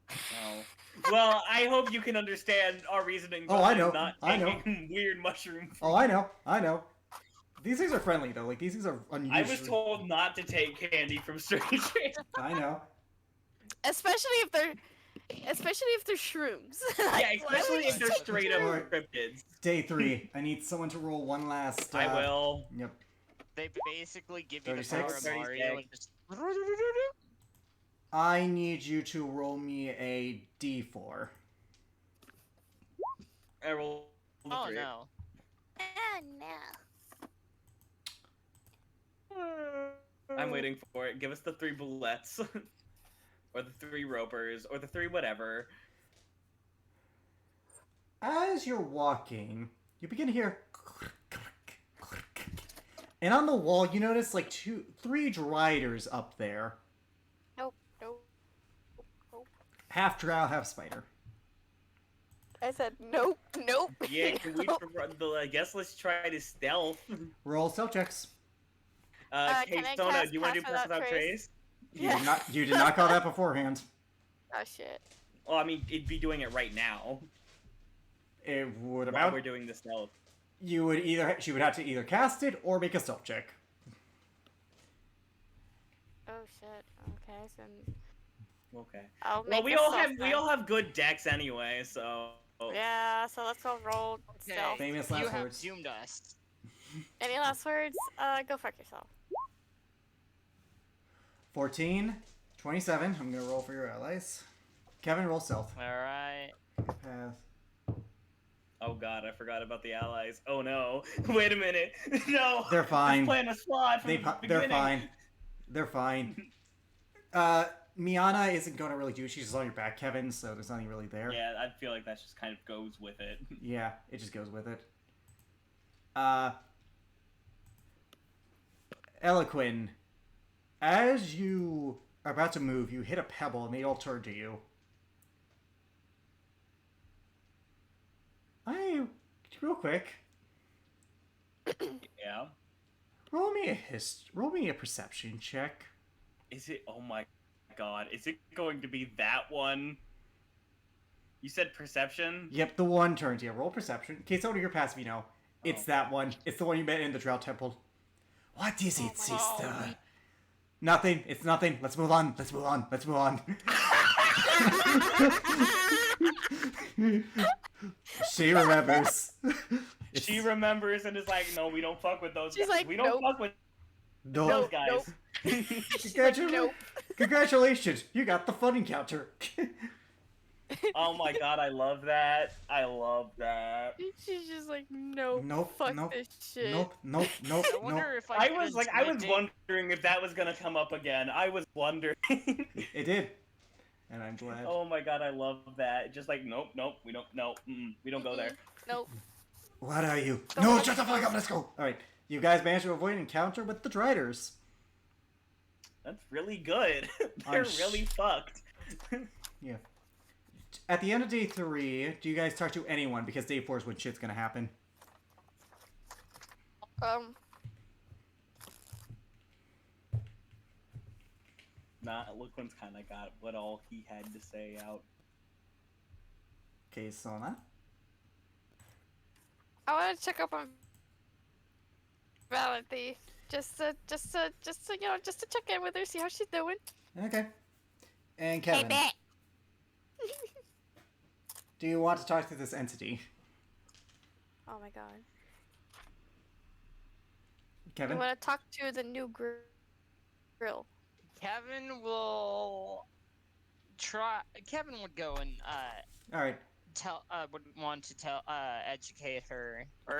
Oh. Well, I hope you can understand our reasoning Oh, I behind know. not I know. taking weird mushroom food. Oh, I know. I know. These things are friendly though. Like these things are unusual. I was told not to take candy from strangers. I know. Especially if they're shrooms. Yeah, especially if they're straight up Alright. cryptids. Day 3. I need someone to roll one last. I will. Yep. They basically give you the 36? power of Mario and 36. just. I need you to roll me a D4. I rolled a Oh 3. no. Oh no. I'm waiting for it. Give us the 3 bullets. Or the 3 ropers. Or the 3 whatever. As you're walking, you begin to hear. And on the wall, you notice like 3 driders up there. Nope, nope. Half drow, half spider. I said nope, nope. Yeah, can we I guess let's try to stealth. Roll stealth checks. Can I Sona, cast do you want to do Pass Pass Without Without Trace? Trace? You did not call that beforehand. Oh shit. Well, I mean, it'd be doing it right now. It would While about. we're doing the stealth. She would have to either cast it or make a stealth check. Oh shit. Okay, so Okay. I'll Well, make we a all stealth have then. good decks anyway, so. Yeah, so let's go roll Okay. stealth. Famous You last have words. doomed us. Any last words? Go fuck yourself. 14, 27. I'm gonna roll for your allies. Kevin, roll stealth. All right. Pass. Oh god, I forgot about the allies. Oh no. Wait a minute. No. They're fine. This plan was flawed from the They're beginning. fine. They're fine. Miana isn't gonna really do. She's just on your back, Kevin. So there's nothing really there. Yeah, I feel like that just kind of goes with it. Yeah, it just goes with it. Eloquin, as you are about to move, you hit a pebble and they all turn to you. Real quick, Yeah. roll me a perception check. Is it? Oh my god. Is it going to be that one? You said perception? Yep, the one turns you. Roll perception. In case one of your passive, you know. It's Oh. that one. It's the one you met in the Drow Temple. What is it, Oh my sister? God. Nothing. It's nothing. Let's move on. Let's move on. Let's move on. She remembers. She remembers and is like, no, we don't fuck with those She's guys. like, We don't nope. fuck with No. those guys. Congratulations. Congratulations. You got the fun encounter. Oh my god, I love that. I love that. She's just like, nope. Nope, Fuck nope, this shit. Nope. I Nope. wonder if I could was intimidate- wondering if that was gonna come up again. I was wondering. It did. And I'm glad. Oh my god, I love that. Just like, nope, we don't go there. Nope. What are you? Don't No, let shut the me fuck up. go. Let's go. All right. You guys managed to avoid an encounter with the Driders. That's really good. I'm They're sh- really fucked. Yeah. At the end of day 3, do you guys talk to anyone? Because day 4 is when shit's gonna happen. not. Eloquence kind of got what all he had to say out. Okay, Sona. I want to check up on Valenthy. Just to just to check in with her, see how she's doing. Okay. And Hey, Kevin, bet. do you want to talk to this entity? Oh my god. Kevin? I want to talk to the new grill. Kevin will try. Kevin would go and Alright. would want to educate her, or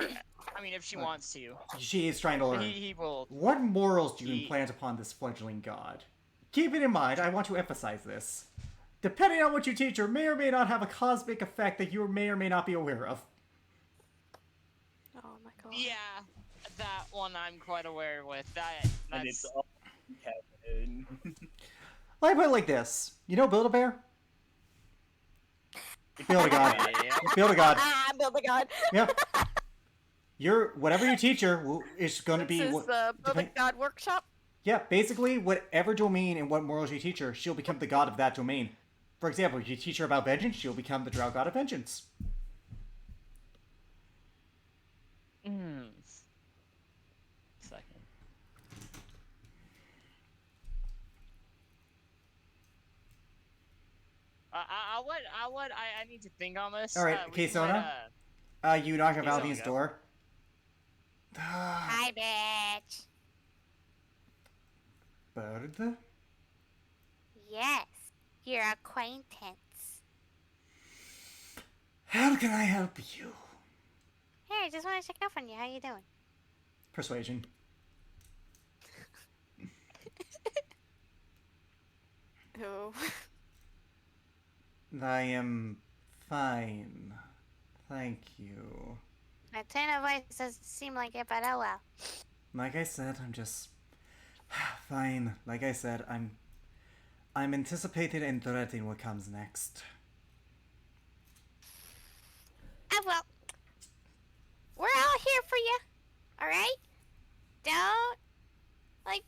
I mean, if she Okay. wants to, She is trying to learn. he will. What morals do you He- implant upon this fledgling god? Keep it in mind, I want to emphasize this. Depending on what you teach her may or may not have a cosmic effect that you may or may not be aware of. Oh my god. Yeah, that one I'm quite aware with. And it's That's all Kevin. Let me put it like this. You know Build-A-Bear? Build-A-God. yeah. Build-A-God. Ah, build a god. Yep. Whatever you teach her is going to be... This is the build a depend- god workshop. Yeah, basically, whatever domain and what morals you teach her, she'll become the god of that domain. For example, if you teach her about vengeance, she'll become the drow god of vengeance. Second. I need to think on this. Alright, we okay, can Sona? let, You knock on He's on Valdine's go. door. Hi, bitch. Bird? Yes, your acquaintance. How can I help you? Hey, I just want to check up on you. How you doing? Persuasion. Oh. I am fine. Thank you. My tone of voice doesn't seem like it, but oh well. Like I said, I'm just fine. Like I said, I'm anticipating and dreading what comes next. Oh well. We're all here for you. Alright? Don't,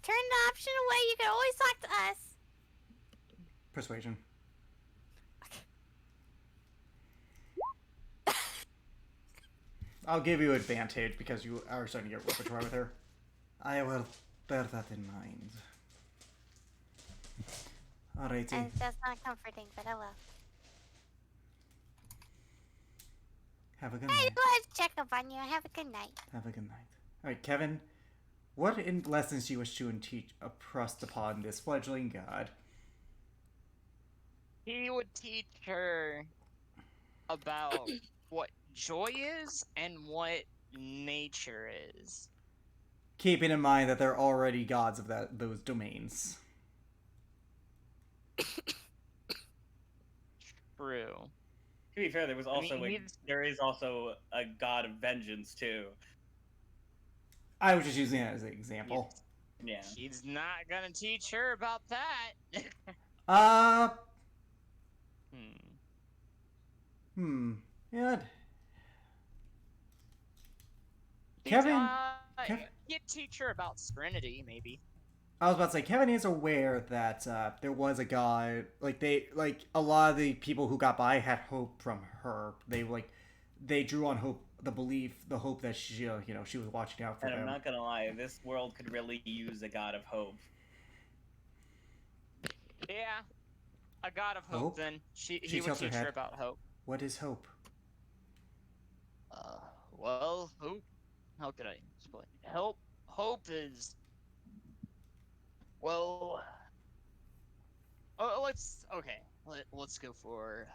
turn the option away. You can always talk to us. Persuasion. I'll give you advantage because you are starting to get repertoire with her. I will bear that in mind. Alrighty. And that's not comforting, but oh well. Have a good I night. just wanted to check up on you. Have a good night. Have a good night. Alright, Kevin. What lessons do you wish to teach impressed upon this fledgling god? he would teach her about what joy is and what nature is. Keeping in mind that they're already gods of those domains. True. To be fair, there was also mean, there is also a god of vengeance too. I was just using it as an example. Yeah. He's not gonna teach her about that. Yeah. He's, Kevin, Kev- he'd teach her about serenity, maybe. I was about to say, Kevin is aware that there was a god. A lot of the people who got by had hope from her. They drew on hope, the hope that she was watching out for And them. I'm not gonna lie, this world could really use a god of hope. Yeah, a god of hope. Hope? Then She he would tilts her teach her head. about hope. What is hope? Well, hope. How could I explain? Hope is. Well. Let's go for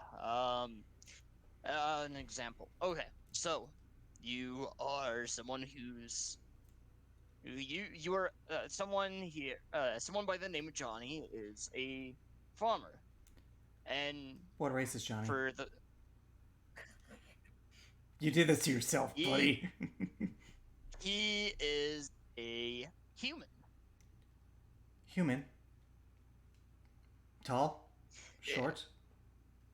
an example. Okay, so you are someone who's you are someone here. Someone by the name of Johnny is a farmer, and What race is Johnny? for the You did this to yourself, Ye- buddy. he is a human. Human. Tall? Short?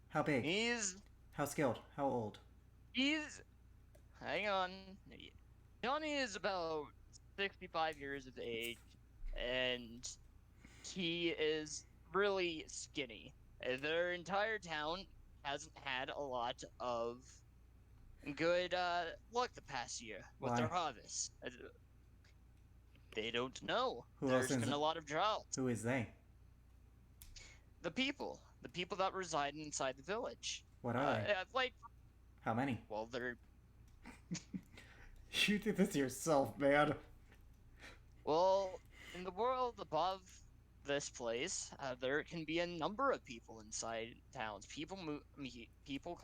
How big? He's How skilled? How old? hang on. Johnny is about 65 years of age, and he is really skinny. Their entire town hasn't had a lot of good luck the past year with their Why? harvest. They don't know. Who else There's is been it? a lot of drought. Who is they? The people that reside inside the village. What are they? Like, How many? well, they're You did this yourself, man. well in the world above this place. There can be a number of people inside towns. People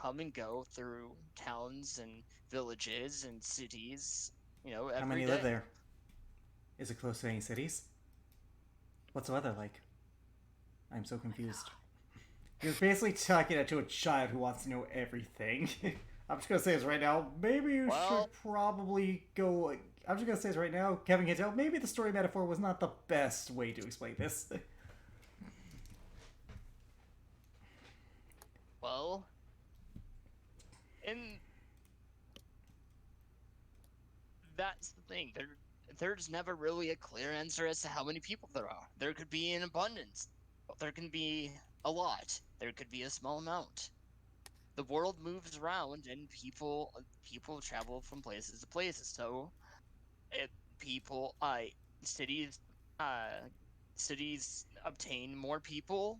come and go through towns and villages and cities. You know, How every many day. live there? Is it close to any cities? What's the weather like? I'm so confused. You're basically talking to a child who wants to know everything. I'm just gonna say this right now. Maybe you Well- should probably go. I'm just gonna say this right now. Kevin can tell. Maybe the story metaphor was not the best way to explain this. Well, and that's the thing. There's never really a clear answer as to how many people there are. There could be an abundance. There can be a lot. There could be a small amount. The world moves around, and people travel from places to places. So, it, people, cities, cities obtain more people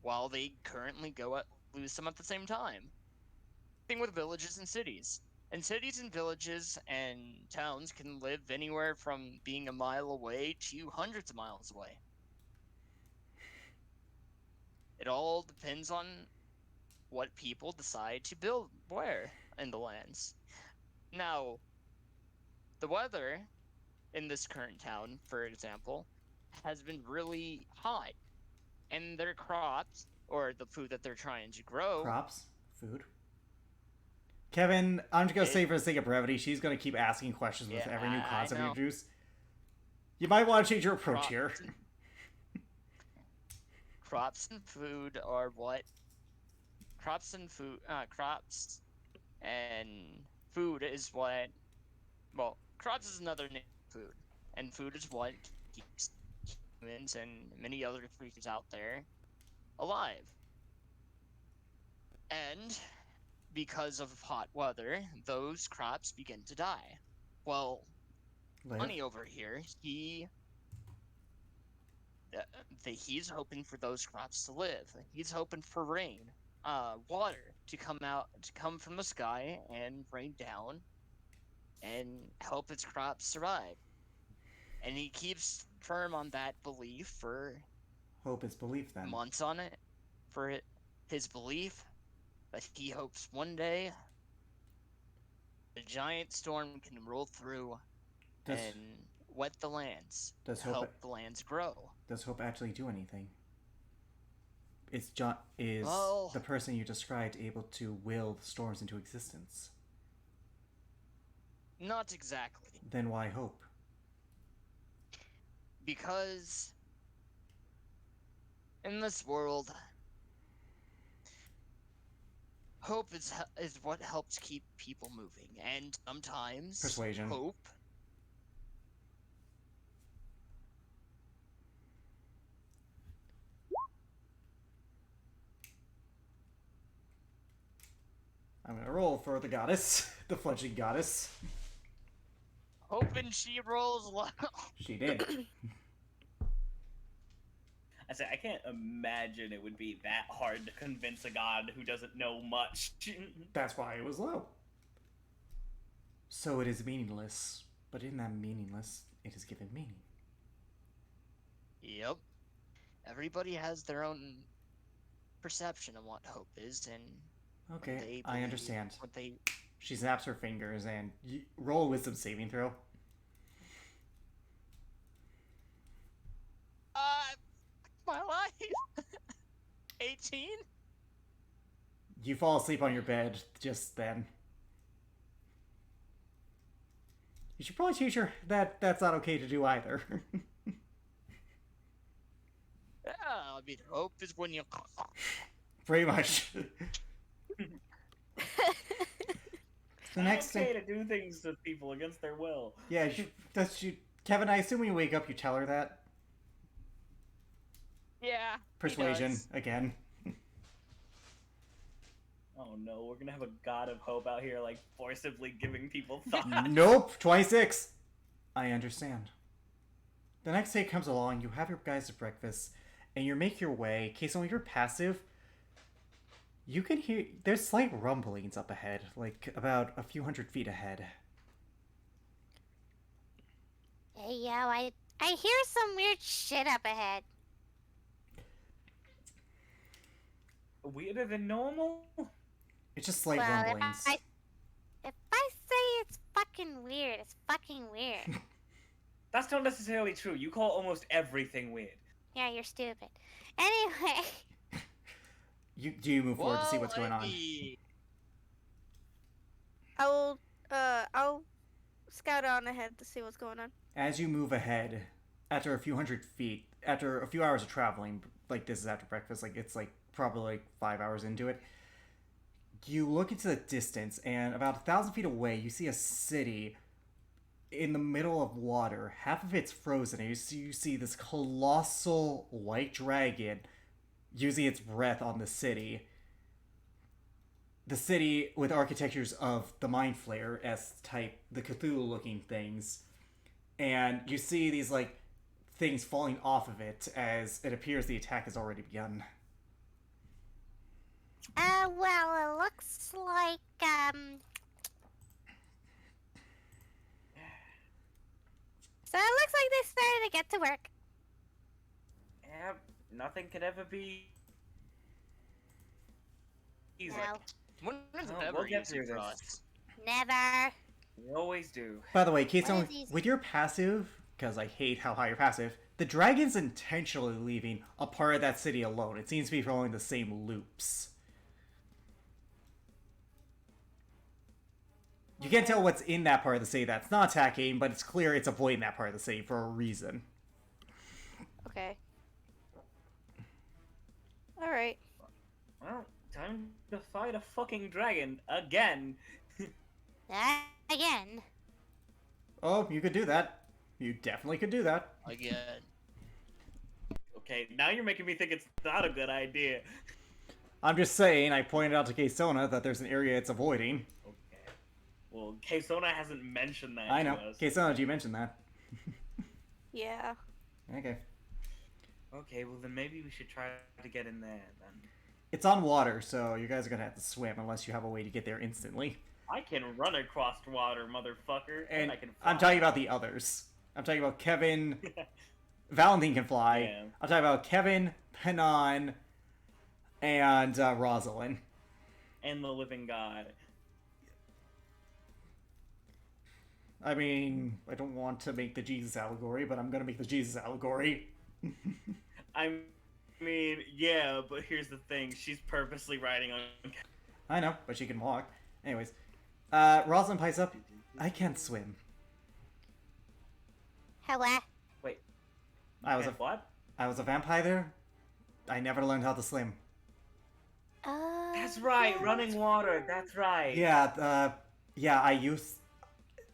while they currently lose some at the same time. Thing with villages and cities. And cities and villages and towns can live anywhere from being a mile away to hundreds of miles away. It all depends on what people decide to build where in the lands. Now, the weather in this current town, for example, has been really hot, and their crops, or the food that they're trying to grow, Crops, food. Kevin, I'm just gonna It- say for the sake of brevity, she's gonna keep asking questions with Yeah, every new I concept you know. introduce. You might want to change your approach here. Crops and food are what crops and food is what, well, crops is another name for food, and food is what keeps humans and many other creatures out there alive. And because of hot weather, those crops begin to die. Well, Live. Bunny over here, he's hoping for those crops to live. He's hoping for rain, water to come from the sky and rain down and help his crops survive. And he keeps firm on that belief for Hope is belief then. months on it, for his belief that he hopes one day a giant storm can roll through Does, and wet the lands, does help hope the lands grow. does Hope actually do anything? Is Well- the person you described able to will the storms into existence? Not exactly. Then why Hope? Because in this world, hope is what helps keep people moving, and sometimes Persuasion. hope. I'm gonna roll for the goddess, the fledgling goddess. Hoping she rolls low. She did. I say I can't imagine it would be that hard to convince a god who doesn't know much. That's why it was low. So it is meaningless, but in that meaningless, it is given meaning. Yep. Everybody has their own perception of what hope is, and what Okay, they I believe, understand. what they. She snaps her fingers and roll a wisdom saving throw. My life. 18. You fall asleep on your bed just then. You should probably teach her that that's not okay to do either. Yeah, I mean, hope is when you. Pretty much. The next It's okay thing, to do things to people against their will. yeah, Kevin, I assume when you wake up, you tell her that. Yeah. he Persuasion does. again. Oh no, we're gonna have a god of hope out here, like forcibly giving people thoughts. Nope, 26. I understand. The next day comes along, you have your guys' breakfast, and you make your way. In case only you're passive, you can hear there's slight rumblings up ahead, like about a few hundred feet ahead. Hey, yo, I hear some weird shit up ahead. Weirder than normal? It's just slight Well, rumblings. if I say it's fucking weird, it's fucking weird. That's not necessarily true. You call almost everything weird. Yeah, you're stupid. Anyway, Do you move forward to see what's going on? I'll scout on ahead to see what's going on. As you move ahead, after a few hundred feet, after a few hours of traveling, like this is after breakfast, like it's like probably like 5 hours into it, you look into the distance, and about 1,000 feet away, you see a city in the middle of water. Half of it's frozen, and you see this colossal white dragon using its breath on the city. The city with architectures of the Mind Flayer-esque type, the Cthulhu-looking things. And you see these, like, things falling off of it as it appears the attack has already begun. well, it looks like, So it looks like they started to get to work. Yeah, nothing could ever be easy. No, When is it Oh, ever we'll get easy through for this. us? never. We always do. By the way, Kate, What is these? with your passive, because I hate how high you're passive, the dragon's intentionally leaving a part of that city alone. It seems to be following the same loops. You can't tell what's in that part of the city that's not attacking, but it's clear it's avoiding that part of the city for a reason. Okay. Alright. Well, time to fight a fucking dragon again. Again. Oh, you could do that. You definitely could do that. Again. Okay, now you're making me think it's not a good idea. I'm just saying, I pointed out to Keisona that there's an area it's avoiding. Okay. Well, Keisona hasn't mentioned that I know. to us. Keisona, did you mention that? Yeah. Okay. Okay, well then maybe we should try to get in there then. It's on water, so you guys are gonna have to swim unless you have a way to get there instantly. I can run across water, motherfucker, and I can fly. I'm talking about the others. I'm talking about Kevin. Valentine can fly. Yeah. I'm talking about Kevin, Penon, and Rosalind. And the living god. I mean, I don't want to make the Jesus allegory, but I'm gonna make the Jesus allegory. I mean, yeah, but here's the thing. She's purposely riding on... I know, but she can walk. Anyways, Rosalind pipes up. I can't swim. Hello. Wait. I was a What? vampire. I never learned how to swim. That's right, yeah, running water, that's right. Yeah,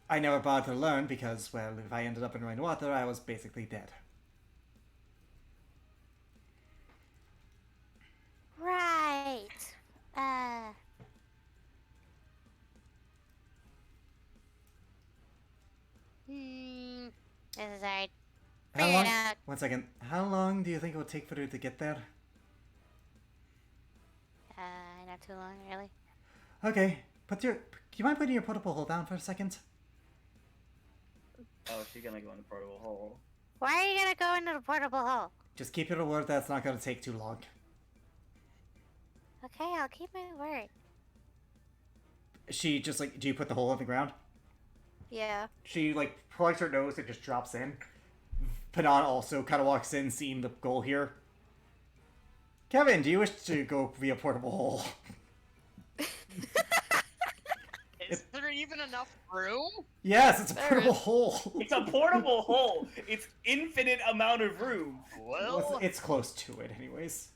I never bothered to learn because, well, if I ended up in running water, I was basically dead. Right. This is hard. How Figure long? it out. One second. How long do you think it would take for you to get there? Not too long, really. Okay. Do you mind putting your portable hole down for a second? Oh, she's gonna go in the portable hole. Why are you gonna go into the portable hole? Just keep your word that it's not going to take too long. Okay, I'll keep my word. She just like, do you put the hole in the ground? Yeah. She like plugs her nose and just drops in. Panan also kind of walks in, seeing the goal here. Kevin, do you wish to go via portable hole? Is there even enough room? Yes, it's a There portable is. hole. It's a portable hole! It's infinite amount of room! Well, It's close to it, anyways.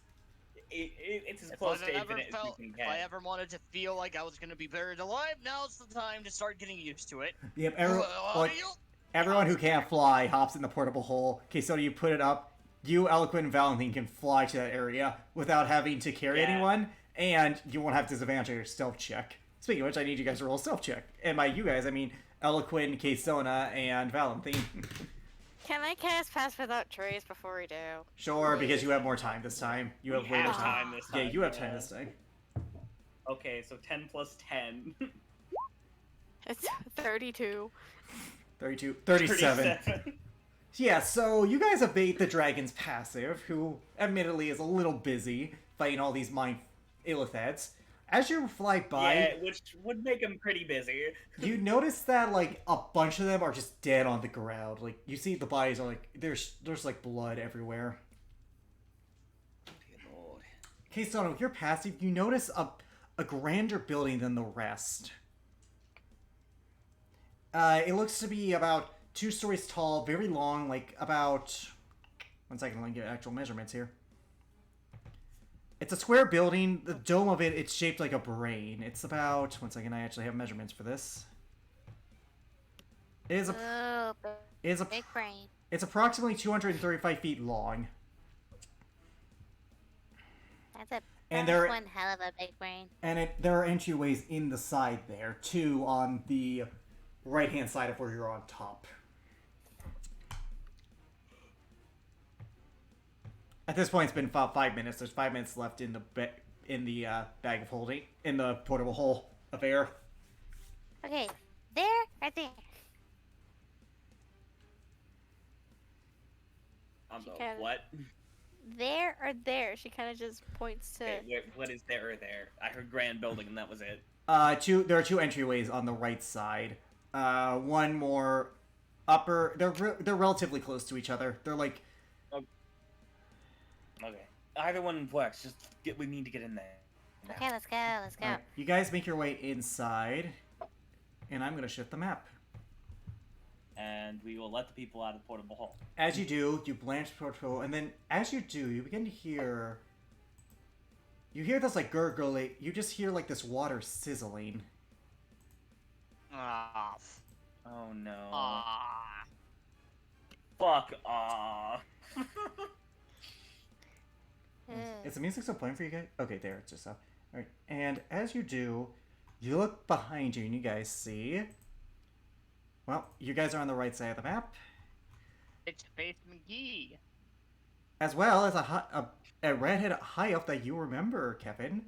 It's as if close I to ever infinite as felt, you can if I get. ever wanted to feel like I was gonna be buried alive, now's the time to start getting used to it. Yep, Well, everyone who can't fly hops in the portable hole. Okay, so you put it up. you, Eloquent, and Valentine can fly to that area without having to carry Yeah. anyone, and you won't have disadvantage on your stealth check. Speaking of which, I need you guys to roll a stealth check. And by you guys, I mean Eloquent, Kesona, and Valentine. Can I cast Pass Without Trace before we do? Sure, because you have more time this time. You have We way more have time. time this Yeah, time, you have yeah. time this time. Okay, so 10 plus 10. It's 32. 32, 37. 37. Yeah, so you guys evade the dragon's passive, who admittedly is a little busy fighting all these mind illithets. As you fly by, Yeah, which would make him pretty busy. you notice that like a bunch of them are just dead on the ground. Like you see the bodies are like there's like blood everywhere. Dear Lord. Keystone, with your passive, you notice a grander building than the rest. It looks to be about 2 stories tall, very long, like about... One second, let me get actual measurements here. It's a square building. The dome of it, it's shaped like a brain. It's about... One second, I actually have measurements for this. It is a... Oh, It is a... big brain. It's approximately 235 feet long. That's And there- one hell of a big brain. And there are entryways in the side there, too, on the right-hand side of where you're on top. At this point, it's been about 5 minutes. There's 5 minutes left in the bag of holding, in the portable hole of air. Okay, there, right there. On the can. what? There or there? She kind of just points to. Okay, what is there or there? I heard grand building and that was it. There are 2 entryways on the right side. One more upper. They're relatively close to each other. They're like... Okay. Either one works. We need to get in there. now. Okay, let's go, let's go. Alright, you guys make your way inside, and I'm gonna shift the map. And we will let the people out of the portable hole. As you do, you blanch the portfolio, and then as you do, you begin to hear... You hear this, like, gurgling. You just hear, like, this water sizzling. Ah. Oh no. Ah. Fuck off. Is the music still playing for you guys? Okay, there, it's just up. Alright, and as you do, you look behind you, and you guys see... Well, you guys are on the right side of the map, It's Faith McGee. as well as a redhead high elf that you remember, Kevin.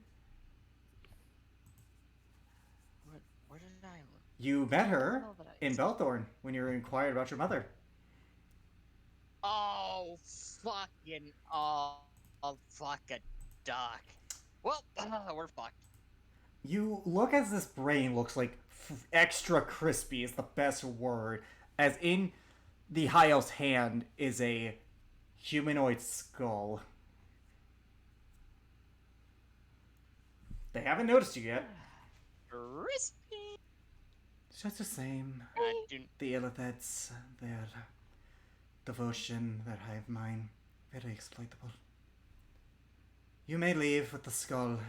Where did I look? You met her Oh, but I- in Belthorn when you were inquired about your mother. Oh, fucking. Oh, fuck a duck. Well, we're fucked. You look as this brain looks like extra crispy is the best word, as in the high elf's hand is a humanoid skull. They haven't noticed you yet. Crispy. It's just the same. Do, The illithets, their devotion, their hive mind, very exploitable. You may leave with the skull.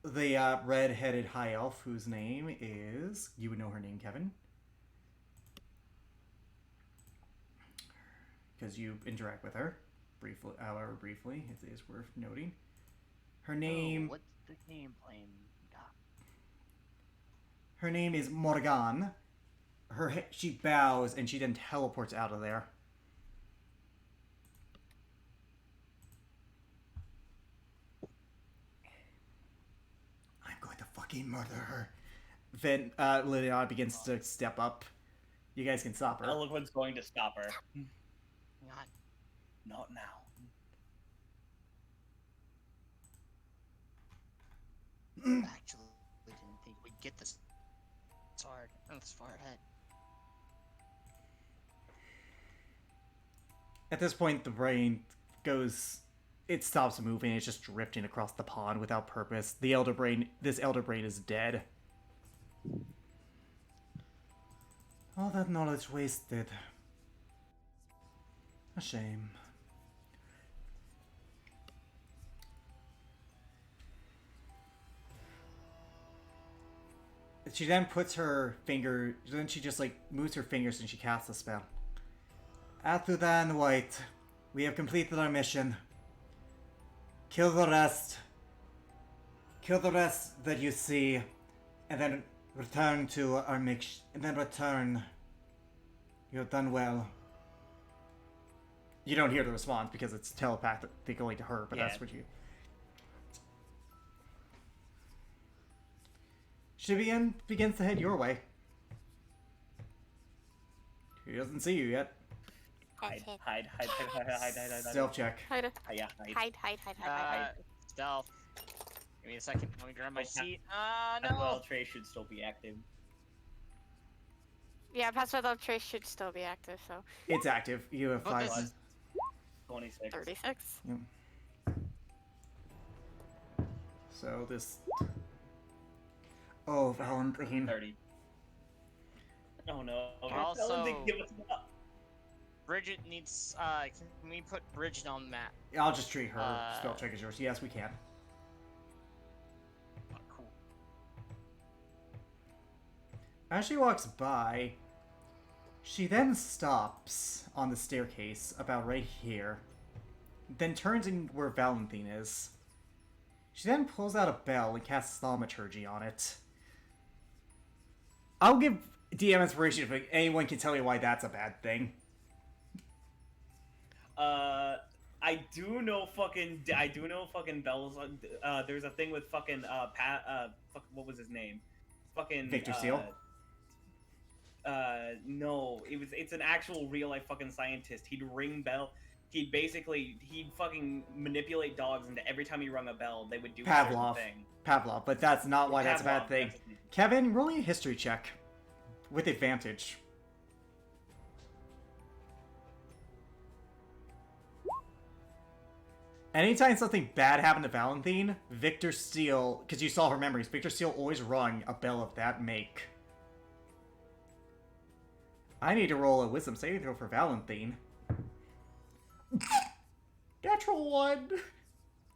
The red-headed high elf, whose name is... You would know her name, Kevin. Because you interact with her. Briefly, however briefly, it is worth noting. Her name... what's the game plan? Doc? Her name is Morgan. She bows and she then teleports out of there. I'm going to fucking murder her. Then Liliana begins to step up. You guys can stop her. Eloquent's going to stop her. God. Not now. Actually, we didn't think we'd get this far ahead. At this point, the brain goes... It stops moving. It's just drifting across the pond without purpose. This elder brain is dead. All that knowledge wasted. A shame. She then puts her finger... Then she just, like, moves her fingers and she casts a spell. Athudan White, We have completed our mission. Kill the rest. Kill the rest that you see, and then return to our mix. And then return. You have done well. You don't hear the response because it's telepathic going to her, but Yeah. that's what you. She begins to head your way. He doesn't see you yet. Hide, That's it. hide, hide, hide, hide, hide, hide, hide. Stealth check. Hide. Yeah, hide. Hide. Stealth. Give me a second. Let me grab my Okay. seat. As No. well, Trey should still be active. Yeah, pass without trace should still be active, so It's active. You have But 5. this is- 26. 36. So this. Oh, Valentine. 30. Oh no. Also- Valentine, give us up. Bridget needs. Can we put Bridget on the map? I'll just treat her. Uh, Spell check is yours. Yes, we can. Oh, cool. As she walks by, she then stops on the staircase about right here, then turns in where Valentine is. She then pulls out a bell and casts Thaumaturgy on it. I'll give DM inspiration if anyone can tell me why that's a bad thing. I do know fucking bells. There's a thing with fucking what was his name? Fucking Victor Steele? No, it's an actual real life fucking scientist. He'd ring bell. He'd fucking manipulate dogs into every time he rung a bell, they would do a certain Pavlov. thing. Pavlov, but that's not why that's a bad Pavlov, thing. that's his name. Kevin, roll me a history check. With advantage. Anytime something bad happened to Valentine, Victor Steele, because you saw her memories, Victor Steele always rung a bell of that make. I need to roll a wisdom saving throw for Valentine. Natural 1.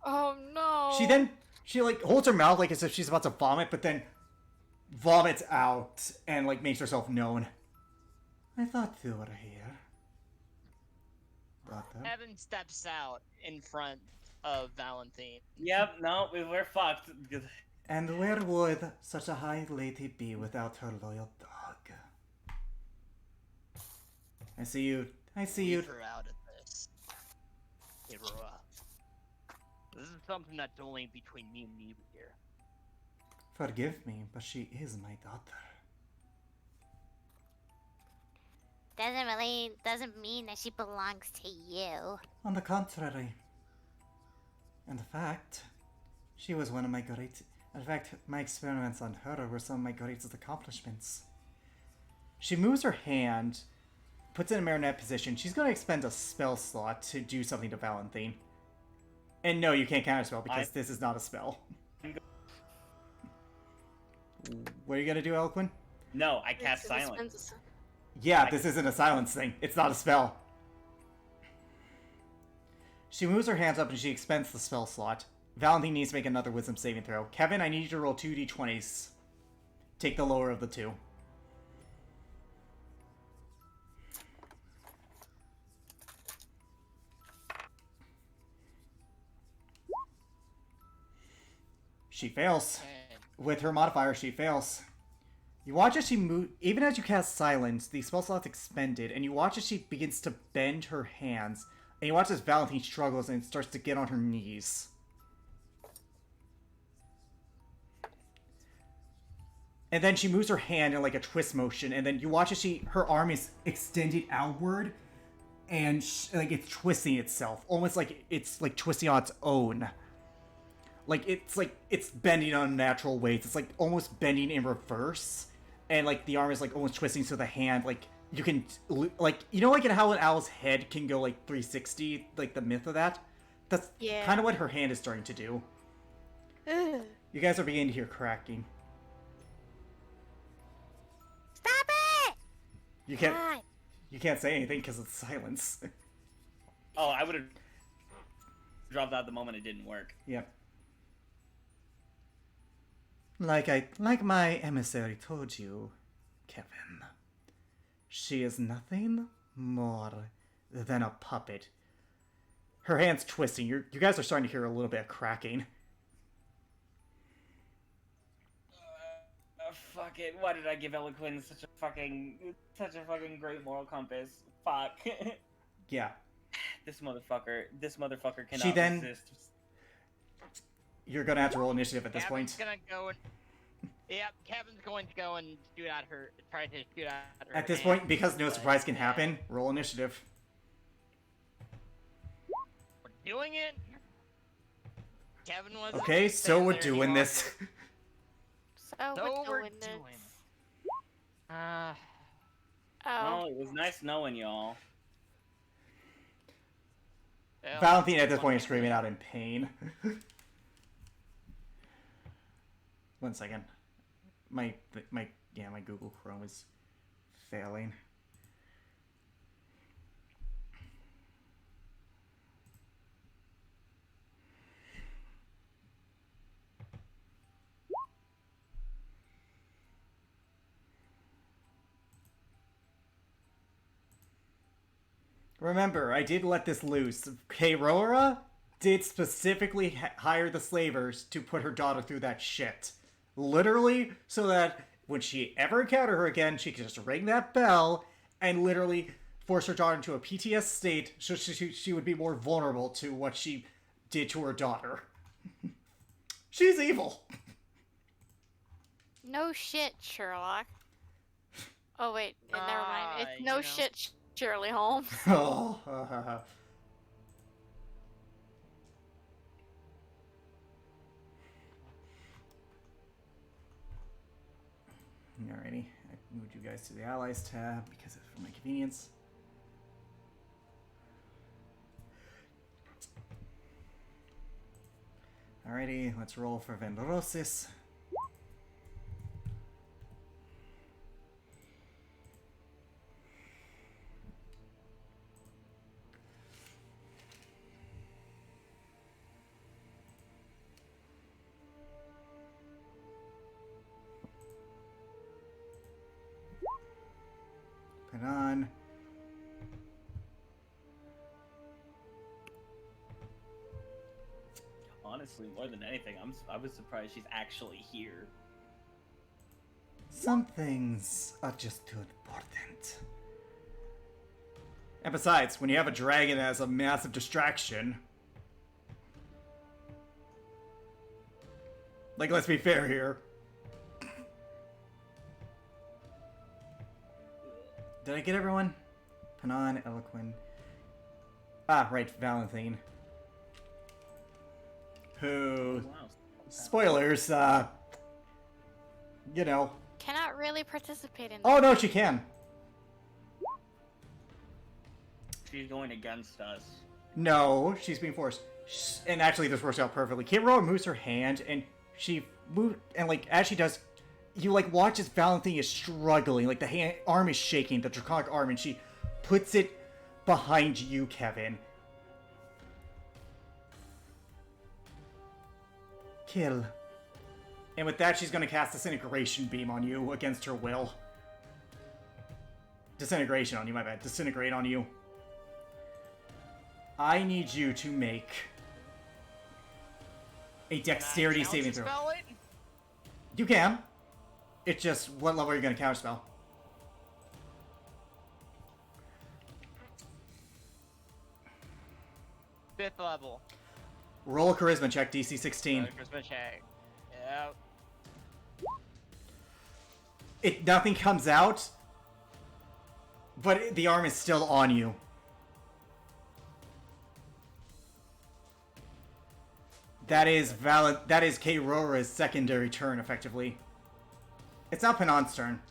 Oh no. She like holds her mouth like as if she's about to vomit, but then vomits out and like makes herself known. I thought you were here. Brother. Evan steps out in front of Valentine. Yep, no, we're fucked. And where would such a high lady be without her loyal dog? I see you. Leave her out of this. Hirua. This is something that's only between me and you here. Forgive me, but she is my daughter. Doesn't mean that she belongs to you. On the contrary. In fact, she was one of my great... In fact, my experiments on her were some of my greatest accomplishments. She moves her hand, puts it in a marionette position. She's going to expend a spell slot to do something to Valentine. And no, you can't counterspell because this is not a spell. What are you going to do, Eloquin? No, I cast silence. Yeah, this isn't a silence thing. It's not a spell. She moves her hands up and she expends the spell slot. Valentine needs to make another wisdom saving throw. Kevin, I need you to roll 2d20s. Take the lower of the two. She fails. And With her modifier, she fails. You watch as she move, even as you cast silence, the spell slot's expended, and you watch as she begins to bend her hands, and you watch as Valentine struggles and starts to get on her knees. And then she moves her hand in like a twist motion, and then you watch as her arm is extended outward, and like it's twisting itself, almost like it's like twisting on its own. Like it's bending on unnatural ways. It's like almost bending in reverse, and like the arm is like almost twisting, so the hand like you can like you know like in how an owl's head can go like 360, like the myth of that. That's Yeah. kind of what her hand is starting to do. Ugh. You guys are beginning to hear cracking. Stop it! You can't God. you can't say anything because it's silence. Oh, I would have dropped out the moment it didn't work. Yep. Like my emissary told you, Kevin, she is nothing more than a puppet. her hand's twisting. You guys are starting to hear a little bit of cracking. Fuck it. Why did I give Eloquin such a fucking great moral compass? Fuck. Yeah. This motherfucker cannot She then- resist. You're gonna have to roll initiative at this Kevin's point. gonna go and. Yep, Kevin's going to go and shoot at her. Try to shoot at her. At this hand, point, because no but, surprise can happen, roll initiative. We're doing it. Kevin was. Okay, so we're doing this. So So we're we're doing this. doing Oh. Well, it was nice knowing y'all. Well, Valentine at this point is screaming out in pain. 1 second. My Google Chrome is failing. Remember, I did let this loose. Keirora did specifically hire the slavers to put her daughter through that shit. Literally, so that when she ever encountered her again, she could just ring that bell and literally force her daughter into a PTS state so she would be more vulnerable to what she did to her daughter. She's evil. No shit, Sherlock. Oh wait, never mind. It's you no know. shit, Shirley Holmes. Oh, Alrighty, I moved you guys to the Allies tab because it's for my convenience. Alrighty, let's roll for Vendorosis. Put on. Honestly, more than anything, I was surprised she's actually here. Some things are just too important. And besides, when you have a dragon as a massive distraction... Like, let's be fair here. Did I get everyone? Panan, Eloquin. Ah, right, Valentine. Who... Wow. Spoilers, you know. Cannot really participate in. Oh, no, she can. She's going against us. No, she's being forced. And actually, this works out perfectly. Keirora moves her hand, and she moves, and like, as she does, you like watch as Valentine is struggling. Like, the arm is shaking, the draconic arm, and she puts it behind you, Kevin. Kill. And with that, she's gonna cast Disintegration Beam on you against her will. Disintegration on you, my bad. Disintegrate on you. I need you to make a dexterity saving throw. Spell it? You can. It's just, what level are you gonna counterspell? Fifth level. Roll a charisma check, DC 16. Charisma check. Yep. Nothing comes out, but the arm is still on you. That is valid. That is Keirora's secondary turn, effectively. It's now Panon's turn.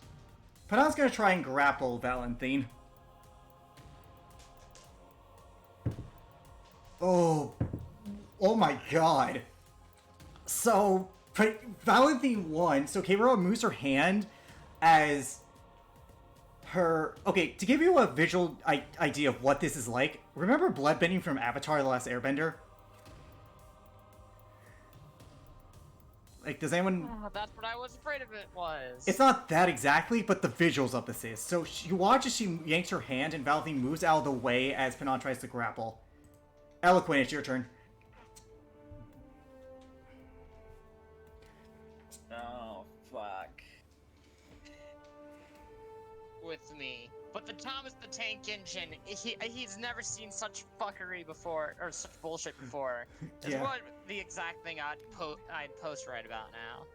Panon's gonna try and grapple Valentine. Oh my god. So, Valentine won. So Keirora moves her hand as her... Okay, to give you a visual idea of what this is like, remember bloodbending from Avatar: The Last Airbender? Like, does anyone... Oh, that's what I was afraid of it was. It's not that exactly, but the visuals of this is. So you watch as she yanks her hand and Valentine moves out of the way as Panon tries to grapple. Eloquent, it's your turn. Oh, fuck. With me. But the Thomas the Tank Engine, he's never seen such fuckery before, or such bullshit before. Is Yeah. what the exact thing I'd post right about now.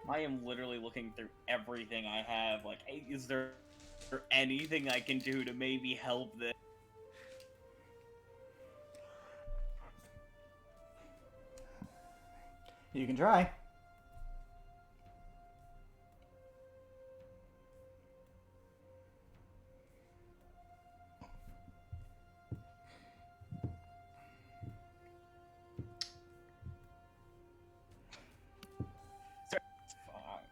I am literally looking through everything I have. Like, hey, is there anything I can do to maybe help this? You can try. Fuck.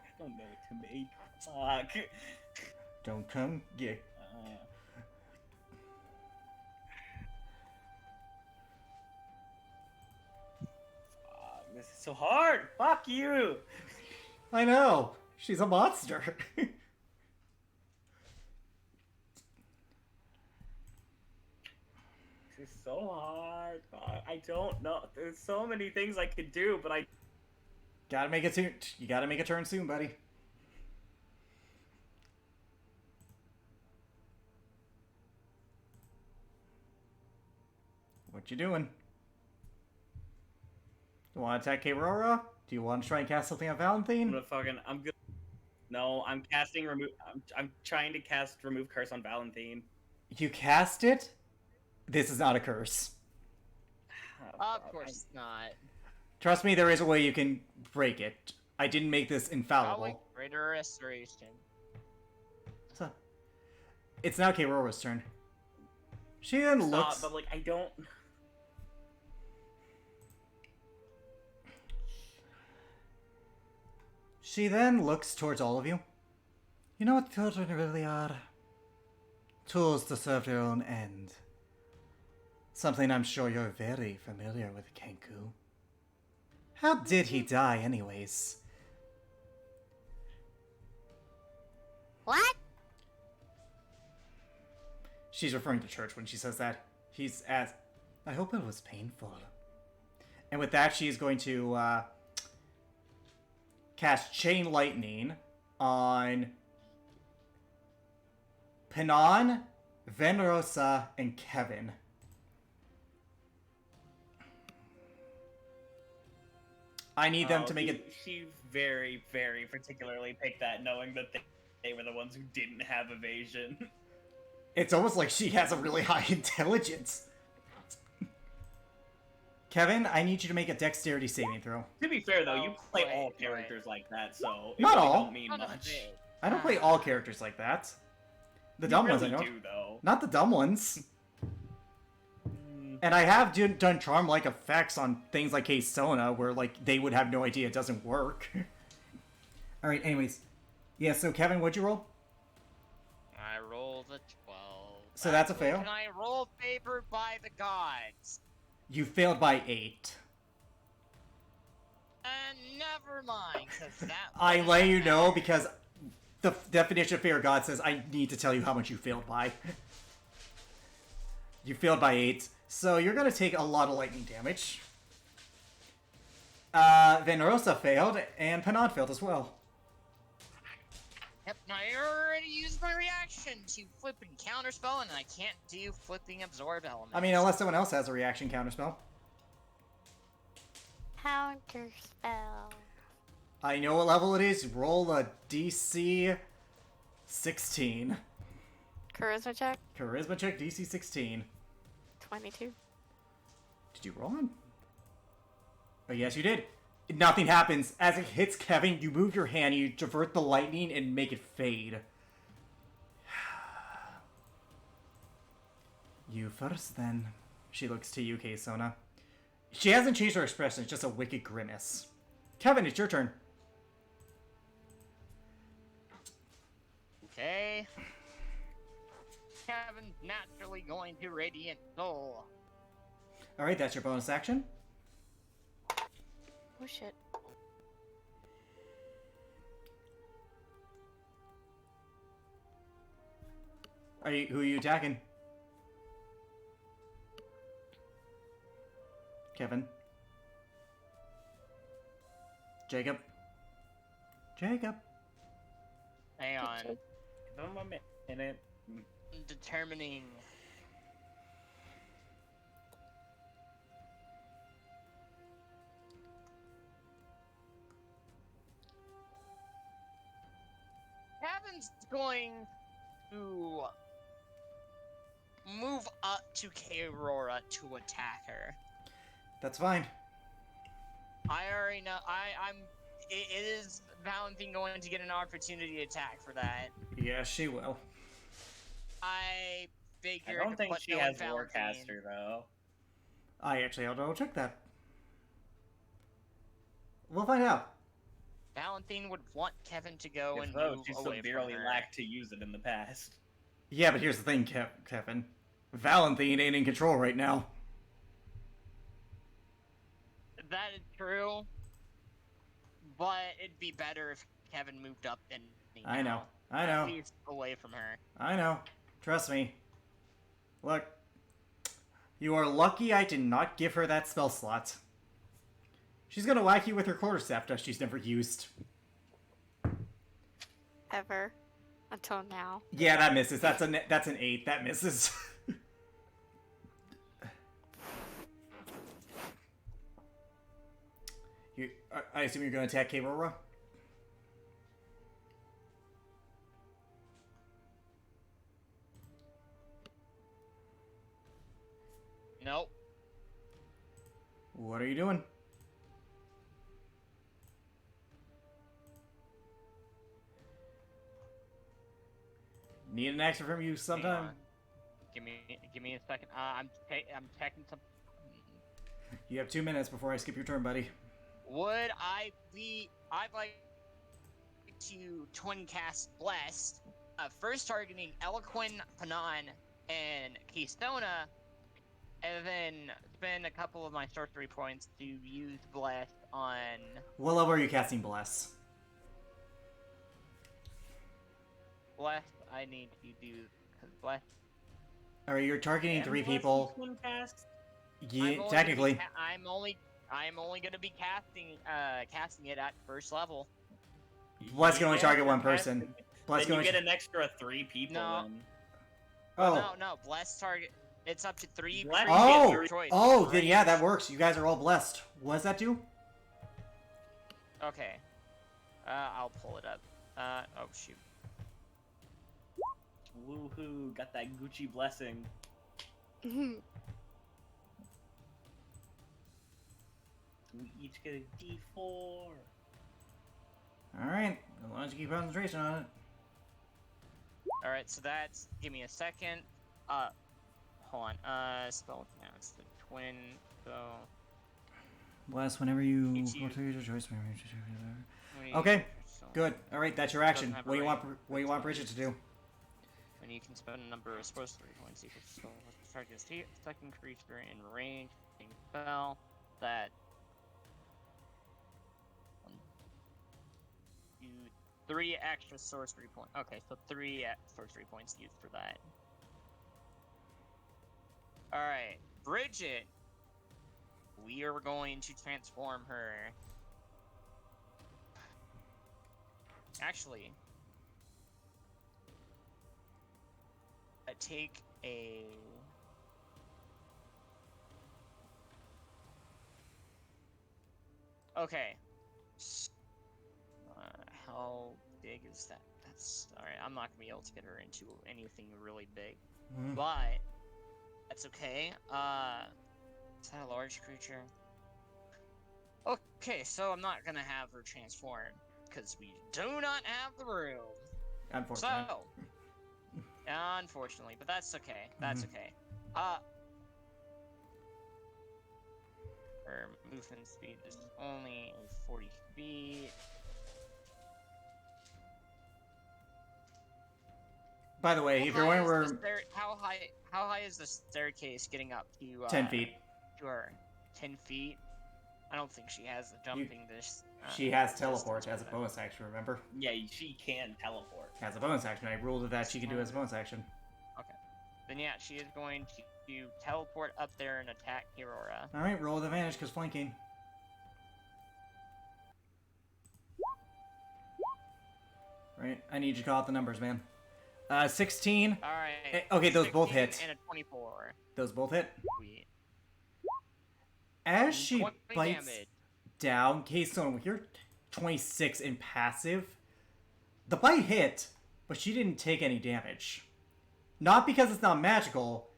I don't know what to make. Fuck. Don't come. Yeah. Fuck, this is so hard. Fuck you. I know. She's a monster. This is so hard. Fuck, I don't know. There's so many things I could do, but I. Gotta make it soon. You gotta make a turn soon, buddy. What you doing? You want to attack Aurora? Do you want to try and cast something on I'm Valentine? gonna fucking. I'm good. No, I'm casting remove. I'm trying to cast remove curse on Valentine. You cast it? This is not a curse. Of course not. Trust me, there is a way you can break it. I didn't make this Probably infallible. greater restoration. So, it's now Aurora's turn. She then looks. But like I don't. She then looks towards all of you. You know what children really are? Tools to serve their own end. Something I'm sure you're very familiar with, Kenku. How did he die, anyways? What? She's referring to Church when she says that. He's as... I hope it was painful. And with that, she's going to cast Chain Lightning on Pinon, Venrosa, and Kevin. I need them to make it... She very, very particularly picked that, knowing that they were the ones who didn't have evasion. It's almost like she has a really high intelligence. Kevin, I need you to make a dexterity saving throw. To be fair, though, you Oh, play wait, all wait. characters like that, so it Not really all. don't mean Son of a much. bitch. I don't play all characters like that. The You dumb really ones, I don't. do, though. Not the dumb ones. Mm, And I have done charm-like effects on things like Sona, where like they would have no idea it doesn't work. All right. Anyways, yeah. So Kevin, what'd you roll? I rolled a 12. So that's a fail? Can I roll favored by the gods? You failed by 8. Never mind, 'cause that I wouldn't let you know matter. because the definition of fair god says I need to tell you how much you failed by. You failed by 8, so you're gonna take a lot of lightning damage. Venrosa failed, and Panad failed as well. Yep, I already used my reaction to flipping counterspell, and I can't do flipping absorb elements. I mean, unless someone else has a reaction counterspell. Counter spell. I know what level it is. Roll a DC 16. Charisma check. Charisma check DC 16. 22. Did you roll one? Oh, yes, you did. Nothing happens. As it hits Kevin, you move your hand, you divert the lightning, and make it fade. You first, then. She looks to you, Sona. She hasn't changed her expression, it's just a wicked grimace. Kevin, it's your turn. Okay. Kevin's naturally going to Radiant Soul. Alright, that's your bonus action. Oh shit. Who are you attacking? Kevin. Jacob. Jacob. Hang on. Give him a minute. Determining. Kevin's going to move up to K-Aurora to attack her. That's fine. I already know. It is Valentine going to get an opportunity to attack for that. Yeah, she will. I I figured. don't think but she no, has Valentine- Warcaster though. I actually have to check that. We'll find out. Valentine would want Kevin to go If and so, move she away severely from her. lacked to use it in the past. Yeah, but here's the thing, Kevin. Valentine ain't in control right now. That is true, but it'd be better if Kevin moved up than me. I know. now. I At know. least away from her. I know. Trust me. Look. You are lucky I did not give her that spell slot. She's gonna whack you with her quarterstaff dust she's never used. Ever. Until now. Yeah, that misses. That's an 8. That misses. I assume you're gonna attack K-Aurora? Nope. What are you doing? Need an action from you Hang sometime. on. Give me a second. I'm checking some. You have 2 minutes before I skip your turn, buddy. Would I be? I'd like to twin cast Blessed. First targeting Eloquent, Panan, and Keystona, and then spend a couple of my sorcery points to use Bless on. What level are you casting Bless? Bless. I need to do because Bless. Alright, you're targeting And 3 Bless people. is one cast? Yeah, technically. I'm only gonna be casting it at first level. Bless can only Yeah, target you're one person. casting- Bless Then can you only... get an extra 3 people No. then. Oh. No, Bless target. It's up to 3. Bless creatures can Oh! get three- choice. Oh, then yeah, that works. You guys are all blessed. What does that do? Okay. I'll pull it up. Oh shoot. Woohoo! Got that Gucci blessing. We each get a D4. Alright, as long as you keep concentration on it. All right, so that's. Give me a second. Hold on. Spell cast the twin. So. Bless whenever you... It's you. Your choice. Whenever you choose. we- Okay, so Good. Alright, that's your action. have a What do you want? range. What do you want Bridget to do? When you can spend a number of supposed 3 points equal to spell. Target second creature in range. Spell that. You 3 extra sorcery points. Okay, so 3 sorcery points used for that. Alright, Bridget. We are going to transform her. Actually, I take a. Okay. How big is that? That's alright. I'm not gonna be able to get her into anything really big, Mhm. but that's okay. Is that a large creature? Okay, so I'm not gonna have her transform because we do not have the room. Unfortunately. So, unfortunately, but that's okay. That's Mhm. okay. Her movement speed is only 40 feet. By the way, if you're How wondering high is the where... how high is the staircase getting up to? 10 feet. To her. 10 feet. I don't think she has the jumping this. She has distance teleport for as a that. bonus action, remember? Yeah, she can teleport. As a bonus action. I ruled that she can do as a bonus action. Then yeah, she is going to teleport up there and attack Aurora. Alright, roll with advantage because flanking. Right, I need you to call out the numbers, man. 16. Alright. Okay, those both 16 hit. And a 24. Those both hit. Sweet. As she 20 bites damage. down, Keystone, with your 26 in passive, the bite hit, but she didn't take any damage. Not because it's not magical,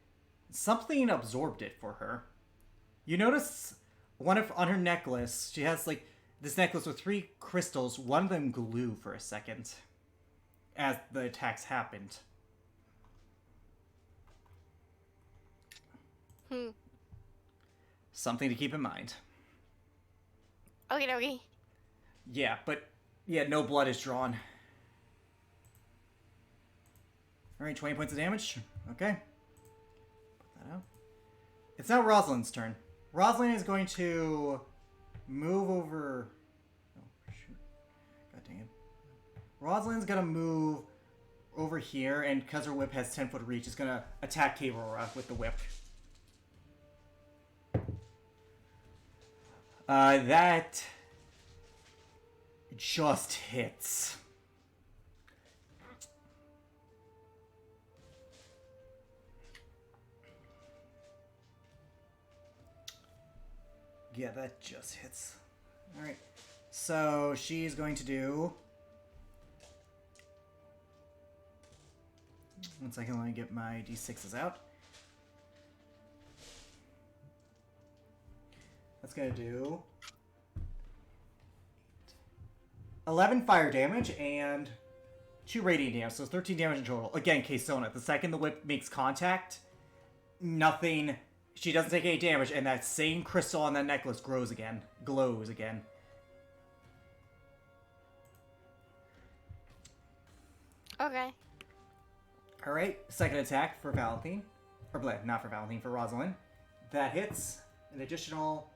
something absorbed it for her. You notice on her necklace, she has like this necklace with 3 crystals, one of them glue for a second as the attacks happened. Something to keep in mind. Okie dokie. Yeah, but yeah, no blood is drawn. Alright, 20 points of damage. Okay. Put that out. It's now Rosalind's turn. Rosalind is going to move over. Oh, shoot. God dang it. Rosalind's gonna move over here, and because her whip has 10-foot reach, is gonna attack Aurora with the whip. That just hits. Yeah, that just hits. Alright. So she's going to do... One second, let me get my d6s out. That's going to do 11 fire damage and 2 radiant damage, so 13 damage in total. Again, Kesona, the second the whip makes contact, nothing... She doesn't take any damage, and that same crystal on that necklace glows again. Okay. Alright, second attack for Valentine. Or, not for Valentine, for Rosalind. That hits. An additional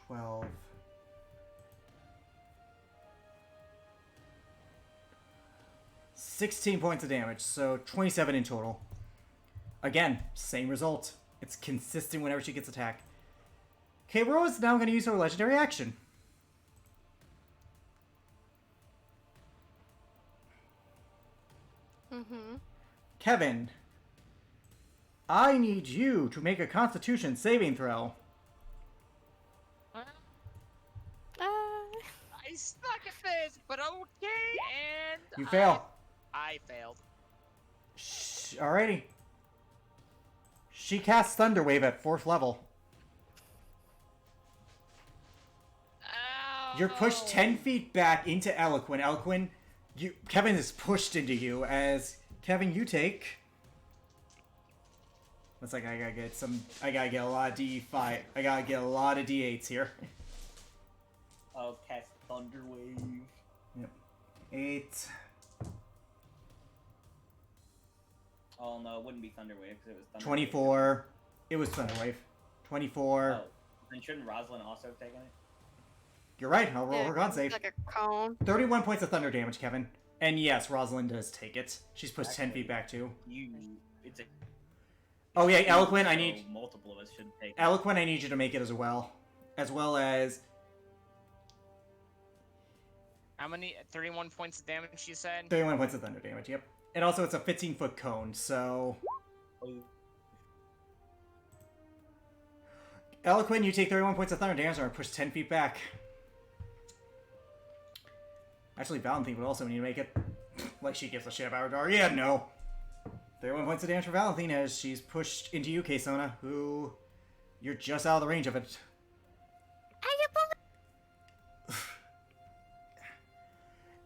12. $16 points of damage, so 27 in total. Again, same result. It's consistent whenever she gets attacked. Okay, Rose is now going to use her legendary action. Kevin, I need you to make a Constitution saving throw. I suck at this, but okay, and You fail. I failed. Alrighty. She casts Thunderwave at 4th level. Ow. You're pushed 10 feet back into Eloquent. Eloquent, Kevin is pushed into you as Kevin, you take. Looks like I gotta get a lot of D5. I gotta get a lot of D8s here. I'll cast Thunderwave. Yep. 8. Oh no, it wouldn't be Thunderwave because it was Thunderwave. 24. It was Thunderwave. 24. Oh, then shouldn't Rosalind also have taken it? You're right. I'll roll her con save. Like a cone. 31 points of thunder damage, Kevin. And yes, Rosalind does take it. She's pushed 10 feet back too. It's a. Oh yeah, Eloquent. So multiple of us should take it. Eloquent, I need you to make it as well as. How many? 31 points of damage, you said? 31 points of thunder damage. Yep. And also, it's a 15-foot cone, so. Oh. Eloquent, you take 31 points of thunder damage and are pushed 10 feet back. Actually, Valentine would also need to make it. Like she gives a shit about her daughter. Yeah, no. 31 points of damage for Valentine as she's pushed into you, Kesona, who you're just out of the range of it.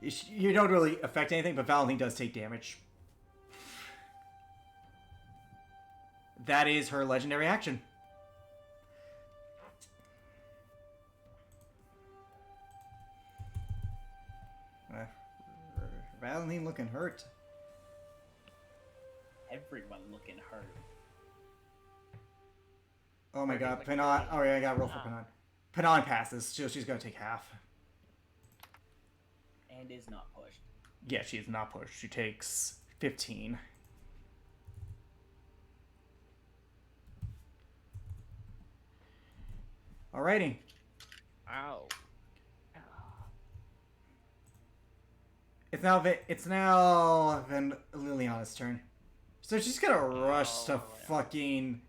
You don't really affect anything, but Valentine does take damage. That is her legendary action. Valentine looking hurt. Everyone looking hurt. Oh my god, Panon. Oh yeah, I gotta roll for Panon. Panon passes, so she's gonna take half. And is not pushed. Yeah, she is not pushed. She takes 15. Alrighty. Ow. It's now then Liliana's turn. So she's gonna rush to Oh, yeah. fucking.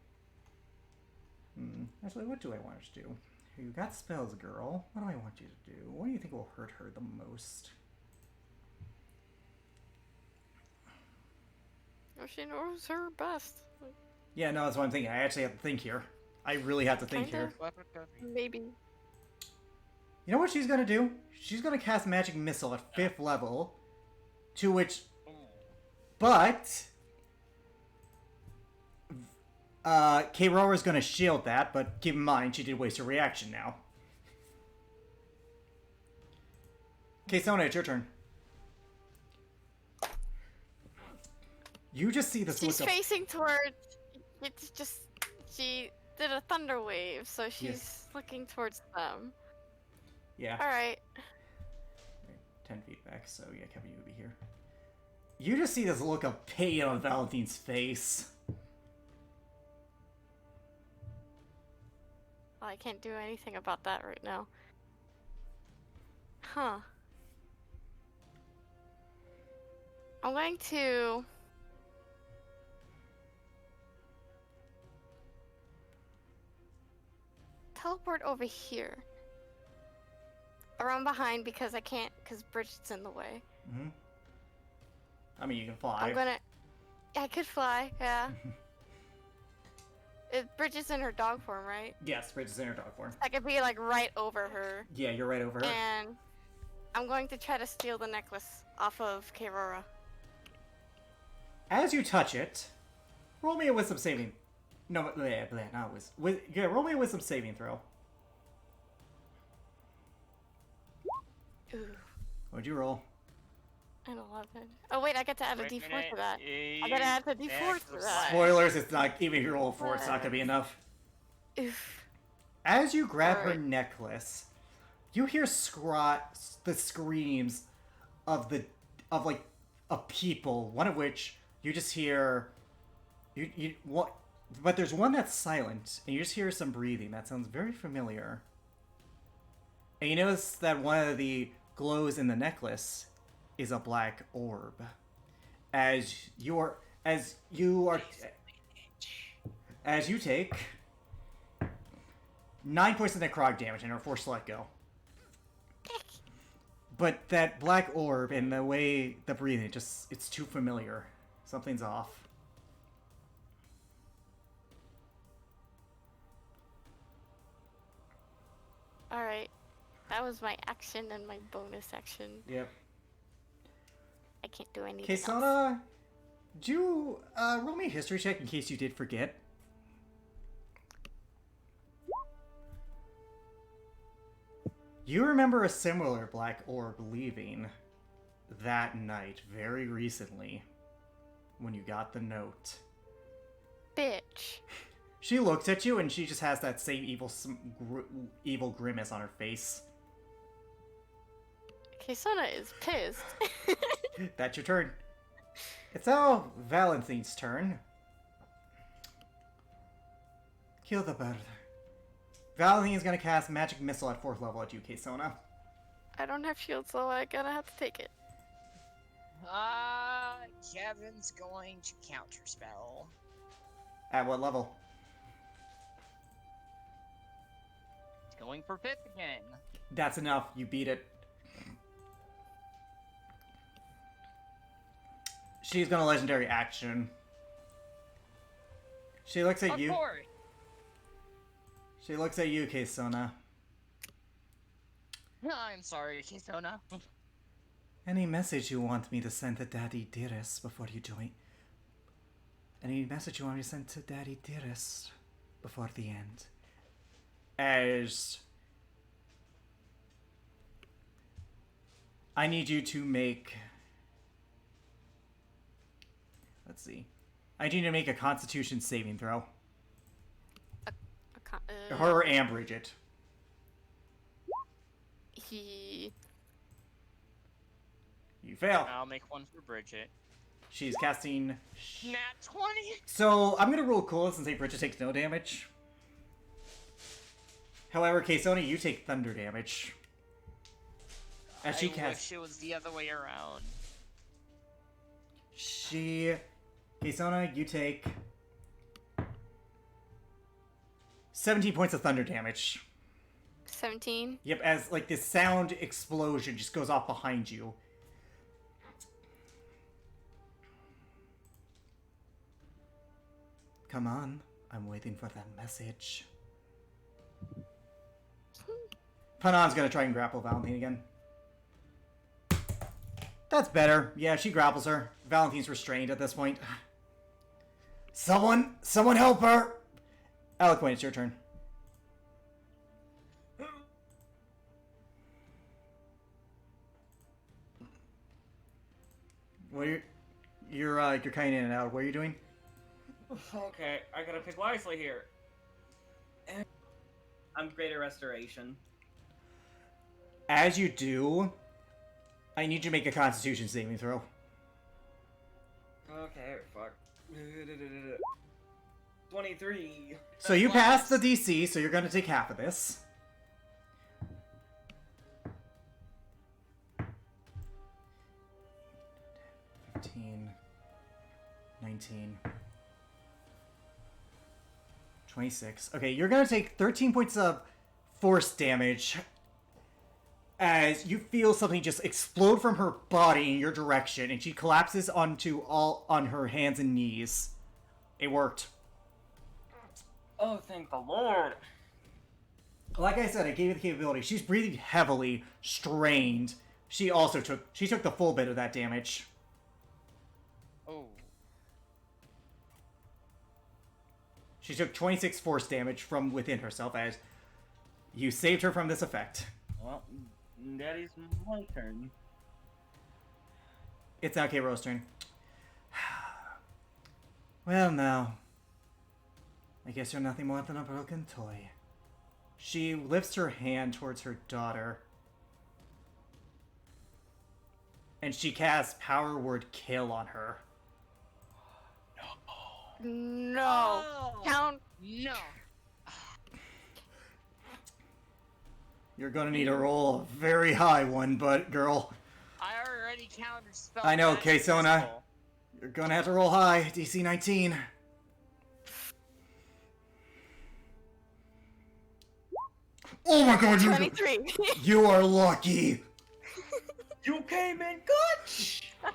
Actually, what do I want her to do? You got spells, girl. What do I want you to do? What do you think will hurt her the most? Oh, she knows her best. Yeah, no, that's what I'm thinking. I actually have to think here. I really have to think Kinda. here. Maybe. You know what she's gonna do? She's gonna cast Magic Missile at 5th level. To which. But. K-Rora's gonna shield that, but keep in mind, she did waste her reaction now. Okay, Sona, it's your turn. You just see this She's look of... facing towards. It's just. She did a thunder wave, so she's Yes. looking towards them. Yeah. Alright. 10 feet back, so yeah, Kevin, you would be here. You just see this look of pain on Valentine's face. Well, I can't do anything about that right now. Huh. I'm going to... teleport over here. Around behind because I can't, because Bridget's in the way. Mm-hmm. I mean, you can fly. I'm gonna... I could fly, yeah. Bridget's in her dog form, right? Yes, Bridget's in her dog form. I could be like right over her. Yeah, you're right over her. And I'm going to try to steal the necklace off of Kerora. As you touch it, roll me a wisdom saving. No, not wisdom. Yeah, roll me a wisdom saving throw. Ooh, What'd you roll? an 11. Oh wait, I get to add a Wait a D4 minute, to that. I gotta add the D4 to that. Spoilers, it's not, even if you roll a 4, it's not gonna be enough. Oof. As you grab her Alright. necklace, you hear the screams of people. One of which you just hear, but there's one that's silent, and you just hear some breathing. That sounds very familiar. And you notice that one of the glows in the necklace is a black orb. As you take 9 points of necrotic damage and are forced to let go. But that black orb and the way the breathing, it's too familiar. Something's off. Alright. That was my action and my bonus action. Yep. I can't do anything Okay, else. Sona, do you roll me a history check in case you did forget? You remember a similar black orb leaving that night very recently when you got the note. Bitch. She looks at you and she just has that same evil grimace on her face. Kesona is pissed. That's your turn. It's now Valentine's turn. Kill the bird. Valentine's gonna cast Magic Missile at 4th level at you, Kesona. I don't have shield, so I gotta have to take it. Kevin's going to counterspell. At what level? Going for 5th again. That's enough. You beat it. She's gonna legendary action. She looks at Of you. course. She looks at you, Kesona. I'm sorry, Kisona. Any message you want me to send to Daddy Dearest before you join? Any message you want me to send to Daddy Dearest before the end? As I need you to make. Let's see. I need you to make a Constitution saving throw. Her and Bridget. He... You fail. I'll make one for Bridget. She's casting. Nat 20. So I'm gonna roll coolest and say Bridget takes no damage. However, Kaysona, you take thunder damage. As she I casts... wish it was the other way around. Kaysona, you take 17 points of thunder damage. 17. Yep, as like this sound explosion just goes off behind you. Come on, I'm waiting for that message. Panon's gonna try and grapple Valentine again. That's better. Yeah, she grapples her. Valentine's restrained at this point. Someone help her! Eloquent, it's your turn. What are you're kind of in and out. What are you doing? Okay, I gotta pick wisely here. I'm Greater Restoration. As you do, I need you to make a Constitution saving throw. Okay, fuck. 23. So you pass the DC, so you're going to take half of this. $15, $19, $26. Okay, you're going to take 13 points of force damage as you feel something just explode from her body in your direction, and she collapses on her hands and knees. It worked. Oh, thank the Lord. Like I said, I gave you the capability. She's breathing heavily, strained. She took the full bit of that damage. Oh. She took 26 force damage from within herself as you saved her from this effect. Well, Daddy's my turn. It's now K-Rose turn. Well, now, I guess you're nothing more than a broken toy. She lifts her hand towards her daughter, and she casts Power Word Kill on her. No. Oh, Count. no. You're gonna need to roll a very high one, but girl, I already counterspelled. I know, that Kaysona. pistol. you're gonna have to roll high. DC 19. Oh my god, 23. you are lucky. You came in good!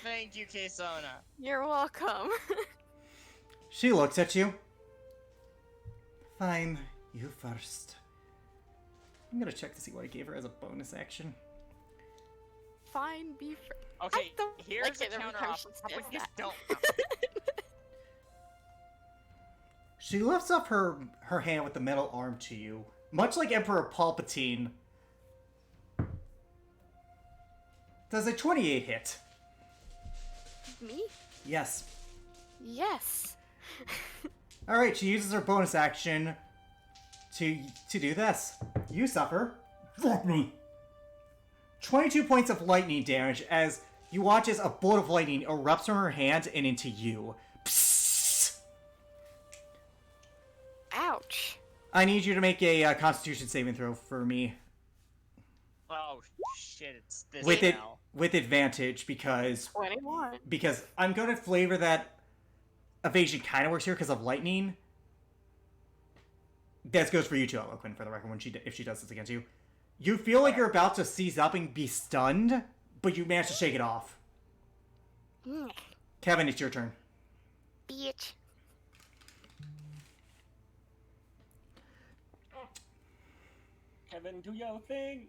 Thank you, Kaysona. You're welcome. She looks at you. Fine, you first. I'm gonna check to see what I gave her as a bonus action. Fine, be Okay, don't here's like a it every counter time offer. she says Just that. don't. She lifts up her hand with the metal arm to you, much like Emperor Palpatine. Does a 28 hit? Me? Yes. Yes. Alright, she uses her bonus action to do this. You suffer. Fuck me. 22 points of lightning damage as you watch as a bolt of lightning erupts from her hand and into you. Psst. Ouch. I need you to make a Constitution saving throw for me. Oh shit! It's this With it now. with advantage because 21. I'm gonna flavor that evasion kind of works here because of lightning. That goes for you too, Eloquent, for the record. If she does this against you, you feel like you're about to seize up and be stunned, but you manage to shake it off. Mm, Kevin, it's your turn. bitch. Kevin, do your thing!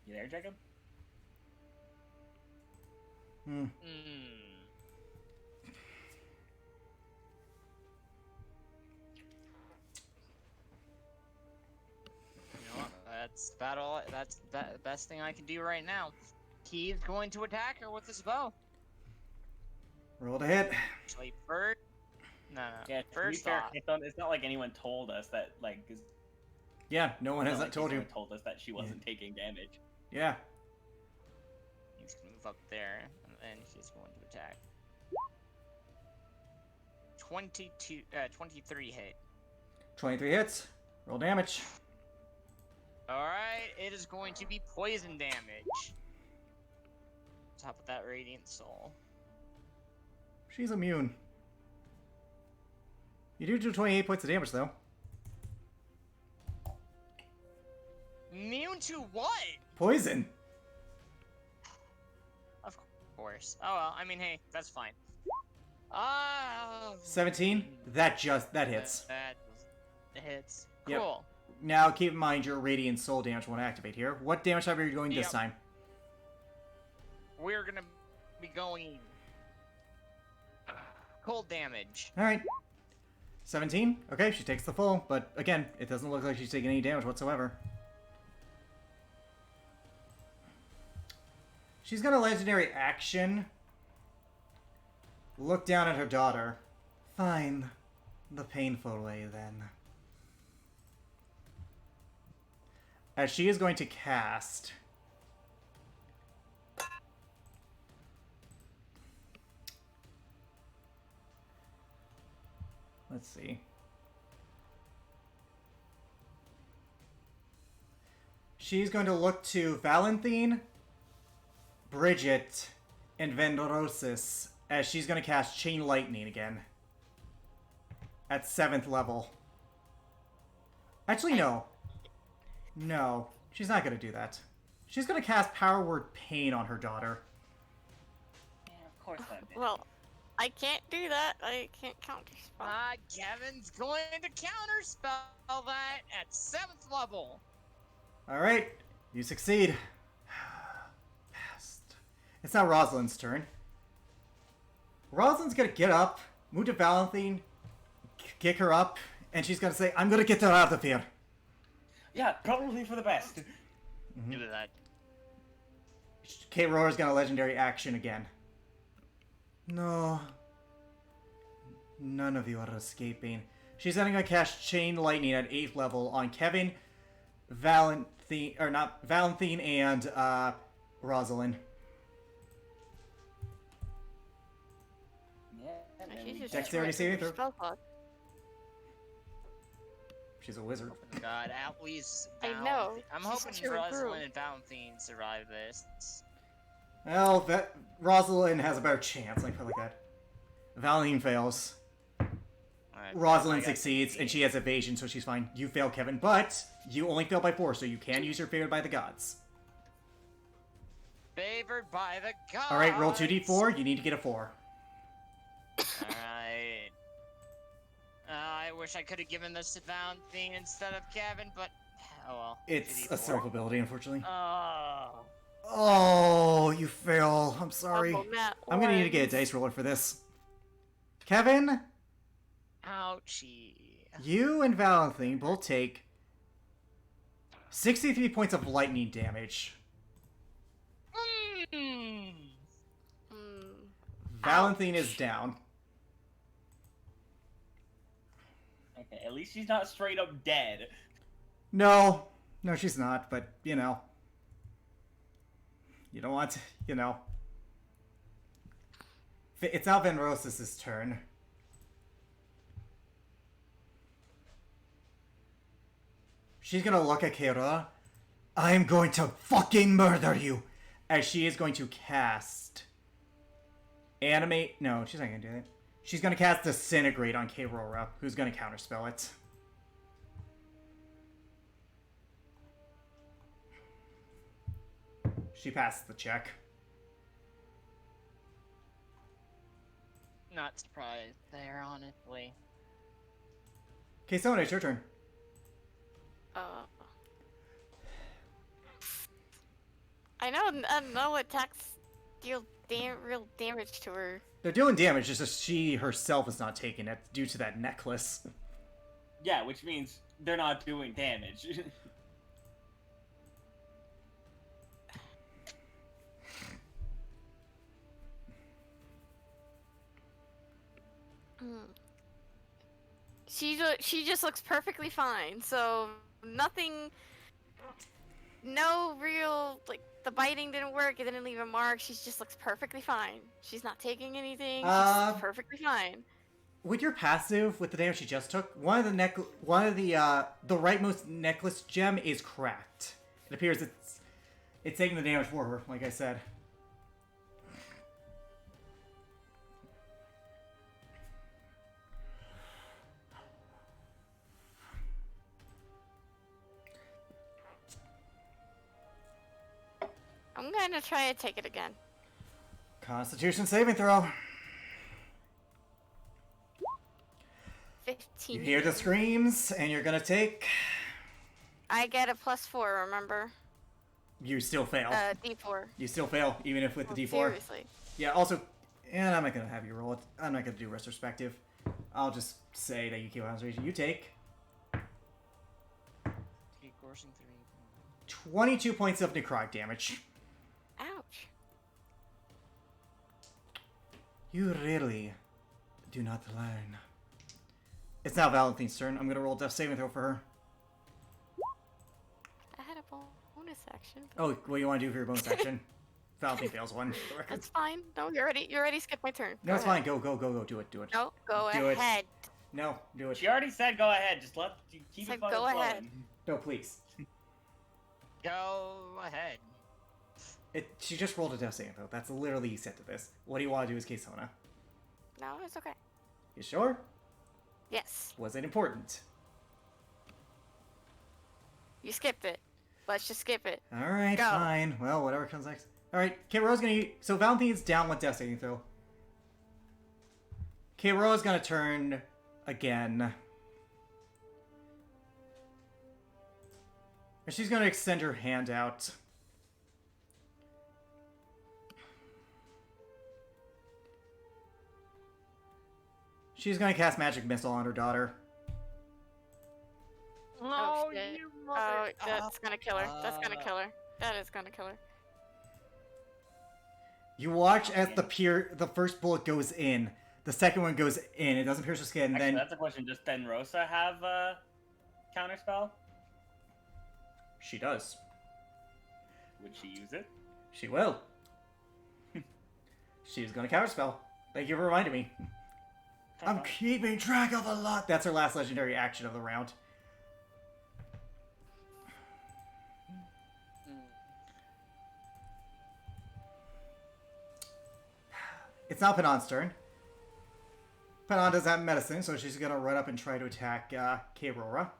You there, Jacob? Hmm. You know what? That's about all. That's the best thing I can do right now. He's going to attack her with his bow. Roll to hit. Actually, first. No. Yeah, to be First fair, off. it's not like anyone told us that, like, Yeah, no one has not like told you. anyone told us that she wasn't taking damage. Yeah. He's gonna move up there, and she's going to attack. 23 hit. 23 hits. Roll damage. Alright, it is going to be poison damage. Top of that Radiant Soul. She's immune. You do 28 points of damage, though. Immune to what? Poison. Of course. Oh well, I mean, hey, that's fine. 17? That hits. That hits. Yep. Cool. Now, keep in mind your Radiant Soul damage won't activate here. What damage type are you doing this Yep. time? We're gonna be going cold damage. Alright. 17? Okay, she takes the full, but again, it doesn't look like she's taking any damage whatsoever. She's got a legendary action. Look down at her daughter. Fine. The painful way, then. As she is going to cast... Let's see. She's going to look to Valentine, Bridget, and Vendorosis as she's going to cast Chain Lightning again. At 7th level. Actually, no. No. She's not going to do that. She's going to cast Power Word Pain on her daughter. Yeah, of course that did. Well, I can't do that. I can't counterspell. Kevin's going to counterspell that at 7th level. Alright. You succeed. Passed. It's now Rosalind's turn. Rosalind's going to get up, move to Valentine, kick her up, and she's going to say, I'm going to get her out of here. Yeah, probably for the best. Do that. Kate Roar's got a legendary action again. No. None of you are escaping. She's then going to cast Chain Lightning at 8th level on Kevin, Valentine, and Rosalind. She's just Dexterity saving throw. spell slot. She's a wizard. God, at least I Valentine. know. I'm She's hoping such a Rosalind girl. and Valentine survive this. Well, Rosalind has a better chance, like that. Valentine fails. Rosalind I got succeeds, and 8. she has evasion, so she's fine. You fail, Kevin, but you only fail by 4, so you can use your favored by the gods. Favored by the gods. Alright, roll 2d4. You need to get a 4. Alright. I wish I could have given this to Valentine instead of Kevin, but oh well. It's a 2d4. self ability, unfortunately. Oh. Oh, you fail. I'm sorry. Double nat I'm gonna need to get a ones. dice roller for this. Kevin, Ouchie. you and Valentine both take 63 points of lightning damage. Mm. Valentine is down. Okay, at least she's not straight up dead. No, she's not, but, you know. You don't want to, you know. It's now Van Rosas' turn. She's gonna look at Kira. I'm going to fucking murder you! As she is going to cast... Animate... No, she's not gonna do that. She's gonna cast Disintegrate on K-Rora, who's gonna counterspell it. She passed the check. Not surprised there, honestly. Okay, Sona, it's your turn. I know attacks deal real damage to her. They're doing damage, just that she herself is not taking it due to that necklace. Yeah, which means they're not doing damage. She just looks perfectly fine. So nothing, no real like the biting didn't work. It didn't leave a mark. She just looks perfectly fine. She's not taking anything. She's perfectly fine. With your passive, with the damage she just took, one of the rightmost necklace gem is cracked. It appears it's taking the damage for her, like I said. I'm gonna try to take it again. Constitution saving throw. 15. You hear the screams, and you're gonna take. I get a +4, remember? You still fail. D4. You still fail, even if with the D4. Seriously. Yeah, also, and I'm not gonna have you roll it. I'm not gonna do retrospective. I'll just say that you keep concentration. You take Take coursing 3. 22 points of necrotic damage. Ouch. You really do not learn. It's now Valentine's turn. I'm gonna roll death saving throw for her. I had a bonus action. But... Oh, what do you want to do for your bonus action? Valentine fails one. For the record. That's fine. No, you already skipped my turn. No, Go it's ahead. fine. Go. Do it. No, go Do it. ahead. No, do it. She already said go ahead. Just keep Said it fucking go flowing. ahead. No, please. Go ahead. She just rolled a death saving throw. That's literally set to this. What do you want to do as Kesona? No, it's okay. You sure? Yes. Was it important? You skipped it. Let's just skip it. Alright, Go. fine. Well, whatever comes next. Alright, K-Ro's gonna... So Valentine's down with death saving throw. K-Ro's gonna turn again. And she's gonna extend her hand out. She's gonna cast Magic Missile on her daughter. Oh, No, shit. you Oh, mother. that's gonna kill her. That's gonna kill her. That is gonna kill her. You watch as the first bullet goes in. The second one goes in. It doesn't pierce her skin. Actually, Then that's a question. Does Tenrosa have a counterspell? she does. Would she use it? She will. She's gonna counterspell. Thank you for reminding me. I'm keeping track of a lot. That's her last legendary action of the round. It's now Panon's turn. Panon doesn't have medicine, so she's gonna run up and try to attack K-Rora.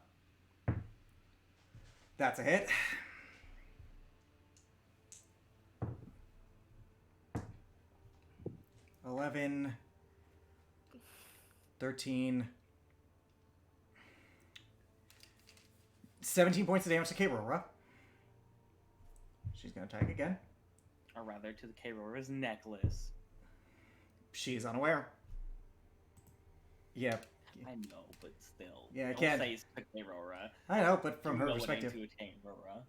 That's a hit. $11, 13, 17 points of damage to K-Rora. She's gonna attack again. Or rather, to the K-Rora's necklace. She's unaware. Yeah. I know, but still. Yeah, I Don't can't- say it's the K-Rora. I know, but from her You're willing perspective, to attain Rora.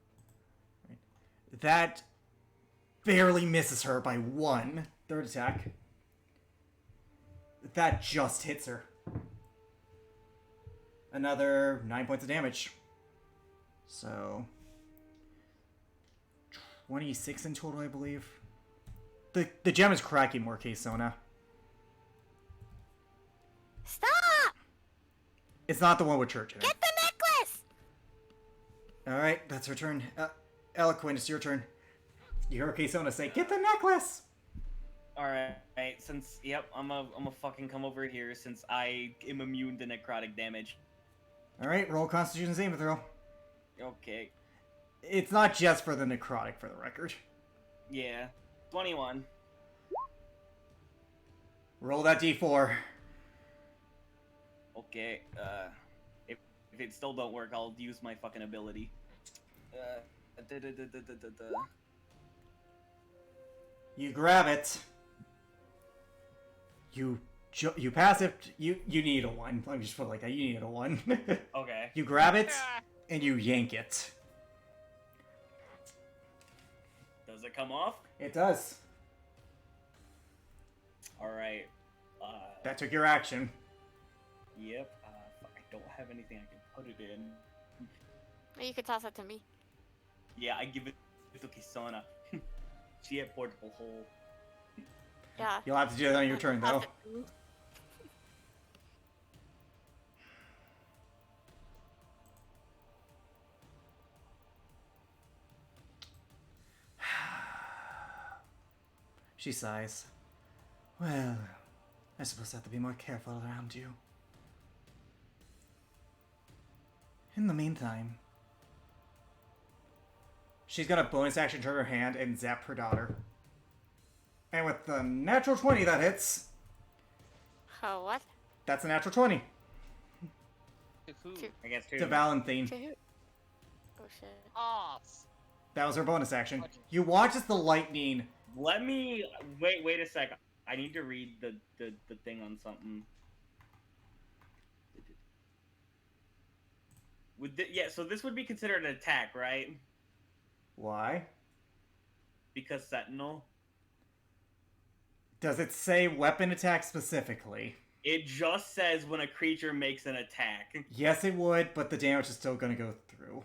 that barely misses her by one. Third attack. That just hits her. Another 9 points of damage. So 26 in total, I believe. The gem is cracking more, K-Sona. Stop! It's not the one with church in it. Get the necklace! Alright, that's her turn. Eloquent, it's your turn. You hear K-Sona say, "Get the necklace!" Alright, since, yep, I'm a fucking come over here since I am immune to necrotic damage. Alright, roll Constitution saving throw. Okay, It's not just for the necrotic, for the record. yeah. 21. Roll that d4. Okay, if it still don't work, I'll use my fucking ability. You grab it. You pass it. You need a 1. Let me just put it like that. You need a 1. Okay. You grab it, and you yank it. Does it come off? It does. Alright. That took your action. Yep. Fuck, I don't have anything I can put it in. You could toss it to me. Yeah, I give it to Kisona. She had portable hole. Yeah. You'll have to do that on your turn, though. She sighs. Well, I suppose I have to be more careful around you. In the meantime, she's got a bonus action turn her hand and zap her daughter. And with the natural 20 that hits, Oh, what? that's a natural 20 Who? I guess too. to Valentine. To who? Oh, shit. Off. That was her bonus action. You watch as the lightning. Let me wait a sec. I need to read the thing on something. Yeah, so this would be considered an attack, right? Why? Because Sentinel. Does it say weapon attack specifically? It just says when a creature makes an attack. Yes, it would, but the damage is still going to go through.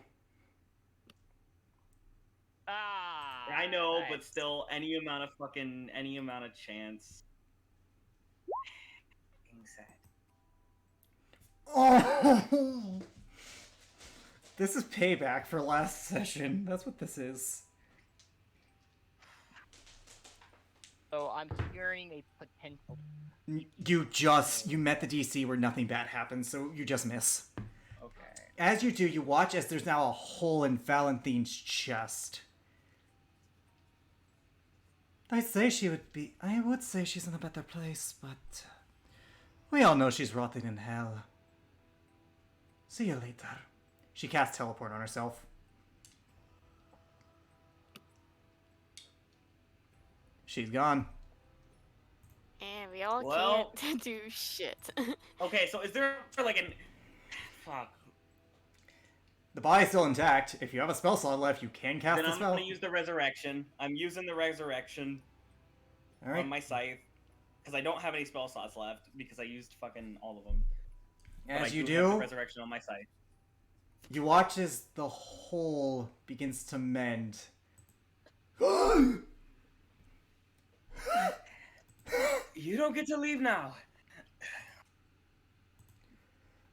Ah. I know, nice. but still, any amount of chance. Being sad. Oh! This is payback for last session. That's what this is. So I'm hearing a potential. You met the DC where nothing bad happens, so you just miss. Okay. As you do, you watch as there's now a hole in Valentine's chest. I would say she's in a better place, but we all know she's rotting in hell. See you later. She casts teleport on herself. She's gone. And we all Well- can't do shit. Okay, so is there like an... Fuck. The body's still intact. If you have a spell slot left, you can cast Then the I'm spell. gonna use the resurrection. I'm using the resurrection All right. on my scythe. Because I don't have any spell slots left, because I used fucking all of them. But I As you do have the do, resurrection on my scythe. you watch as the hole begins to mend. You don't get to leave now.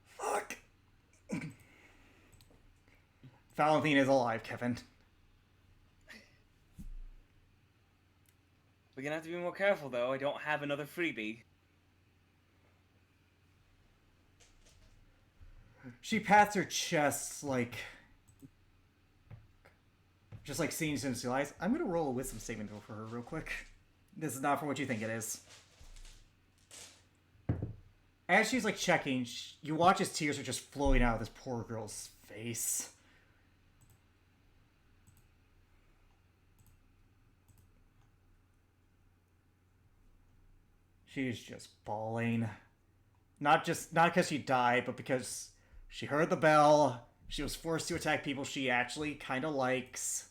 Fuck. Valentine is alive, Kevin. We're gonna have to be more careful, though. I don't have another freebie. She pats her chest like... just like seeing into her eyes. I'm gonna roll a wisdom saving throw for her real quick. This is not for what you think it is. As she's like checking, you watch as tears are just flowing out of this poor girl's face. She's just bawling. Not because she died, but because she heard the bell. She was forced to attack people she actually kind of likes.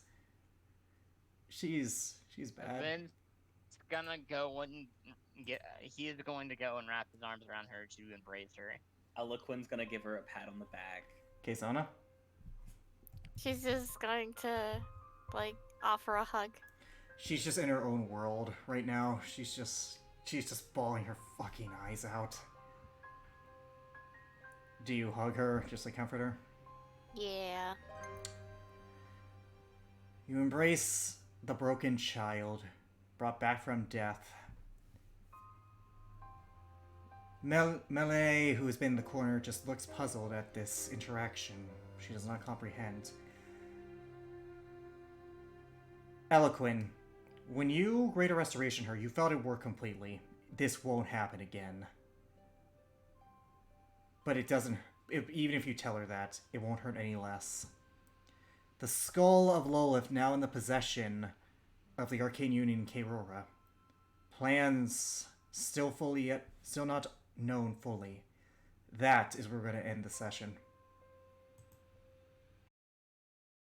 She's bad. Then it's gonna go and get. He is going to go and wrap his arms around her to embrace her. Eloquin's gonna give her a pat on the back. Kesona? She's just going to, like, offer a hug. She's just in her own world right now. She's just bawling her fucking eyes out. Do you hug her just to comfort her? Yeah. You embrace the broken child, brought back from death. Melee, who has been in the corner, just looks puzzled at this interaction. She does not comprehend. Eloquin, when you Greater Restoration her, you felt it work completely. This won't happen again. But it doesn't... even if you tell her that, it won't hurt any less. The skull of Lolith now in the possession of the Arcane Union in Kerora. Plans still not known fully. That is where we're going to end the session.